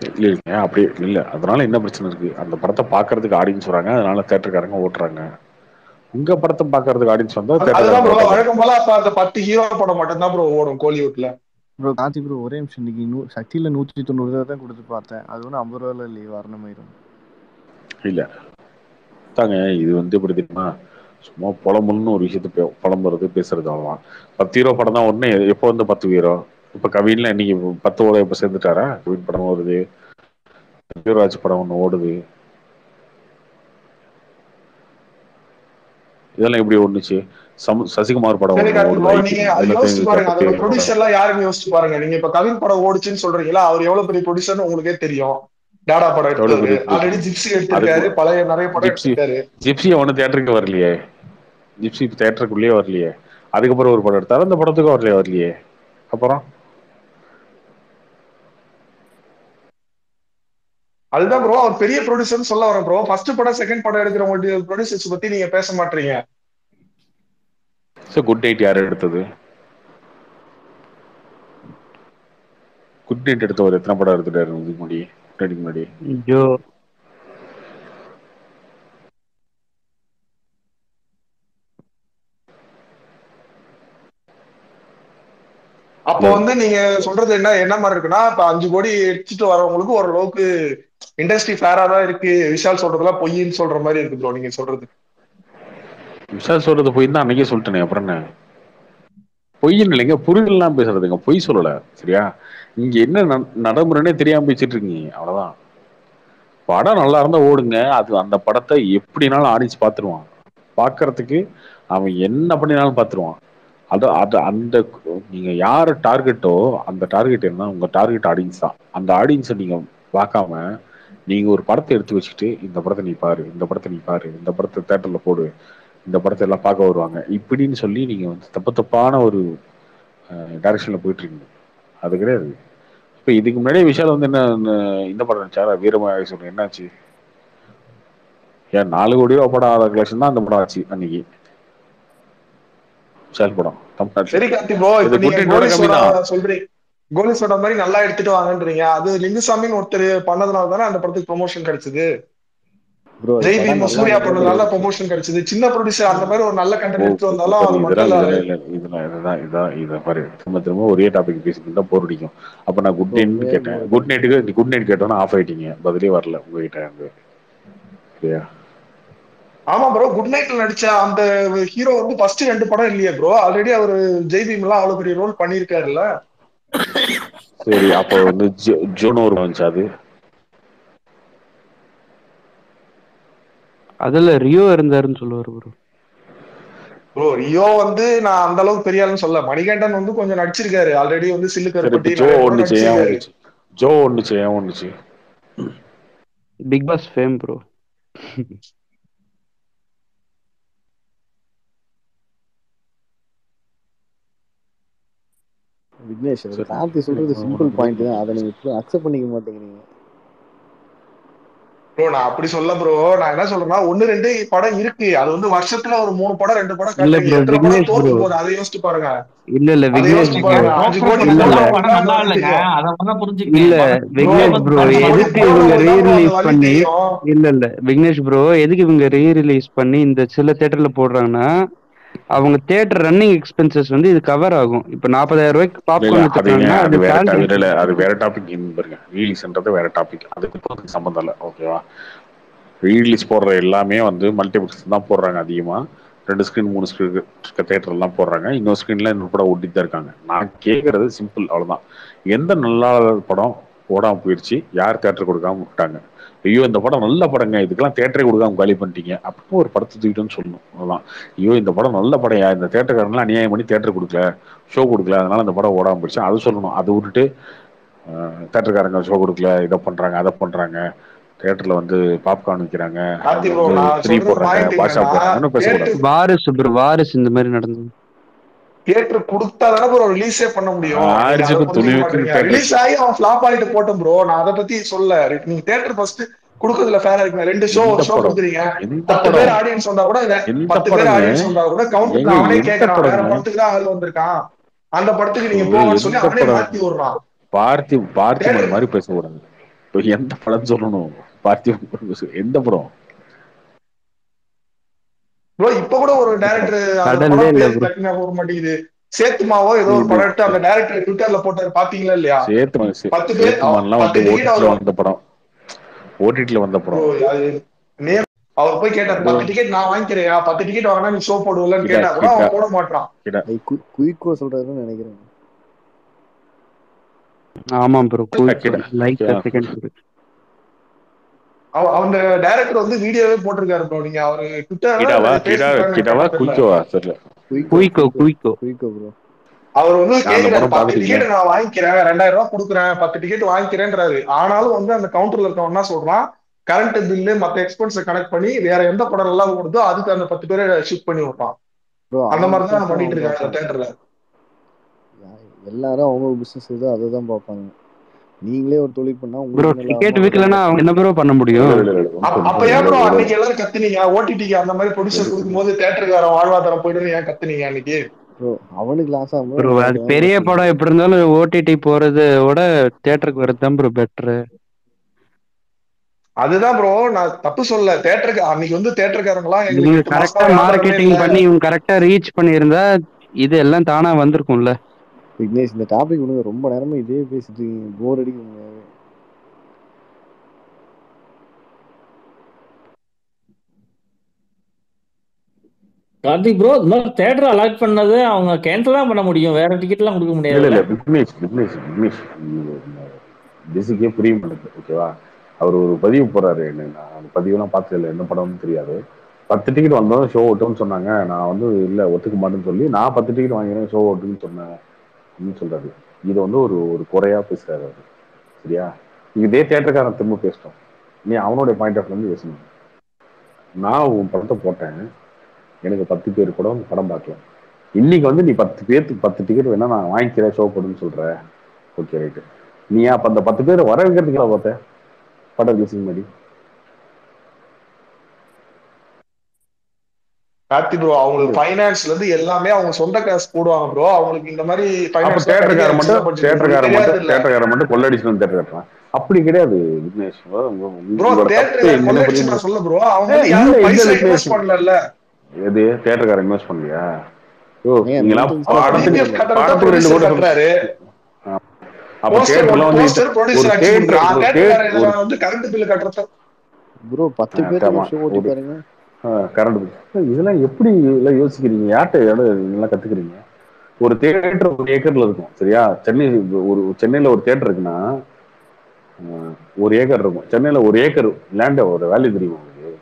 இல்லைங்க, அப்படி இல்ல. அதனால என்ன பிரச்சனை இருக்கு? அந்த படத்தை பாக்குறதுக்கு ஆடியன்ஸ் வராங்க, அதனால தியேட்டர்காரங்க ஓட்டுறாங்க. உங்க படத்தை பாக்குறதுக்கு ஆடியன்ஸ் வந்தா அதுதான் தேட்டர் ப்ரோ வழக்கம் போல. அப்ப அந்த 10 ஹீரோ படம் மட்டும் தான் ப்ரோ ஓடும் கோலிவுட்ல. ப்ரோ கார்த்தி ப்ரோ ஒரே நிமிஷம், இன்னைக்கு சக்தியில 190 தான் கொடுத்து பார்த்தேன். அது ஒன்றும் 50 ரூபாயில இல்லையே, வரணுமாயிரும். இல்ல தாங்க, இது வந்து எப்படி தெரியுமா, சும்மா புலம்புன்னு ஒரு விஷயத்த புலம்புறது பேசுறது அவ்வளோதான். 10 ஹீரோ படம் தான் ஒன்று. எப்போ வந்து 10 ஹீரோ? இப்போ கவின்ல இன்னைக்கு 10 இப்போ சேர்ந்துட்டாரா? கவின் படம் ஓடுது, யுவராஜ் படம் ஒன்று ஓடுது. இதெல்லாம் எப்படி ஓடுச்சு? சசிகுமார் படம் சரி ஒன்று கார்த்தி ப்ரோ, ஓடுது. நீங்க அது யோசிச்சு பாருங்க, அதோட ப்ரொடியூசர் எல்லாம் யாருன்னு யோசிச்சு பாருங்க. நீங்க இப்ப கவின் படம் ஓடுச்சுன்னு சொல்றீங்களா, அவர் எவ்வளவு பெரிய ப்ரொடியூசர்னு உங்களுக்கே தெரியும். டாடா படம் எடுத்தவரு, ஆல்ரெடி ஜிப்சி எடுத்திருக்காரு, பழைய நிறைய படம் எடுத்திருக்காரு. ஜிப்சி ஒன்னும் தியேட்டருக்கு வரலையே, ஜிப்சி தியேட்டருக்குள்ளேயே வரலையே. அதுக்கப்புறம் ஒரு படம் எடுத்தாரு, அந்த படத்துக்கும் வரலையே. அப்புறம் அதுதான் ப்ரோ, அவர் பெரிய ப்ரொடியூசர்னு சொல்ல வரேன் ப்ரோ. ஃபர்ஸ்ட் படம் செகண்ட் படம் எடுக்கிறவங்க ப்ரொடியூசர்ஸ் பத்தி நீங்க பேச மாட்டீங்க. குட் நைட் யார் எடுத்தது? குட் நைட் எடுத்தவர் எத்தனை படம் எடுத்துட்டாரு முன்னாடி? ஜோ. அப்போ வந்து நீங்க சொல்றது என்ன மாதிரி இருக்குன்னா, இப்ப 5 கோடி எடுத்துட்டு வரவங்களுக்கு ஓரளவுக்கு இண்டஸ்ட்ரி ஃபேரா தான் இருக்கு, விஷால் சொல்றதுலாம் பொய்ன்னு சொல்ற மாதிரி இருக்கு ப்ரோ நீங்க சொல்றது. விஷால் சொல்றது பொய் தான் அன்னைக்கே சொல்லிட்டேனே, அப்புறம் என்ன பொய்ன்னு இல்லைங்க, புரிதல்லாம் பேசுறதுங்க, பொய் சொல்லல. சரியா? இங்க என்ன நடைமுறைனே தெரியாம பேசிட்டு இருக்கீங்க, அவ்வளவுதான். படம் நல்லா இருந்தா ஓடுங்க, அது அந்த படத்தை எப்படினாலும் ஆடிச்சு பார்த்துருவான். பார்க்கறதுக்கு அவன் என்ன பண்ணினாலும் பார்த்துருவான். அது அது அந்த நீங்க யாரு டார்கெட்டோ அந்த டார்கெட் என்ன, உங்க டார்கெட் ஆடியன்ஸ் தான். அந்த ஆடியன்ஸை நீங்க பார்க்காம நீங்க ஒரு படத்தை எடுத்து வச்சுட்டு, இந்த படத்தை நீ பாரு, இந்த படத்தை நீ பாரு, இந்த படத்தை தேட்டர்ல போடு, இந்த படத்தை எல்லாம் பார்க்க வருவாங்க இப்படின்னு சொல்லி நீங்க வந்து தப்பான ஒரு டைரக்ஷன்ல போயிட்டு இருக்கீங்க. அது கிடையாது. இப்ப இதுக்கு முன்னாடியே விஷால் வந்து என்ன இந்த படம் நினைச்சாரா, வீரமழை சொல்றேன், என்னாச்சு? ஏன் 4 கோடி ரூபா படம் ஆத கலெக்ஷன் தான் அந்த படம் ஆச்சு அன்னைக்கு, விஷால் படம் தமிழ்நாட்டுல. சரி கார்த்தி ப்ரோ, இப்ப நீங்க சொல்றீங்க கோலி சோடா மாதிரி நல்லா எடுத்துட்டு வாங்கன்றீங்க. அது லிங்குசாமின்னு ஒருத்தர் பண்ணதுனால தானே அந்த படத்துக்கு ப்ரொமோஷன் கிடைச்சது. ஜெய் பீம் சூர்யா பண்ணதுனால ப்ரொமோஷன் கிடைச்சது. சின்ன ப்ரொடியூசர் அந்த மாதிரி ஒரு நல்ல கண்டென்ட் எடுத்து வந்தாலும் அது மக்கள் இதை பாரு, திரும்ப ஒரே டாபிக் பேசிட்டு தான் போர் அடிக்கும். அப்ப நான் குட் நைட் கேட்டேன், குட் நைட் கேட்டோன்னா ஆஃப் ஆயிட்டீங்க, பதிலே வரல உங்ககிட்ட. சரியா? ஆமா ப்ரோ, குட் நைட்ல நடிச்ச அந்த ஹீரோ வந்து ஃபர்ஸ்ட் 2 படம் இல்லையே ப்ரோ, ஆல்ரெடி அவர் ஜெய் பீம் எல்லாம் அவ்வளவு பெரிய ரோல் பண்ணிருக்காருல்ல. சரி, அப்போ வந்து ஜோனோ வந்துச்சு. அதுல ரியோ இருந்தாருன்னு சொல்லுவாரு ப்ரோ. ப்ரோ ரியோ வந்து நான் அந்த அளவுக்கு பெரிய ஆளுன்னு சொல்ல, மணிகண்டன் வந்து கொஞ்சம் நடிச்சிருக்காரு ஆல்ரெடி, வந்து சில்லுக்கருப்பட்டி நடிச்சிருக்காரு. ஜோ ஒண்ணுச்சு Bigg Boss fame bro. Vignesh, Karthi சொல்றது சிம்பிள் பாயிண்ட் தான், அதை நீங்க அக்செப்ட் பண்ணிக்க மாட்டேங்கிறீங்க. ப்ரோ நான் அப்படி சொல்ல ப்ரோ, நான் என்ன சொல்றேன்னா 1-2 படம் இருக்கு, அது வந்து வருஷத்துல ஒரு 3 படம் 2 படம் காட்டுறீங்க. எத்தனை படம் தோத்து போகுது அதை யோசிச்சு பாருங்க. இல்ல விக்னேஷ் ப்ரோ, இல்ல விக்னேஷ் ப்ரோ எதுக்கு இவங்க ரீரிலீஸ் பண்ணி இல்ல விக்னேஷ் ப்ரோ எதுக்கு இவங்க ரீரிலீஸ் பண்ணி இந்த சில தியேட்டர்ல போடுறாங்கன்னா, அவங்க தியேட்டர் ரன்னிங் எக்ஸ்பென்சஸ் வந்து இது கவர் ஆகும். இப்ப 40,000 ரூபாய்க்கு பாப்கார்ன் எடுத்துட்டாங்கன்னா அது வேற டாபிக். பாருங்க, ரீலீஸ்ன்றது வேற டாபிக், அதுக்கு சம்பந்தம் இல்லை. ஓகேவா? ரீலீஸ் போடுற எல்லாமே வந்து மல்டிபிளெக்ஸ் தான் போடுறாங்க. அதிகமா 2 ஸ்கிரீன் 3 ஸ்கிரீன் தியேட்டர் எல்லாம் போடுறாங்க. இன்னொரு ஸ்கிரீன்ல இன்னொரு படம் ஓட்டிட்டு தான் இருக்காங்க. நான் கேட்கறது சிம்பிள், அவ்வளவுதான். எந்த நல்ல படம் ஓடாம போயிடுச்சு, யார் தியேட்டர் கொடுக்காம விட்டாங்க? ஐயோ இந்த படம் நல்ல படங்க, இதுக்கெல்லாம் தியேட்டரே கொடுக்காம காலி பண்ணிட்டீங்க அப்படின்னு ஒரு படத்தை தூக்கிட்டோன்னு சொல்லணும். அவ்வளவுதான். ஐயோ இந்த படம் நல்ல படம், இந்த தியேட்டர்காரங்களாம் அநியாயம் பண்ணி தியேட்டர் கொடுக்கல, ஷோ கொடுக்கல, அதனால அந்த படம் ஓடாம போயிடுச்சு அது சொல்லணும். அதை விட்டுட்டு தியேட்டர்காரங்க ஷோ கொடுக்கல, இதை பண்றாங்க அதை பண்றாங்க, தியேட்டர்ல வந்து பாப்கார்ன் விற்கிறாங்க, வாரிசு இந்த மாதிரி நடந்தது. தியேட்டர் கொடுத்தா தானே ப்ரோ ரிலீஸே பண்ண முடியும். ரிலீஸ் ஆகி அவன் ஃபிளாப் ஆகிட்டு போட்டோம் ப்ரோ, நான் அதை பத்தி சொல்ல. நீங்க தியேட்டர் ஃபர்ஸ்ட் கொடுக்கறதுல ஃபேரா இருக்குங்க. 2 ஷோ ஒரு ஷோ கொடுக்குறீங்க, 10 பேர் ஆடியன்ஸ் வந்தா கூட 10 பேர் ஆடியன்ஸ் வந்தா கூட கவுண்ட் அவனே கேட்கறான், வேற படத்துக்கு தான் ஆள் வந்திருக்கான், அந்த படத்துக்கு நீங்க போகணும்னு சொல்லி அவனே மாத்தி விடுறான். பார்த்திபன் மாதிரி பேசக்கூடாது. எந்த படம் சொல்லணும்? பார்த்திபன் எந்த படம்? ப்ரோ இப்ப கூட ஒரு டைரக்டர் அந்த கடல்லே படம் இல்ல பேர் ப்ரோ. டக்குனு போக மாட்டேங்குது. சேத்துமாவோ ஏதோ ஒரு படம் எடுத்து அந்த டைரக்டர் ட்விட்டர்ல போட்டாரு, பாத்தீங்களா இல்லையா? 10 பேர் சேத்துமான்லாம் 10 வந்து டிக்கெட் ஓடிடில அவர் வந்த படம். ஓடிடில வந்த ப்ரோ படம். அது நேம் அவர் போய் கேட்டார், 10 டிக்கெட் நான் வாங்கிக்கிறேன், 10 டிக்கெட் வாங்கினா நீ ஷோ போடுவலன்னு கிடா கேட்டா கூட கிடா அவன் போட மாட்டான். கிடா குயிக்கோ சொல்றாருன்னு நினைக்கிறேன். ஆமா ப்ரோ, குயிக் கிடா லைக் செகண்ட் அந்த டைரக்டர் வந்து வீடியோவே போட்டிருக்காரு ப்ரோ. நீங்க அவரு கிடாவா ட்விட்டர்ல கிடா பேஸ்புக்ல கிடாவா தெரியல. குயிக்கோவா தெரியல. குயிக்கோ குயிக்கோ ப்ரோ. அவர் வந்து நான் அந்த கேக்குறாரு, படம் 10 பாத்துட்டீங்களா? டிக்கெட் நான் வாங்கிக்கிறேன், 2000 ரூபாய் கொடுக்குறேன், 10 டிக்கெட் வாங்கிக்கிறேன்றாரு. ஆனாலும் வந்து அந்த கவுண்டர்ல இருக்கவன் என்ன சொல்றான், கரண்ட் பில்லு மத்த எக்ஸ்பென்ஸ் கனெக்ட் பண்ணி வேற எந்த படம் நல்லா ஓடுதோ அதுக்கு அந்த 10 பேரை ஷிஃப்ட் பண்ணி விட்டான். அந்த மாதிரி தான் பண்ணிட்டு இருக்காங்க தியேட்டர்ல. எல்லாரும் அவங்க பிசினஸ் ஏதோ அதை தான் பார்ப்பாங்க. நீங்களே ஒரு தொழில் பண்ணா ப்ரோ உங்களுக்கு நல்லா டிக்கெட் விக்கலனா அவங்க என்ன ப்ரோ பண்ண முடியும்? அப்ப ஏன் ப்ரோ அன்னைக்கு எல்லாரும் கத்துனீங்க? ஓடிடிக்கு அந்த மாதிரி ப்ரொடியூசர் கொடுக்கும்போது தியேட்டருக்கார வாழ்வாதாரம் போயிடுன்னு ஏன் கத்துனீங்க அன்னைக்கு? ப்ரோ அவனுக்கு லாஸ் ஆகும் ப்ரோ அது பெரிய படம் எப்படி இருந்தாலும் ஓடிடி போறதை விட தியேட்டருக்கு வரது தான் ப்ரோ பெட்டர். அதுதான் ப்ரோ, நான் தப்பு சொல்ல. தியேட்டருக்கு அன்னைக்கு வந்து தியேட்டருக்காரங்களாம் நீங்க எங்களுக்கு 8 கரெக்டா மாசமா வியாபாரமே மார்க்கெட்டிங் இல்ல. பண்ணி இவங்க கரெக்டா ரீச் பண்ணியிருந்தா இது எல்லாம் தானா வந்திருக்கும்ல. விக்னேஷ் இந்த டாபிக் ஒன்று ரொம்ப நேரமா இதே பேசிட்டு போர் அடிக்குங்க. கார்த்திக் ப்ரோ, இந்த மாதிரி தியேட்டர் அலாட் பண்ணது அவங்க கேன்சல் தான் பண்ண முடியும், வேற டிக்கெட் எல்லாம் கொடுக்க இல்ல இல்ல முடியாது. விக்னேஷ் பேசிக்கே புரிய மாட்டேங்குது. ஓகேவா, அவர் ஒரு பதிவு போறாரு, என்ன நான் அந்த பதிவெல்லாம் பார்த்தது இல்லை, என்ன படம்னு தெரியாது. 10 டிக்கெட் வந்தோம் ஷோ ஓட்டுன்னு சொன்னாங்க, நான் வந்து இல்லை ஒத்துக்க மாட்டேன்னு சொல்லி நான் 10 டிக்கெட் வாங்கிறேன் ஷோ ஓட்டுன்னு சொன்னேன் அப்படின்னு சொல்றாரு. இது வந்து ஒரு ஒரு குறையா பேசுறாரு அவரு. சரியா, இதே தியேட்டருக்காரன் திரும்ப பேசிட்டோம். நீ அவனுடைய பாயிண்ட் ஆஃப் வந்து பேசணும். நான் உன் படத்தை போட்டேன், எனக்கு 10 பேர் கூட வந்து படம் பார்க்கலாம். இன்னைக்கு வந்து நீ 10 பேருக்கு 10 டிக்கெட் வேணா நான் வாங்கிக்கிறேன் ஷோ போடுன்னு சொல்ற. ஓகே ரைட்டு, நீ அப்ப அந்த 10 பேரை வர வைக்கிறதுக்கு பார்த்த படம் ரிலீசிங் மாதிரி. கார்த்தி ப்ரோ அவங்களுக்கு ஃபைனான்ஸ்ல இருந்து எல்லாமே அவங்க சொந்த காசு போடுவாங்க ப்ரோ. அவங்களுக்கு இந்த மாதிரி அப்ப தேட்டருக்காரன் மட்டும் கொள்ளடிச்சு தேட்டர் கட்டுறான். அப்படி கிடையாது விக்னேஷ். ப்ரோ தேட்டருக்காரன் கொள்ளடிச்சு நான் சொல்ல ப்ரோ, அவங்க வந்து யாரும் பைசா இன்வெஸ்ட் பண்ணல. எது தேட்டருக்காரன் இன்வெஸ்ட் பண்ணலையா? படத்துக்கு 2 கோடி கட்டுறாரு. அப்ப தேட்டர்ல வந்து ஒரு தேட்டர் வந்து கரண்ட் பில் கட்டுறது ப்ரோ 10 பேருக்கு ஷோ ஓட்டி பாருங்க. கரண்ட் பில் இதெல்லாம் எப்படி எல்லாம் யோசிக்கிறீங்க? யார்கிட்ட இதெல்லாம் கத்துக்கிறீங்க? ஒரு தியேட்டர் 1 ஏக்கர்ல இருக்கும். சரியா, சென்னையில ஒரு தியேட்டர் இருக்குன்னா 1 ஏக்கர் இருக்கும். சென்னையில 1 ஏக்கர் லேண்ட் ஒரு வேல்யூ தெரியும் உங்களுக்கு.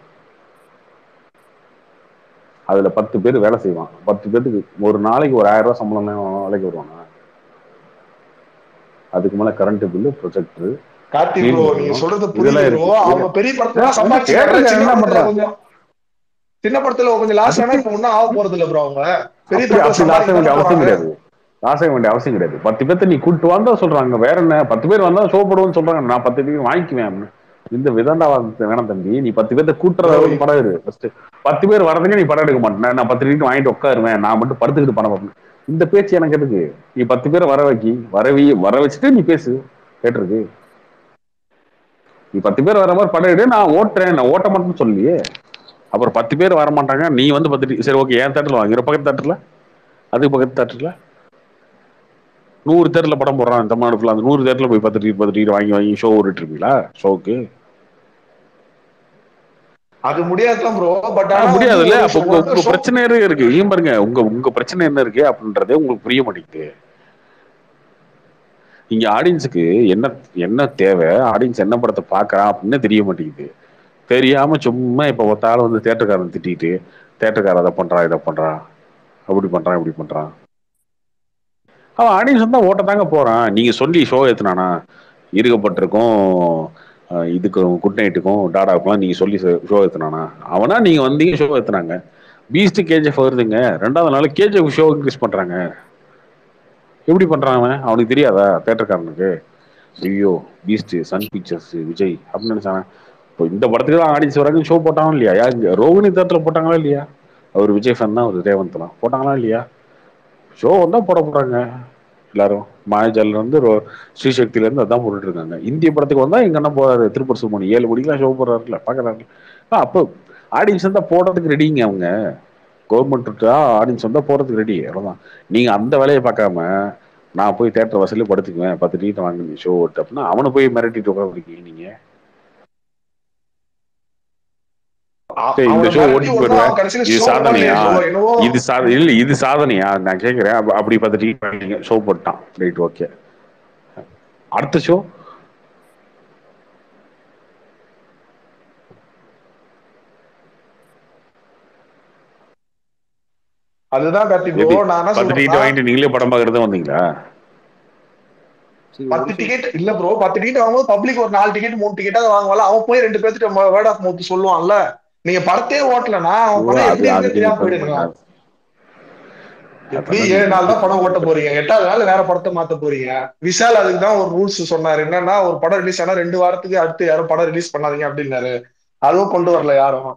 அதுல 10 பேர் வேலை செய்வான். 10 பேருக்கு ஒரு நாளைக்கு ஒரு 1000 ரூபாய் சம்பளம் வேலைக்கு வருவாங்க. அதுக்கு மேல current bill, projector, Karthi bro நீங்க சொல்றது புரியுது ப்ரோ. அவங்க பெரிய படத்துல சம்பாதிச்சாங்க, சின்ன படத்துல கொஞ்சம் லாஸ் ஆனா இப்ப ஒன்னும் ஆக போறது இல்ல ப்ரோ. அவங்க பெரிய படத்துல லாஸ் ஆக வேண்டிய அவசியம் கிடையாது. 10 பேர்த்த நீ கூட்டு வந்தா சொல்றாங்க. வேற என்ன, 10 பேர் வந்தா ஷோ போடுவோம்னு சொல்றாங்க. நான் 10 டிக்கெட் வாங்கிக்குவேன் அப்படின்னு. இந்த விதண்டாவாதத்தை வேணாம் தம்பி. நீ 10 பேர்த்த கூட்டுறத படம் எடு. ஃபர்ஸ்ட் 10 பேர் வரதுக்கு நீ படம் எடுக்க மாட்டேன். நான் 10 டிக்கெட் வாங்கிட்டு உட்காருவேன், நான் மட்டும் படுத்துக்கிட்டு படம் பார்ப்பேன். இந்த பேச்சு எனக்கு எதுக்கு? நீ 10 பேரை வர வச்சுட்டு நீ பேசு கேட்டிருக்கு. நீ 10 பேர் வர மாதிரி படம் எடு, நான் ஓட்டுறேன். நான் ஓட்ட மாட்டேன்னு சொல்லியே. அப்புறம் 10 பேர் வர மாட்டாங்க, நீ வந்து 10 சரி ஓகே ஏன் தேட்டர்ல வாங்கிற, பக்கத்து தேட்டர்ல அதுக்கு பக்கத்து தேட்டர்ல 100 தேட்டர்ல படம் போடுறான் தமிழ்நாடு ஃபுல்லா. அந்த 100 தேட்டர்ல போய் 10 டிக்கெட் வாங்கி ஷோ ஓடிட்டு இருக்கீங்களா? ஷோக்கு அது முடியாதுதான் ப்ரோ. பட் முடியாது இல்ல. அப்ப உங்க பிரச்சனை இருக்கு. ஏன் பாருங்க, உங்க பிரச்சனை என்ன இருக்கு அப்படின்றதே உங்களுக்கு புரிய மாட்டேங்குது. இங்க ஆடியன்ஸுக்கு என்ன தேவை, ஆடியன்ஸ் என்ன படத்தை பாக்குறான் அப்படின்னு தெரிய மாட்டேங்குது. தெரியாம சும்மா இப்ப ஒருத்தாலும் வந்து தேட்டருக்காரன் திட்டிட்டு, தேட்டருக்காரன் அதை பண்றான் இதை பண்றான் அப்படி பண்றான் இப்படி பண்றான். அவன் ஆடியன்ஸ் வந்து ஓட்ட தாங்க போறான். நீங்க சொல்லி ஷோ ஏத்துனானா? இருக்கப்பட்டிருக்கும் இதுக்கு குட் நைட்டுக்கும் டாடாவுக்கும் நீங்க சொல்லி ஷோ ஏத்துனானா? அவனா நீங்க வந்தீங்க ஷோ ஏத்துனாங்க. பீஸ்ட் கேஜிஎஃப் வருதுங்க, 2வது நாள் கேஜிஎஃப் ஷோ இன்க்ரீஸ் பண்றாங்க. எப்படி பண்றான் அவன்? அவனுக்கு தெரியாதா தேட்டருக்காரனுக்கு? ஐயோ பீஸ்ட், சன் பிக்சர்ஸ், விஜய் அப்படின்னு நினைச்சாங்க. இப்போ இந்த படத்துக்கு தான் ஆடியன்ஸ் வராங்க. ஷோ போட்டாங்களா இல்லையா? யாரு ரோகிணி தேட்டர்ல போட்டாங்களா இல்லையா? அவர் விஜய் ஃபேன் தான், அவர் ரேவந்த்லாம் போட்டாங்களா இல்லையா? ஷோ வந்தா போட போறாங்க எல்லாரும். மாயாஜால இருந்து ஸ்ரீசக்தியில இருந்து அதான் போட்டுட்டு இருக்காங்க. இந்திய படத்துக்கு வந்தா எங்க என்ன போறாரு, திருப்பூர் சுமணி 7 மணிக்கெல்லாம் ஷோ போடுறாருல, பாக்குறாரு. அப்போ ஆடியன்ஸ் தான் போடுறதுக்கு ரெடிங்க அவங்க. கவர்மெண்ட் ஆடியன்ஸ் வந்தா போறதுக்கு ரெடி, அவ்வளவுதான். நீங்க அந்த வேலையை பார்க்காம நான் போய் தேட்டர் வசதியில படுத்துக்குவேன் 10 டிக்கெட் வாங்க ஷோ ஓட்டு அப்படின்னா அவனை போய் மிரட்டிட்டு உட்காந்துருக்கீங்க நீங்க. இந்த ஷோ ஓட்டிட்டு போயிடுவேன், இது சாதனையா? இது சாதனையா நான் கேட்கிறேன். அப்படி 10 டிக்கெட் வாங்கிங்க, ஷோ போட்டான், ரைட், ஓகே. அடுத்த ஷோ அதுதான் கார்த்தி ப்ரோ. நான் என்ன 10 டிக்கெட் வாங்கிட்டு நீங்களே படம் பாக்குறதா வந்தீங்களா? 10 டிக்கெட் இல்ல ப்ரோ, 10 டிக்கெட் வாங்கும்போது பப்ளிக் ஒரு 4 டிக்கெட் 3 டிக்கெட்டாக வாங்குவாங்க. அவன் போய் 2 பேர்த்துட்டு வேர்ட் ஆஃப் மவுத் சொல்லுவான்ல. நீங்க படத்தையே ஓட்டலன்னா அவன் படம் எப்படி இருக்கு தெரியாம போயிடுங்க. எப்படி 7 நாள் தான் படம் ஓட்ட போறீங்க, 8வது நாள் வேற படத்தை மாத்த போறீங்க. விஷால் அதுக்கு தான் ஒரு ரூல்ஸ் சொன்னாரு, என்னன்னா ஒரு படம் ரிலீஸ் ஆனா 2 வாரத்துக்கு அடுத்து யாரும் படம் ரிலீஸ் பண்ணாதீங்க அப்படின்னாரு. அதுவும் கொண்டு வரல யாரும்.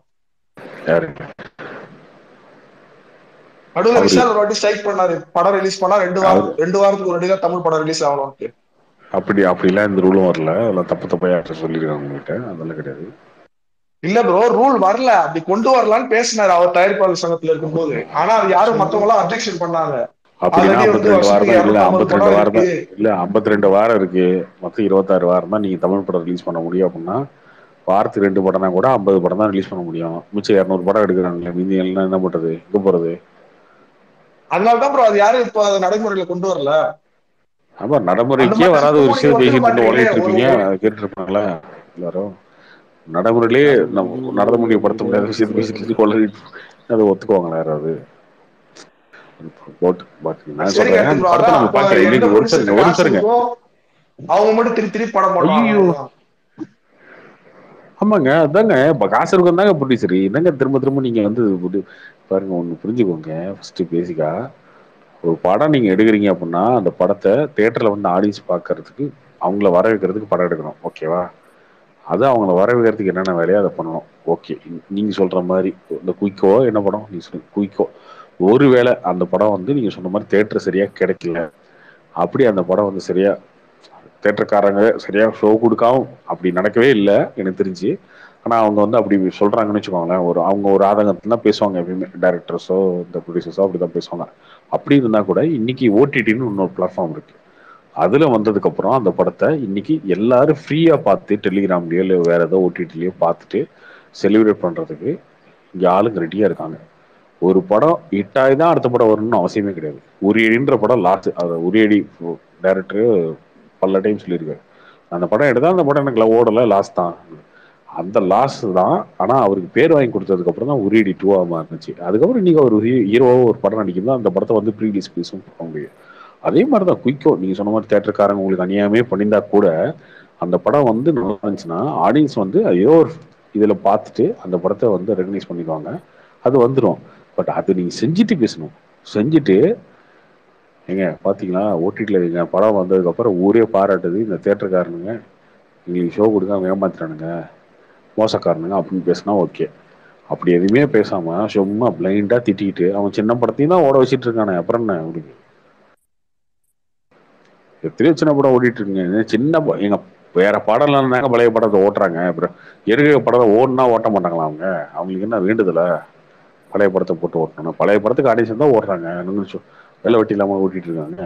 நடுவில் விஷால் ஒரு வாட்டி ஸ்ட்ரைக் பண்ணாரு, படம் ரிலீஸ் பண்ணா 2 வாரத்துக்கு ஒரு தான் தமிழ் படம் ரிலீஸ் ஆகணும். அப்படிலாம் இந்த ரூலும் வரல. அதெல்லாம் தப்பு யார்கிட்ட சொல்லிருக்காங்க உங்ககிட்ட? அதெல்லாம் கிடையாது. இல்ல ப்ரோ, ரூல் வரல, அப்படி கொண்டு வரலான்னு பேசினாரு அவர் தயாரிப்பாளர் சங்கத்துல இருக்கும்போது. ஆனா அது யாரும் மத்தவங்க எல்லாம் அப்ஜெக்ஷன் பண்ணாங்க. 52 வாரம் இருக்கு, மொத்தம் 26 வாரம் தான் நீங்க தமிழ் படம் ரிலீஸ் பண்ண முடியும். அப்படின்னா வாரத்துக்கு 2 படம்னா கூட 50 படம் தான் ரிலீஸ் பண்ண முடியும். மிச்சம் 200 படம் எடுக்கிறாங்க, மீதி எல்லாம் என்ன பண்றது, எங்க போறது? அதனாலதான் ப்ரோ அது யாரும் இப்ப நடைமுறையில கொண்டு வரல. ஆமா, நடைமுறைக்கே வராத ஒரு விஷயம் பேசிட்டு ஓடிட்டு இருக்கீங்க, கேட்டு இருப்பாங்களா எல்லாரும்? நடைமுறையிலே நடந்த முடிவுபடுத்த முடியாத விஷயத்தை பேசிட்டு கொள்ளையிட்டு அதை ஒத்துக்குவாங்களா யாராவது? அவங்க மட்டும் திருப்பி படம் போடுவாங்க. ஆமாங்க, அதாங்க காசு இருக்கும் தாங்க ப்ரொடியூசர். என்னங்க திரும்ப நீங்க வந்து பாருங்க, ஒண்ணு புரிஞ்சுக்கோங்க. ஃபர்ஸ்ட் பேசிக்கா ஒரு படம் நீங்க எடுக்கிறீங்க அப்படின்னா அந்த படத்தை தியேட்டர்ல வந்து ஆடியன்ஸ் பாக்குறதுக்கு, அவங்கள வர வைக்கிறதுக்கு படம் எடுக்கணும், ஓகேவா? அது அவங்கள வர வைக்கிறதுக்கு என்னென்ன வேலையோ அதை பண்ணணும், ஓகே. நீங்க சொல்ற மாதிரி இந்த குயிக்கோ என்ன படம் நீங்க சொல்லுங்க, குயிக்கோ ஒருவேளை அந்த படம் வந்து நீங்க சொன்ன மாதிரி தியேட்டர் சரியா கிடைக்கல, அப்படி அந்த படம் வந்து சரியா தியேட்டர்காரங்க சரியா ஷோ கொடுக்காம அப்படி நடக்கவே இல்லை எனக்கு தெரிஞ்சு. ஆனா அவங்க வந்து அப்படி சொல்றாங்கன்னு வச்சுக்கோங்களேன், அவங்க ஒரு ஆதங்கத்துல தான் பேசுவாங்க எப்பயுமே, டைரக்டர்ஸோ இந்த ப்ரொடியூசர்ஸோ அப்படிதான் பேசுவாங்க. அப்படி இருந்தா கூட இன்னைக்கு ஓடிடின்னு இன்னொரு பிளாட்ஃபார்ம் இருக்கு, அதுல வந்ததுக்கு அப்புறம் அந்த படத்தை இன்னைக்கு எல்லாரும் ஃப்ரீயா பார்த்து டெலிகிராம்லயோ இல்லை வேற ஏதோ ஓடிடிலயோ பார்த்துட்டு செலிப்ரேட் பண்றதுக்கு இங்க ஆளுங்க ரெடியா இருக்காங்க. ஒரு படம் ஹிட் ஆகி தான் அடுத்த படம் வரணும்னு அவசியமே கிடையாது. உரியடின்ற படம் லாஸ்ட், அதை உரியடி டைரக்டரு பல டைம் சொல்லியிருக்காரு, அந்த படம் எடுத்தா அந்த படம் எனக்கு ஓடல, லாஸ் தான், அந்த லாஸ் தான். ஆனா அவருக்கு பேர் வாங்கி கொடுத்ததுக்கு அப்புறம் தான் உரியடி 2 இருந்துச்சு. அதுக்கப்புறம் நீங்க ஒரு ஹீரோவோ ஒரு படம் நடிக்கும்போது அந்த படத்தை வந்து ப்ரீ ரிலீஸ் பீஸும் போக முடியும். அதே மாதிரிதான் குயிக்கோ, நீங்க சொன்ன மாதிரி தியேட்டர்காரங்க உங்களுக்கு அநியாயமே பண்ணியிருந்தா கூட அந்த படம் வந்து நல்லா இருந்துச்சுன்னா ஆடியன்ஸ் வந்து ஏதோ ஒரு இதுல பார்த்துட்டு அந்த படத்தை வந்து ரெகனைஸ் பண்ணிடுவாங்க, அது வந்துடும். பட் அது நீங்க செஞ்சுட்டு பேசணும். செஞ்சுட்டு ஏங்க பாத்தீங்களா ஓடிடில எங்க படம் வந்ததுக்கு அப்புறம் ஊரே பாராட்டுது, இந்த தியேட்டர்காரனுங்க எங்களுக்கு ஷோ கொடுக்காம ஏமாத்துறானுங்க, மோசக்காரனுங்க அப்படின்னு பேசினா ஓகே. அப்படி எதுவுமே பேசாம சும்மா பிளைண்டா திட்டிக்கிட்டு அவன் சின்ன படத்தையும் தான் ஓட வச்சிட்டு இருக்கானே, அப்புறம் என்ன உங்களுக்கு? எத்தனையோ சின்ன படம் ஓடிட்டு இருக்குங்க, சின்ன எங்க வேற படம் இல்லைன்னாங்க பழைய படத்தை ஓட்டுறாங்க. அப்புறம் இருக்கிற படத்தை ஓடுனா ஓட்ட மாட்டாங்களா அவங்க? அவங்களுக்கு என்ன வேண்டுதல பழைய படத்தை போட்டு ஓட்டணும்? பழைய படத்துக்கு ஆடியன்ஸ் தான் ஓடுறாங்க, வேலை வெட்டி இல்லாம ஓட்டிட்டு இருக்காங்க.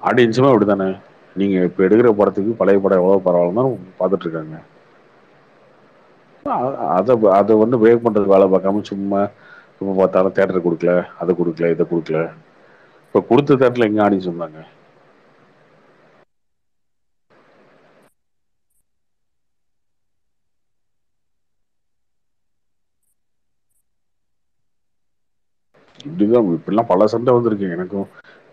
ஆடியன்ஸுமே அப்படித்தானே, நீங்க இப்ப எடுக்கிற படத்துக்கு பழைய படம் எவ்வளவு பரவாயில்லன்னு பார்த்துட்டு இருக்காங்க. அதை வந்து பிரேக் பண்றதுக்கு வேலை பார்க்காம சும்மா இப்ப பார்த்தாலும் தேட்டர் கொடுக்கல, அதை கொடுக்கல, இதை கொடுக்கல. இப்ப கொடுத்த தேட்டர்ல எங்க ஆடியன்ஸ் வந்தாங்க? இப்படிதான் இப்படிலாம் பல சண்டை வந்திருக்கு எனக்கும்.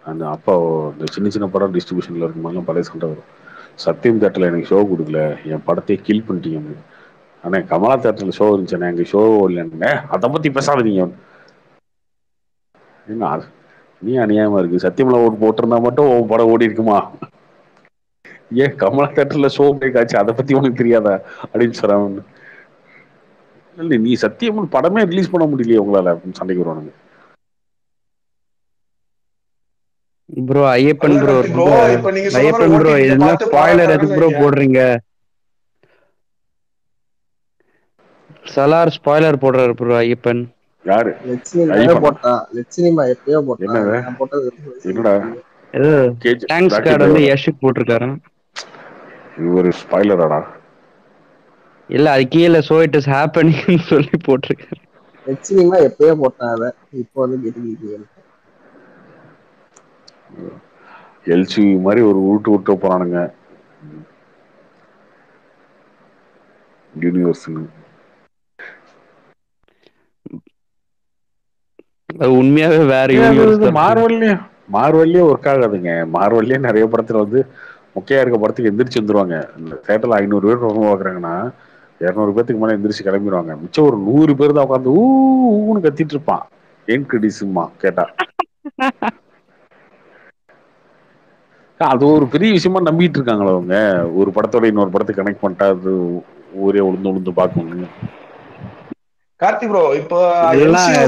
அந்த அப்பா இந்த சின்ன படம் டிஸ்ட்ரிபியூஷன்ல இருக்கும்போதெல்லாம் பழைய சண்டை வரும். சத்தியம் தேட்டர்ல எனக்கு ஷோ கொடுக்கல, என் படத்தையே கில் பண்ணிட்டீங்க. ஆனா கமலா தேட்டர்ல ஷோ இருந்துச்சு, எங்க ஷோ இல்லைன்னு அதை பத்தி பேசாதீங்க. நீ அநியாயமா இருக்கு. சத்தியமலை ஓட்டு போட்டிருந்தா மட்டும் படம் ஓடி இருக்குமா? ஏன் கமலா தேட்டர்ல ஷோ பிரேக் ஆச்சு, அதை பத்தி உனக்கு தெரியாதா அப்படின்னு சொல்றாங்க. இல்ல நீ சத்தியமன் படமே ரிலீஸ் பண்ண முடியலையே உங்களால அப்படின்னு சண்டைக்கு வருவானுங்க. Bro Ayyappan bro Ayyappan bro இதெல்லாம் ஸ்பாயிலர் எதுக்கு ப்ரோ போடுறீங்க? சலார் ஸ்பாயிலர் போடுறாரு ப்ரோ ஐயப்பன். யாரு லட்சுமி ஐயப்பனா போட்டான், லட்சுமிமா எப்பயோ போட்டான். என்னது நான் போட்டது என்னடா ஏதோ கேஜ் தேங்க்ஸ் பேக்கெட் கார்டு வந்து டிரைவரா யஷுக்கு போட்டிருக்காரு. இது ஒரு ஸ்பாய்லராடா இல்ல அது கீழே சோ இட் இஸ் ஹேப்பனிங் சொல்லி போட்டிருக்காரு. லட்சுமிமா எப்பயோ போட்டான் அதை, இப்போ வந்து கேட்டுக்கிட்டு எல்சி மாதிரி ஒரு விட்டு போறானுங்க யூனிவர்ஸ். அது உண்மையாவே வேற யூனிவர்ஸ் தான். மார்வெல்லே ஒர்க் ஆகாதுங்க. மார்வெல்லே நிறைய படத்துல வந்து முக்கியா இருக்க படத்துக்கு எந்திரிச்சு வந்துருவாங்க. இந்த தேட்டர்ல 500 பேர் படம் பாக்குறாங்கன்னா 200 பேத்துக்கு மேல எந்திரிச்சு கிளம்பிடுவாங்க. மிச்சம் ஒரு 100 பேர் தான் உட்காந்து ஊன்னு கத்திட்டு இருப்பான். ஏன் கிரெடிட்ஸுமா கேட்டா அது ஒரு பெரிய விஷயமா நம்பிட்டு இருக்காங்களா அவங்க. ஒரு படத்தோட இன்னொரு படத்துக்கு கனெக்ட் பண்ணிட்டா அது ஊரே உளுந்து பார்க்கணும். கார்த்தி ப்ரோ இப்போ அதுலயே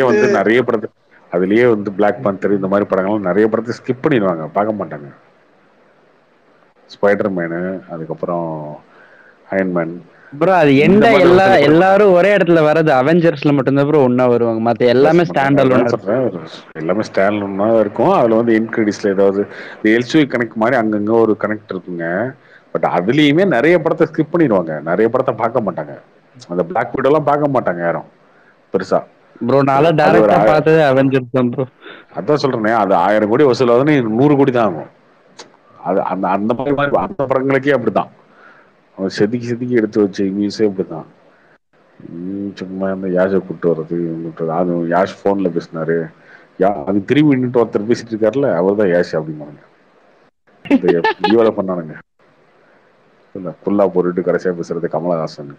வந்து நிறைய படத்தை அதுலயே வந்து பிளாக் பந்தர் இந்த மாதிரி படங்கள் நிறைய படத்தை ஸ்கிப் பண்ணிடுவாங்க, பார்க்க மாட்டாங்க. ஸ்பைடர்மேனு, அதுக்கப்புறம் அயன்மேன். ப்ரோ அது எந்த எல்லாரும் ஒரே இடத்துல வர்றது அவெஞ்சர்ஸ்ல மட்டும்தான் ப்ரோ ஒண்ணா வருவாங்க. மத்த எல்லாமே ஸ்டாண்ட் அலோனா எல்லாமே ஸ்டாண்ட் அலோனா இருக்கும். அதுல வந்து எண்ட் கிரெடிட்ஸ்ல ஏதாவது எல்சியூ கனெக்ட் மாதிரி அங்கங்க ஒரு கனெக்ட் இருக்குங்க. பட் அதுலயுமே நிறைய படத்தை ஸ்கிப் பண்ணிடுவாங்க, நிறைய படத்தை பார்க்க மாட்டாங்க. அந்த பிளாக் விடோ எல்லாம் பார்க்க மாட்டாங்க யாரும் பெருசா. ப்ரோ நாளா டைரக்டா பார்த்தது அவெஞ்சர்ஸ் தான் ப்ரோ. அதான் சொல்றேனே, அது 1000 கோடி வசூலாகுதுன்னு 100 கோடி தான் ஆகும். அது அந்த அந்த மாதிரி அந்த படங்களுக்கே அப்படித்தான். அவன் செதுக்கி எடுத்து வச்ச மியூஸே அப்படித்தான். சும்மா இந்த யாஷை கூப்பிட்டு வர்றது, அது யாஷ் போன்ல பேசினாரு, அது திரும்பி நின்று ஒருத்தர் பேசிட்டு இருக்காருல்ல, அவர் தான் யாஷ் அப்படின்னாங்க. தீவால பண்ணானுங்க குல்லா போட்டுட்டு கடைசியா பேசுறது கமலஹாசன்.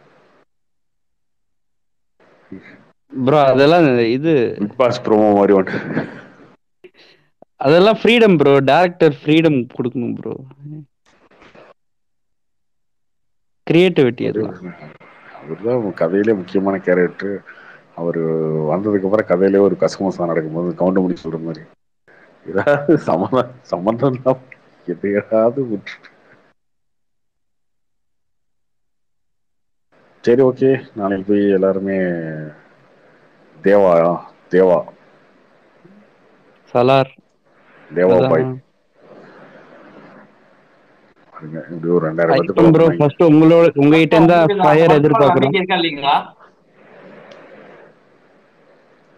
ப்ரோ அதெல்லாம் இது பிக் பாஸ் ப்ரோமோ மாதிரி ஒன்று. அதெல்லாம் ஃப்ரீடம் ப்ரோ, டைரக்டர் ஃப்ரீடம் கொடுக்கணும் ப்ரோ, கிரியேட்டிவிட்டி. அவர்தான் கதையிலே முக்கியமான கேரக்டர். அவர் வந்ததுக்கு அப்புறம் கதையிலே ஒரு கசமசம் நடக்கும்போது கவுண்ட் பண்ணி சொல்ற மாதிரி ஏதாவது சம்பந்தம் தான் எதையாவது விட்டு. சரி ஓகே, நாளைக்கு போய் எல்லாருமே தேவா சலார் தேவா பாய் இப்படி ஒரு 2000 ப்ரோ. ஃபர்ஸ்ட் உங்ககிட்ட இருந்தா ஃபயர் எதிர்பார்க்கறோம்.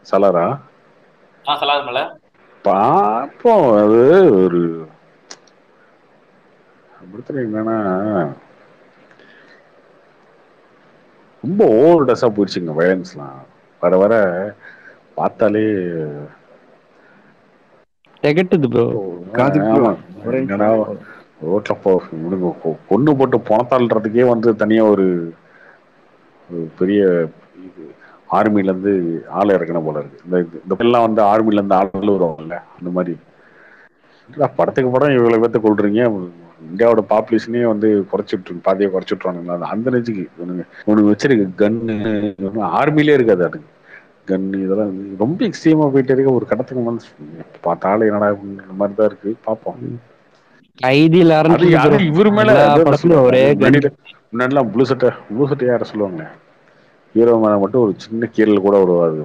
சலாரா சலார் பாப்போம். அது ஒரு என்னன்னா ரொம்ப ஓவர் டஸா போயிடுச்சுங்க வயலன்ஸ்லாம். வர வர பார்த்தாலே திகட்டுது ப்ரோ. என்னடா ரோட்ல பொண்ணு போட்டு பணத்தாள்றதுக்கே வந்து தனியா ஒரு பெரிய ஆர்மில இருந்து ஆள் இறக்கணும் போல இருக்கு. இந்த எல்லாம் வந்து ஆர்மில இருந்து ஆள் வருவாங்கல்ல, அந்த மாதிரி படத்துக்கு படம் இவ்வளவு பேர்த்த கொள்றீங்க. இந்தியாவோட பாப்புலேஷனே வந்து பாதியை குறைச்சிட்றானுங்களா அந்த நெஞ்சுக்கு உனக்கு வச்சிருக்கு கன்னு ஆர்மிலே இருக்காது. அதுக்கு கன்னு இதெல்லாம் ரொம்ப எக்ஸ்ட்ரீமா போயிட்டே இருக்க. ஒரு கடத்துக்கு வந்து பார்த்தாலும் என்னடா மாதிரிதான் இருக்கு. பார்ப்போம். இவரு மேல முன்னாடிலாம் ப்ளூ சட்டை யார சொல்லுவாங்க, ஹீரோ மேல மட்டும் ஒரு சின்ன கீரல் கூட விடுவாது.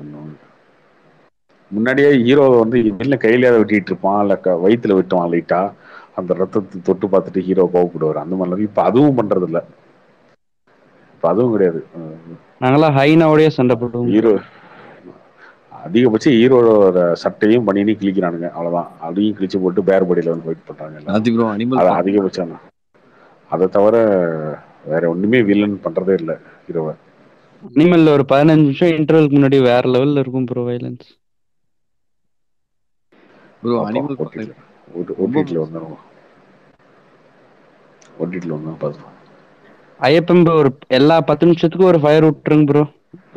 முன்னாடியே ஹீரோ வந்து வெளில கையில வெட்டிட்டு இருப்பான், இல்ல வயிற்றுல வெட்டுவான் லைட்டா, அந்த ரத்தத்தை தொட்டு பார்த்துட்டு ஹீரோ கோவப்படுவார். அந்த மாதிரி இப்ப அதுவும் பண்றது இல்ல. இப்ப அதுவும் கிடையாது. நாங்களாம் ஹைனாவோடய சண்டை போடுவோம். ஹீரோ அதிகபட்சம் ஹீரோட சட்டையும் பண்ணினி கிழிக்கிறானுங்க, அவ்வளவுதான். அதையும் கிழிச்சு போட்டு பேர் பாடியில வந்து ஃபைட் பண்றாங்க. அதிகபட்சம் அதை தவிர வேற ஒண்ணுமே வில்லன் பண்றதே இல்லை ஹீரோவை. அனிமல்ல ஒரு 15 நிமிஷம் இன்டர்வலுக்கு முன்னாடி வேற லெவல்ல இருக்கும் ப்ரோ வயலன்ஸ். ப்ரோ அனிமல் ஓடிடில வந்துரும். ஓடிடில வந்து பாத்துறோம். ஐயப்பன் ப்ரோ ஒரு எல்லா 10 நிமிஷத்துக்கும் ஒரு ஃபயர் விட்டுருங்க ப்ரோ.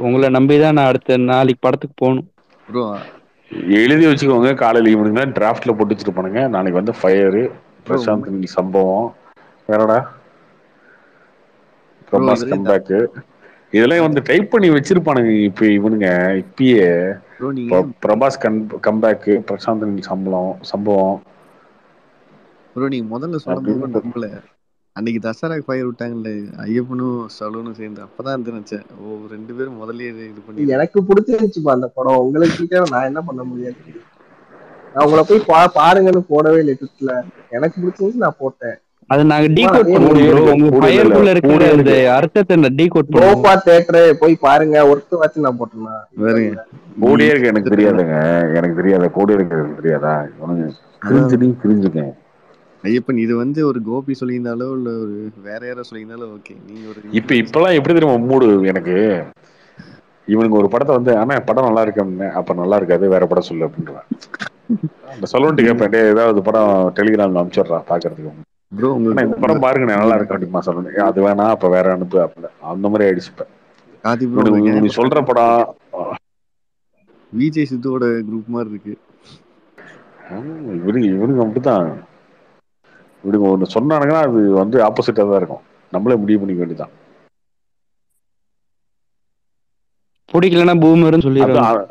உங்களை நம்பிதான் நான் அடுத்த நாளைக்கு படத்துக்கு போகணும் ப்ரோ. எழுதி வச்சுக்கோங்க, காலையில் ஈவினிங் தான் டிராஃப்ட்ல போட்டு வச்சுட்டு போனுங்க. நாளைக்கு வந்து ஃபயரு, பிரசாந்த் சம்பவம், வேறடா பிரபாஸ் கம்பேக்கு, இதெல்லாம் வந்து டைப் பண்ணி வச்சிருப்பானுங்க. இப்ப இவனுங்க இப்பயே பிரபாஸ் கம்பேக்கு, பிரசாந்த் சம்பவம் ப்ரோ. நீங்க முதல்ல சொன்னது நம்பல. அன்னைக்கு தசராக்கு ஃபயர் விட்டாங்கல்ல ஐயப்பனும் சலூனும் சேர்ந்து, அப்பதான் வந்து நினைச்சேன் ஓ 2 பேரும் முதல்லயே இது பண்ணி எனக்கு பிடிச்சிருந்துச்சுப்பா அந்த படம். உங்களுக்கு பிடிக்காம நான் என்ன பண்ண முடியாது. நான் உங்களை போய் பாருங்கன்னு போடவே இல்லை ட்விட்டர்ல. எனக்கு பிடிச்சிருந்துச்சு, நான் போட்டேன். அது நாங்க டீகோட் பண்ணுவோம் ப்ரோ. உங்க ஃபயர்க்குள்ள இருக்கிற அந்த அர்த்தத்தை டீகோட் பண்ணுவோம். கோபா தியேட்டர் போய் பாருங்க, ஒர்த்து வச்சு நான் போட்டேன்னா பாருங்க. கோடியே இருக்கு எனக்கு தெரியாதுங்க. எனக்கு தெரியாத கோடி இருக்கு எனக்கு தெரியாதா? கிரிஞ்சுங்க. ஐயப்பன் இது வந்து ஒரு கோபி சொல்லியிருந்தாலோ இல்ல ஒரு வேற யாரோ சொல்லியிருந்தாலும் ஓகே. நீங்க ஒரு இப்பெல்லாம் எப்படி தெரியுமா மூடு எனக்கு, இவனுக்கு ஒரு படத்தை வந்து ஆனா படம் நல்லா இருக்கு, அப்ப நல்லா இருக்காது, வேற படம் சொல்லு அப்படின்றான். அந்த சொல்லிட்டு கேட்பேன், ஏதாவது படம் டெலிகிராம்ல அனுப்பிச்சிடுறா பாக்குறதுக்கு ப்ரோ. இந்த படம் பாருங்க நல்லா இருக்கு அப்படிமா சொல்லுங்க. அது வேணா அப்ப வேற அனுப்பு அப்ப அந்த மாதிரி ஆயிடுச்சுப்பேன். நீ சொல்ற படம் விஜய் சித்துவோட குரூப் மாதிரி இருக்கு. இவனுங்க அப்படித்தான். இவனுங்க ஒண்ணு சொன்னானுங்கன்னா அது வந்து ஆப்போசிட்டா தான் இருக்கும். நம்மளே முடிவு பண்ணிக்க வேண்டியதான். பிடிக்கலன்னா பூமர்னு சொல்லிடுறாங்க.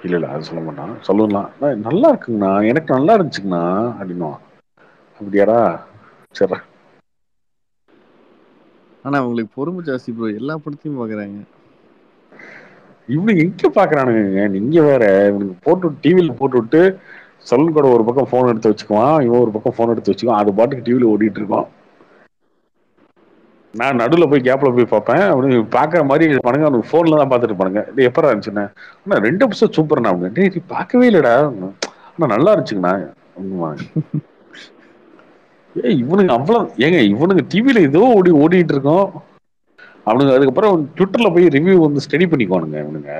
இல்ல அது சொல்ல மாட்டான். சொல்லலாம் நல்லா இருக்குங்கண்ணா, எனக்கு நல்லா இருந்துச்சுங்கண்ணா அப்படின்னா. அப்படியாடா சரி. ஆனா அவங்களுக்கு பொறுமை ஜாஸ்தி ப்ரோ, எல்லா படத்தையும் பாக்குறாங்க. இவனுக்கு எங்க பாக்குறானுங்க, நீங்க வேற. இவனுக்கு போட்டு டிவியில போட்டு விட்டு சலூன் கூட ஒரு பக்கம் போன் எடுத்து வச்சுக்குவான், இவன் ஒரு பக்கம் போன் எடுத்து வச்சுக்குவான். அது பாட்டுக்கு டிவியில ஓடிட்டு இருக்கோம். நான் நடுவில் போய் கேப்ல போய் பார்ப்பேன். அப்படி பாக்குற மாதிரி பண்ணுங்க. அவனுக்கு போன்ல தான் பாத்துட்டு பாருங்க. இது எப்பறம் இருந்துச்சுன்னா 2 எபிசோட் சூப்பர்ண்ணா அப்படின்னு. நீ பார்க்கவே இல்லடா, ஆனா நல்லா இருந்துச்சுங்கண்ணா. இவனுங்க அவ்வளவு ஏங்க, இவனுங்க டிவியில ஏதோ ஓடிட்டு இருக்கோம். அவனுங்க அதுக்கப்புறம் ட்விட்டர்ல போய் ரிவ்யூ வந்து ஸ்டடி பண்ணிக்குவானுங்க. இவனுங்க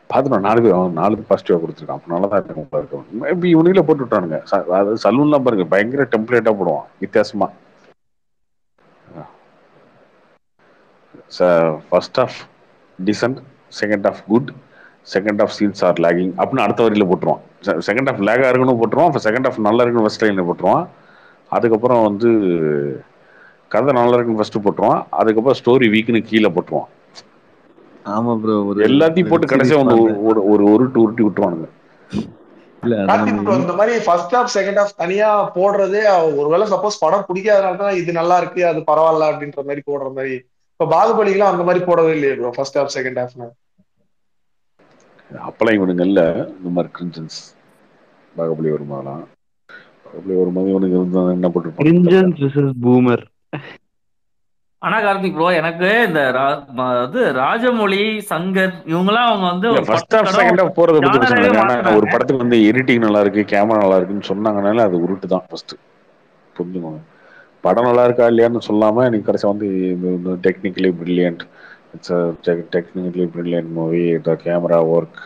பார்த்துட்டோம் 4 பேர் பாசிட்டிவா கொடுத்துருக்கான். அப்ப நல்லா தான் இருக்கும். இப்ப இவனுங்கள போட்டு விட்டானுங்க. அதாவது சலூன்லாம் பாருங்க பயங்கர டெம்ப்ளேட்டா போடுவான் வித்தியாசமா. First half decent, second half good, second half scenes are lagging அப்படின்னு அடுத்த வரியில போட்டுருவான். செகண்ட் ஆஃப் லேகா இருக்குன்னு போட்டுருவான். அப்போ செகண்ட் ஆஃப் நல்லா இருக்குன்னு ஃபர்ஸ்ட் லைன்ல போட்டுருவான். அதுக்கப்புறம் வந்து கதை நல்லா இருக்குன்னு ஃபர்ஸ்ட் போட்டுருவான். அதுக்கப்புறம் ஸ்டோரி வீக்னு கீழே போட்டுருவான். ஆமா ப்ரோ. எல்லாத்தையும் போட்டு கடைசியா ஒரு உருட்டி விட்டுருவானுங்க. இந்த மாதிரி ஃபர்ஸ்ட் ஹாஃப் செகண்ட் ஹாஃப் தனியா போடுறதே ஒருவேளை சப்போஸ் படம் பிடிக்காதனால தான் இது நல்லா இருக்கு அது பரவாயில்ல அப்படின்ற மாதிரி போடுற மாதிரி. இப்ப பாகுபலிலாம் அந்த மாதிரி போடவே இல்லையே ப்ரோ, ஃபர்ஸ்ட் ஹாஃப் செகண்ட் ஹாஃப்னா. அப்பெல்லாம் இவனுங்க இல்ல இந்த மாதிரி கிரிஞ்சன்ஸ். பாகுபலி வருமாலாம் வரும்போது இவனுக்கு என்ன போட்டு பூமர். ஆனா கார்த்திக் ப்ரோ எனக்கு இந்த ராஜமௌழி, சங்கர் இவங்கலாம் அவங்க வந்து ஃபர்ஸ்ட் ஹாஃப் செகண்ட் ஹாஃப் போறத பத்தி பேசுறாங்க. ஆனா ஒரு படத்துக்கு வந்து எடிட்டிங் நல்லா இருக்கு, கேமரா நல்லா இருக்குன்னு சொன்னாங்கனால அது உருட்டு தான் ஃபர்ஸ்ட். புரிஞ்சுக்கோங்க. படம் நல்லா இருக்கா இல்லையான்னு சொல்லாம நீங்க கடைசியா வந்து technically brilliant, it's technically brilliant movie, the camera work,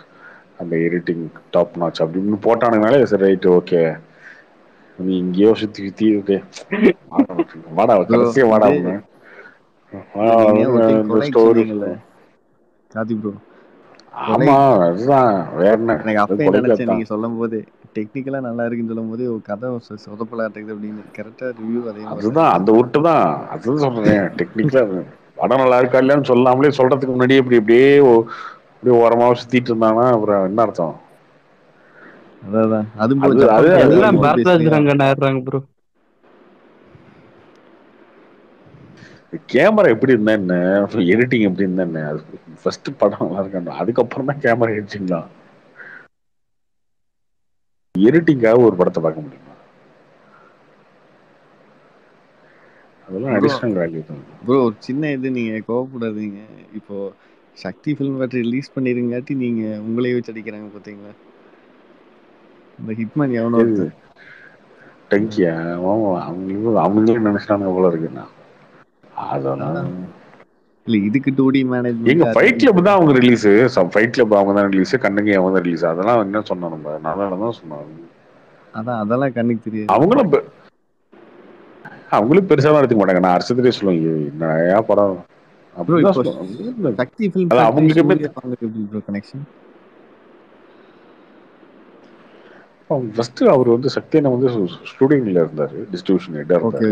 அந்த எடிட்டிங் டாப் நாச் அப்படின்னு போட்டானுங்கனாலே சரி ரைட் ஓகே. நீ இங்கேயோ சுத்தி ஓகே வாடா கடைசியா வாடா ஒண்ணு. ஆமா அதுதான் வேற என்ன. எனக்கு அப்பயே நினைச்சேன் நீங்க சொல்லும் போது டெக்னிக்கலா நல்லா இருக்குன்னு சொல்லும் போது கதை சொதப்பலா இருக்குது அப்படின்னு. கரெக்டா ரிவ்யூ அதே மாதிரி அதுதான் அந்த உருட்டு தான். அதுதான் சொல்றேன் டெக்னிக்கலா படம் நல்லா இருக்கா இல்லையான்னு சொல்லாமலே சொல்றதுக்கு முன்னாடியே இப்படியே ஓரமா சுத்திட்டு இருந்தாங்கன்னா அப்புறம் என்ன அர்த்தம்? அதான் கேமரா எப்படி இருந்தா என்ன, எடிட்டிங் எப்படி இருந்தா என்ன, அது ஃபர்ஸ்ட் படம் நல்லா இருக்கணும். அதுக்கப்புறம் தான் கேமரா எடிட்டிங்லாம். எடிட்டிங்காக ஒரு படத்தை பார்க்க முடியுமா? அதெல்லாம் அடிஷனல் வேல்யூ தான் ப்ரோ. ஒரு சின்ன இது, நீங்க கோவப்படாதீங்க. இப்போ சக்தி ஃபிலிம் ஃபேக்டரி ரிலீஸ் பண்ணிருங்காட்டி நீங்க உங்களே வச்சு அடிக்கிறாங்க பாத்தீங்களா? இந்த ஹிட்மேன் எவனோ டங்கியா அவங்களே நினைச்சாங்க போல இருக்குண்ணா. அதெல்லாம் இல்ல இதுக்கு 2D மேனேஜ்மென்ட். எங்க ஃபைட் கிளப் தான் அவங்க ரிலீஸ், ஃபைட் கிளப் அவங்க தான் ரிலீஸ், கண்ணகி அவங்க தான் ரிலீஸ். அதெல்லாம் என்ன சொன்னோம் நம்ம நல்லா தான் சொன்னோம். அதெல்லாம் கண்ணுக்கு தெரியாது. அவங்களும் பெருசா தான் எடுத்துக்க மாட்டாங்க. நான் அரசத்திலே சொல்லுவேன் என்னையா படம் சக்தி ஃபிலிம் அவங்களுக்கு கனெக்ஷன். ஃபர்ஸ்ட் அவர் வந்து சக்தியனை வந்து ஸ்டூடியோல இருந்தாரு, டிஸ்ட்ரிபியூஷன் ஹெட்டா இருந்தாரு.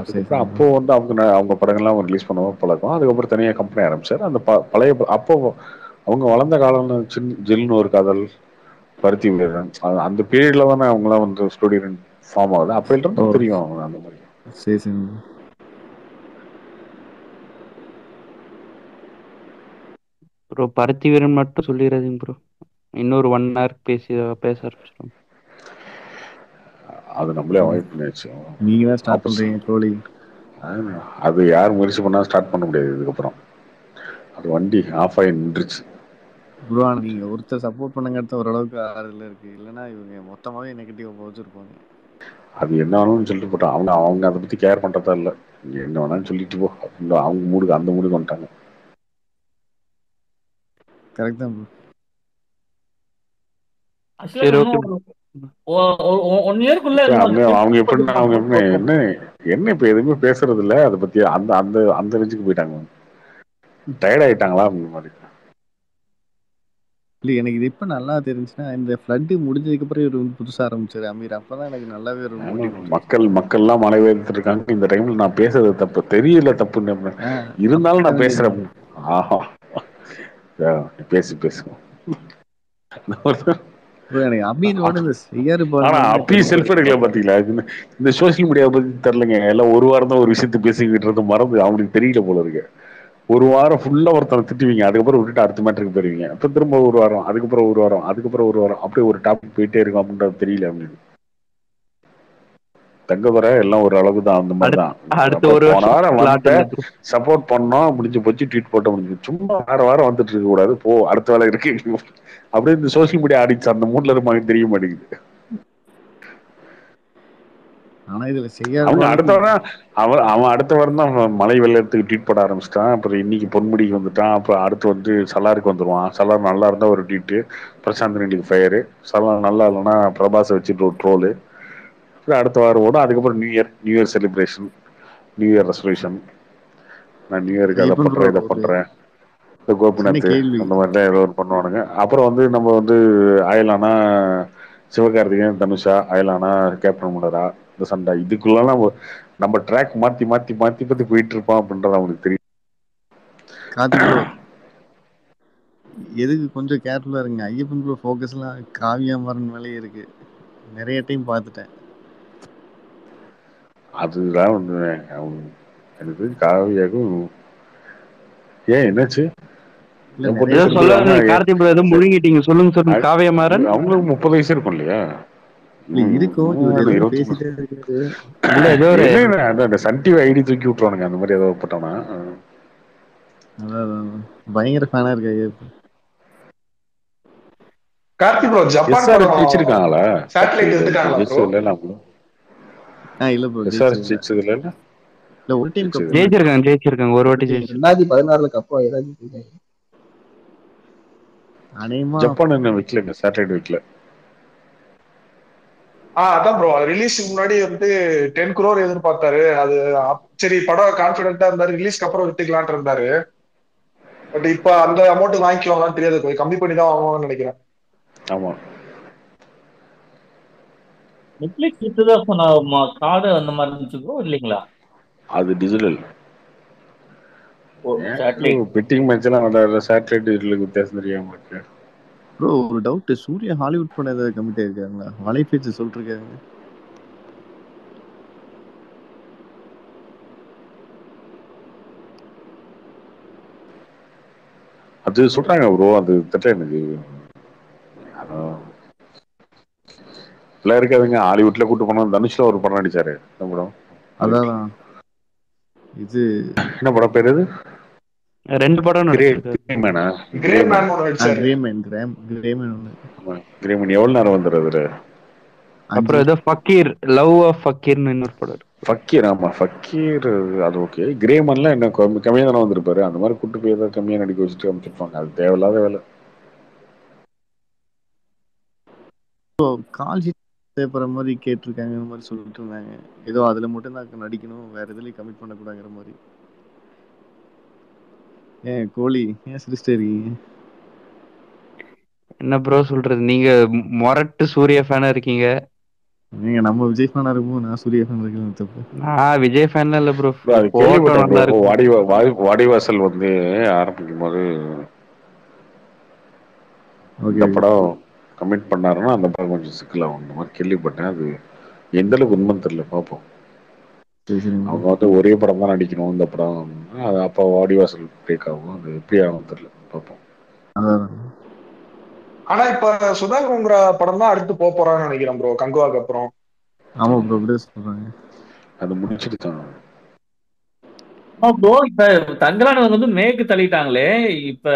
அதுக்கப்புறம் அப்போ வந்து அவங்க படங்கள்லாம் ரிலீஸ் பண்ணவும் பழக்கம். அதுக்கப்புறம் தனியா கம்பெனி ஆரம்பிச்சாரு. அந்த பழைய அப்போ அவங்க வளர்ந்த காலம் ஜில்னு ஒரு காதல், பருத்தி வீரன், அந்த பீரியட்ல தானே அவங்களாம் வந்து ஸ்டூடியோ ஃபார்ம் ஆகுது. அப்ப இருந்து தெரியும் அவங்க அந்த மாதிரி. சரி சரி ப்ரோ பருத்தி வீரன் மட்டும் சொல்லிடாதீங்க ப்ரோ. இன்னொரு 1 hour பேச ஆரம்பிச்சிடும். அது நம்மளே அவாய்ட் பண்ணியாச்சு. நீங்க தான் ஸ்டார்ட் பண்றீங்க கோலி. அது யார் முயற்சி பண்ணா ஸ்டார்ட் பண்ண முடியாது. இதுக்கப்புறம் அது வண்டி ஆஃப் ஆகி நின்றுச்சு. ப்ரோ நீங்க ஒருத்தர் சப்போர்ட் பண்ணுங்க ஓரளவுக்கு ஆறுதல் இருக்கு. இல்லைன்னா இவங்க மொத்தமாவே நெகட்டிவ் வச்சிருப்பாங்க. அது என்ன வேணும்னு சொல்லிட்டு போட்டோம். அவங்க அதை பத்தி கேர் பண்றதா இல்லை. என்ன வேணாலும் சொல்லிட்டு போ அப்படின்னு அவங்க மூடுக்கு அந்த மூடுக்கு வந்துட்டாங்க. கரெக்ட் தான் ப்ரோ. சரி ஓகே. அவங்க எப்படி என்ன இப்ப எதுவுமே பேசுறது இல்ல. அதை பத்தி அந்த அந்த அந்த ரேஞ்சுக்கு போயிட்டாங்க. டயர்ட் ஆயிட்டாங்களா அந்த மாதிரி. இல்ல எனக்கு இது இப்ப நல்லா தெரிஞ்சுன்னா இந்த ஃப்ளட் முடிஞ்சதுக்கு அப்புறம் இவர் வந்து புதுசா ஆரம்பிச்சாரு அமீர். அப்பதான் எனக்கு நல்லாவே மக்கள் எல்லாம் மழை பெய்துட்டு இருக்காங்க. இந்த டைம்ல நான் பேசுறது தப்பு தெரியல, தப்பு இருந்தாலும் நான் பேசுறேன். ஆஹா பேசு ஆனா அப்பி செல்ஃப் எடுக்கல பாத்தீங்களா. இந்த சோசியல் மீடியா பத்தி தெரியலங்க. எல்லாம் ஒரு வாரம் தான் ஒரு விஷயத்த பேசிக்கிட்டு இருந்த மறந்து அவங்களுக்கு தெரியல போல இருக்கு. ஒரு வாரம் ஃபுல்லா ஒருத்தனை திட்டுவீங்க, அதுக்கப்புறம் விட்டுட்டு அடுத்த மேட்டருக்கு போயிருவீங்க. அப்ப திரும்ப ஒரு வாரம், அதுக்கப்புறம் ஒரு வாரம், அதுக்கப்புறம் ஒரு வாரம், அப்படியே ஒரு டாபிக் போயிட்டே இருக்கும். அப்படின்றது தெரியல அவங்களுக்கு. தங்கதுரை எல்லாம் ஒரு அளவுக்கு தான். அந்த மாதிரிதான் போன வாரம் வந்து சப்போர்ட் பண்ணோம், முடிஞ்சு போச்சு, ட்வீட் போட்ட முடிஞ்சு. சும்மா வாரம் வந்துட்டு இருக்க கூடாது, போ அடுத்த வேலை இருக்கு. அப்படியே இந்த சோசியல் மீடியா ஆடிச்சு அந்த மூட்ல இருப்பாங்க, தெரிய மாட்டேங்குது. அவங்க அடுத்த வாரம் அவன் அடுத்த வாரம் தான் மழை வெள்ளத்துக்கு ட்வீட் போட ஆரம்பிச்சிட்டான். அப்புறம் இன்னைக்கு பொன்முடிக்கு வந்துட்டான். அப்புறம் அடுத்து வந்து சலாருக்கு வந்துருவான். சலார் நல்லா இருந்தா ஒரு ட்வீட்டு, பிரசாந்த் ரெண்டிக்கு ஃபயரு. சலார் நல்லா இல்லைன்னா பிரபாஸை வச்சுட்டு ஒரு ட்ரோலு. அடுத்த வாரம் ஓடும். அதுக்கப்புறம் new year celebration, new year resolution. நான் நியூ இயருக்கு அதை பண்றேன், இதை பண்றேன், இந்த கோபிநாத் அந்த மாதிரி தான் ஏதோ ஒரு பண்ணுவானுங்க. அப்புறம் வந்து நம்ம வந்து அயலானா சிவகார்த்திகேயன், தனுஷா, அயலானா கேப்டன் முனரா, இந்த சண்டை இதுக்குள்ள நம்ம ட்ராக் மாத்தி மாத்தி மாத்தி பத்தி போயிட்டு இருப்போம் அப்படின்றது அவங்களுக்கு தெரியும். கார்த்திக் ப்ரோ எதுக்கு கொஞ்சம் கேர்ஃபுல்லா இருங்க. ஐயப்பன் ப்ரோ ஃபோக்கஸ்லாம் காவியா மாறன் மேலேயே இருக்கு. நிறைய டைம் பார்த்துட்டேன். அதுதான் வந்து எனக்கு காவியாக்கும் ஏன் என்னாச்சு? முழுங்கிட்டீங்க சொல்லுங்க. காவியா மாறன் அவங்களுக்கு 30 வயசு இருக்கும் இல்லையா? சன் டிவி ஐடி தூக்கி விட்டுருவானுங்க அந்த மாதிரி ஏதாவது போட்டானா. பயங்கர ஃபேனா இருக்காங்க. கார்த்திக் ப்ரோ ஜப்பான் படம் ஜெயிச்சிருக்காங்களா? சாட்டலைட் எடுத்துட்டாங்களா ப்ரோ? இல்ல ப்ரோ ஜெயிச்சதுல இல்ல ஒரு டைம் ஜெயிச்சிருக்காங்க ஒரு வாட்டி ஜெயிச்சிருக்காங்க. 2016 கப் ஏதாவது ஜப்பான் என்ன வைக்கலங்க, சேட்டலைட் வைக்கல. அதான் ப்ரோ ரிலீஸ்க்கு முன்னாடி வந்து 10 crore எதிர்பார்த்தாரு. அது சரி படம் கான்பிடென்ட்டா இருந்தாரு, ரிலீஸ்க்கு அப்புறம் விட்டுக்கலான் இருந்தாரு. பட் இப்ப அந்த அமௌண்ட் வாங்கிக்குவாங்கன்னு தெரியாது, கொஞ்சம் கம்மி பண்ணி தான் வாங்குவாங்கன்னு நினைக்கிறேன். ஆமா நெட்ஃபிளிக்ஸ் வித்துதான் சொன்ன கார்டு அந்த மாதிரி இருந்துச்சு ப்ரோ இல்லைங்களா? அது டிஜிட்டல். பெட்டிங் மேட்ச் எல்லாம் சேட்டலைட் டிஜிட்டலுக்கு வித்தியாசம் தெரியாம இருக்கு. ப்ரோ ஒரு டவுட், சூர்யா ஹாலிவுட் படம் ஏதாவது கமிட் ஆயிருக்காங்களா? வலை பேச்சு சொல்லிருக்காங்க. அது சொல்றாங்க ப்ரோ, அது தெரியல எனக்கு. இருக்காதுங்க. ஹாலிவுட்ல கூட்டு போனோம். தனுஷ்ல ஒரு படம் நடிச்சாரு. படம் அதான் இது என்ன படம் பேரு? இது 2 படம் எவ்வளவு நேரம் வந்துடுறது? அப்புறம் ஏதோ ஃபக்கீர், லவ் ஆஃப் ஃபக்கீர்னு இன்னொரு படம். ஃபக்கீர், ஆமா ஃபக்கீர். அது ஓகே. கிரேமன்லாம் என்ன கம்மியா தானே வந்திருப்பாரு. அந்த மாதிரி கூட்டு போய் ஏதாவது கம்மியா நடிக்க வச்சுட்டு அமைச்சிருப்பாங்க. அது தேவையில்லாத வேலை. கால் தேவைப்படுற மாதிரி கேட்டிருக்காங்க மாதிரி சொல்லிட்டு இருந்தாங்க. ஏதோ அதுல மட்டும் தான் நடிக்கணும், வேற எதுலயும் கமிட் பண்ணக்கூடாங்கிற மாதிரி. ஏன் கோலி ஏன் சிரிச்சிட்டே இருக்கீங்க? என்ன ப்ரோ சொல்றது, நீங்க மொரட்டு சூர்யா ஃபேனா இருக்கீங்க. நீங்க நம்ம விஜய் ஃபேனா இருக்கும், நான் சூர்யா ஃபேன் இருக்கேன். தப்பு. விஜய் ஃபேன்ல இல்ல ப்ரோ. வாடிவாசல் வந்து ஆரம்பிக்கும் போது இந்த படம் கமிட் பண்ணாருன்னா அந்த படம் கொஞ்சம் சிக்கலாகும் அந்த மாதிரி கேள்விப்பட்டேன். அது எந்த அளவுக்கு உண்மைன்னு தெரியல, பார்ப்போம். சரி சரிங்க அவங்க ப்ரோ. வந்து ஒரே படம் தான் நடிக்கணும் இந்த படம். அது அப்போ வாடிவாசல் பிரேக் ஆகும். அது எப்படி ஆகும் தெரியல, பார்ப்போம். அதான் ஆனா இப்ப சுதாகருங்கிற படம் தான் அடுத்து போறான்னு நினைக்கிறேன் ப்ரோ, கங்குவாக்கு அப்புறம். ஆமா ப்ரோ, அப்படியே சொல்றாங்க. அது முடிச்சிட்டு தான். ப்ரோ இப்ப தங்கலான வந்து மேற்கு தள்ளிட்டாங்களே, இப்ப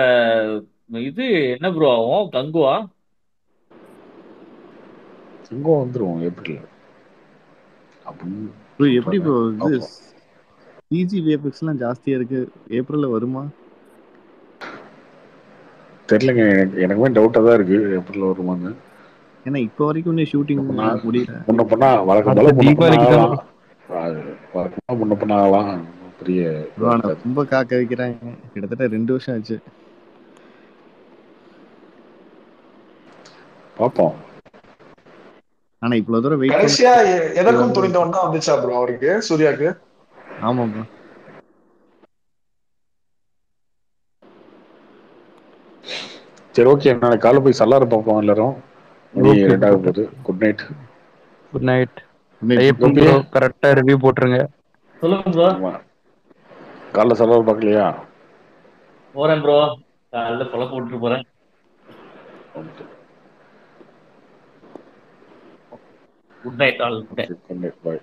இது என்ன ப்ரோ ஆகும்? கங்குவா சிங்கம் வந்துரும் ஏப்ரல் அப்படின்னு ப்ரோ எப்படி சொல்றாங்க. ப்ரோ இது பார்ப்போம். சிஜி விஎஃப்எக்ஸ் எல்லாம் ஜாஸ்தியா இருக்கு, ஏப்ரல்ல வருமா? தெரியலங்க, எனக்குமே டவுட்டா தான் இருக்கு ஏப்ரல் வருமான்னு. ஏன்னா இப்ப வரைக்கும் இன்னும் ஷூட்டிங் முடியல. முன்ன பண்ணா வழக்கம் போல முன்ன பண்ண ஆகலாம். வழக்கமா முன்ன பண்ண ஆகலாம். பெரிய ரொம்ப காக்க வைக்கிறாங்க. கிட்டத்தட்ட 2 வருஷம் ஆச்சு. பாப்போம். ஆனா இவ்வளவு தூரம் வெயிட் கடைசியா எதற்கும் துணிந்தவன் தான் வந்துச்சா ப்ரோ அவருக்கு, சூர்யாக்கு? ஆமா ப்ரோ. சரி ஓகே, நாளைக்கு காலைல போய் சல்லார பார்ப்போம் எல்லாரும். மணி 2 ஆக போகுது. Good night. Good night. Ayyappan bro கரெக்டா ரிவ்யூ போட்டுருங்க. சொல்லுங்க ப்ரோ. காலைல சல்லார பார்க்கலையா? போறேன் ப்ரோ, காலைல கொலை போட்டு போறேன். Good night all. Good night, பாய்.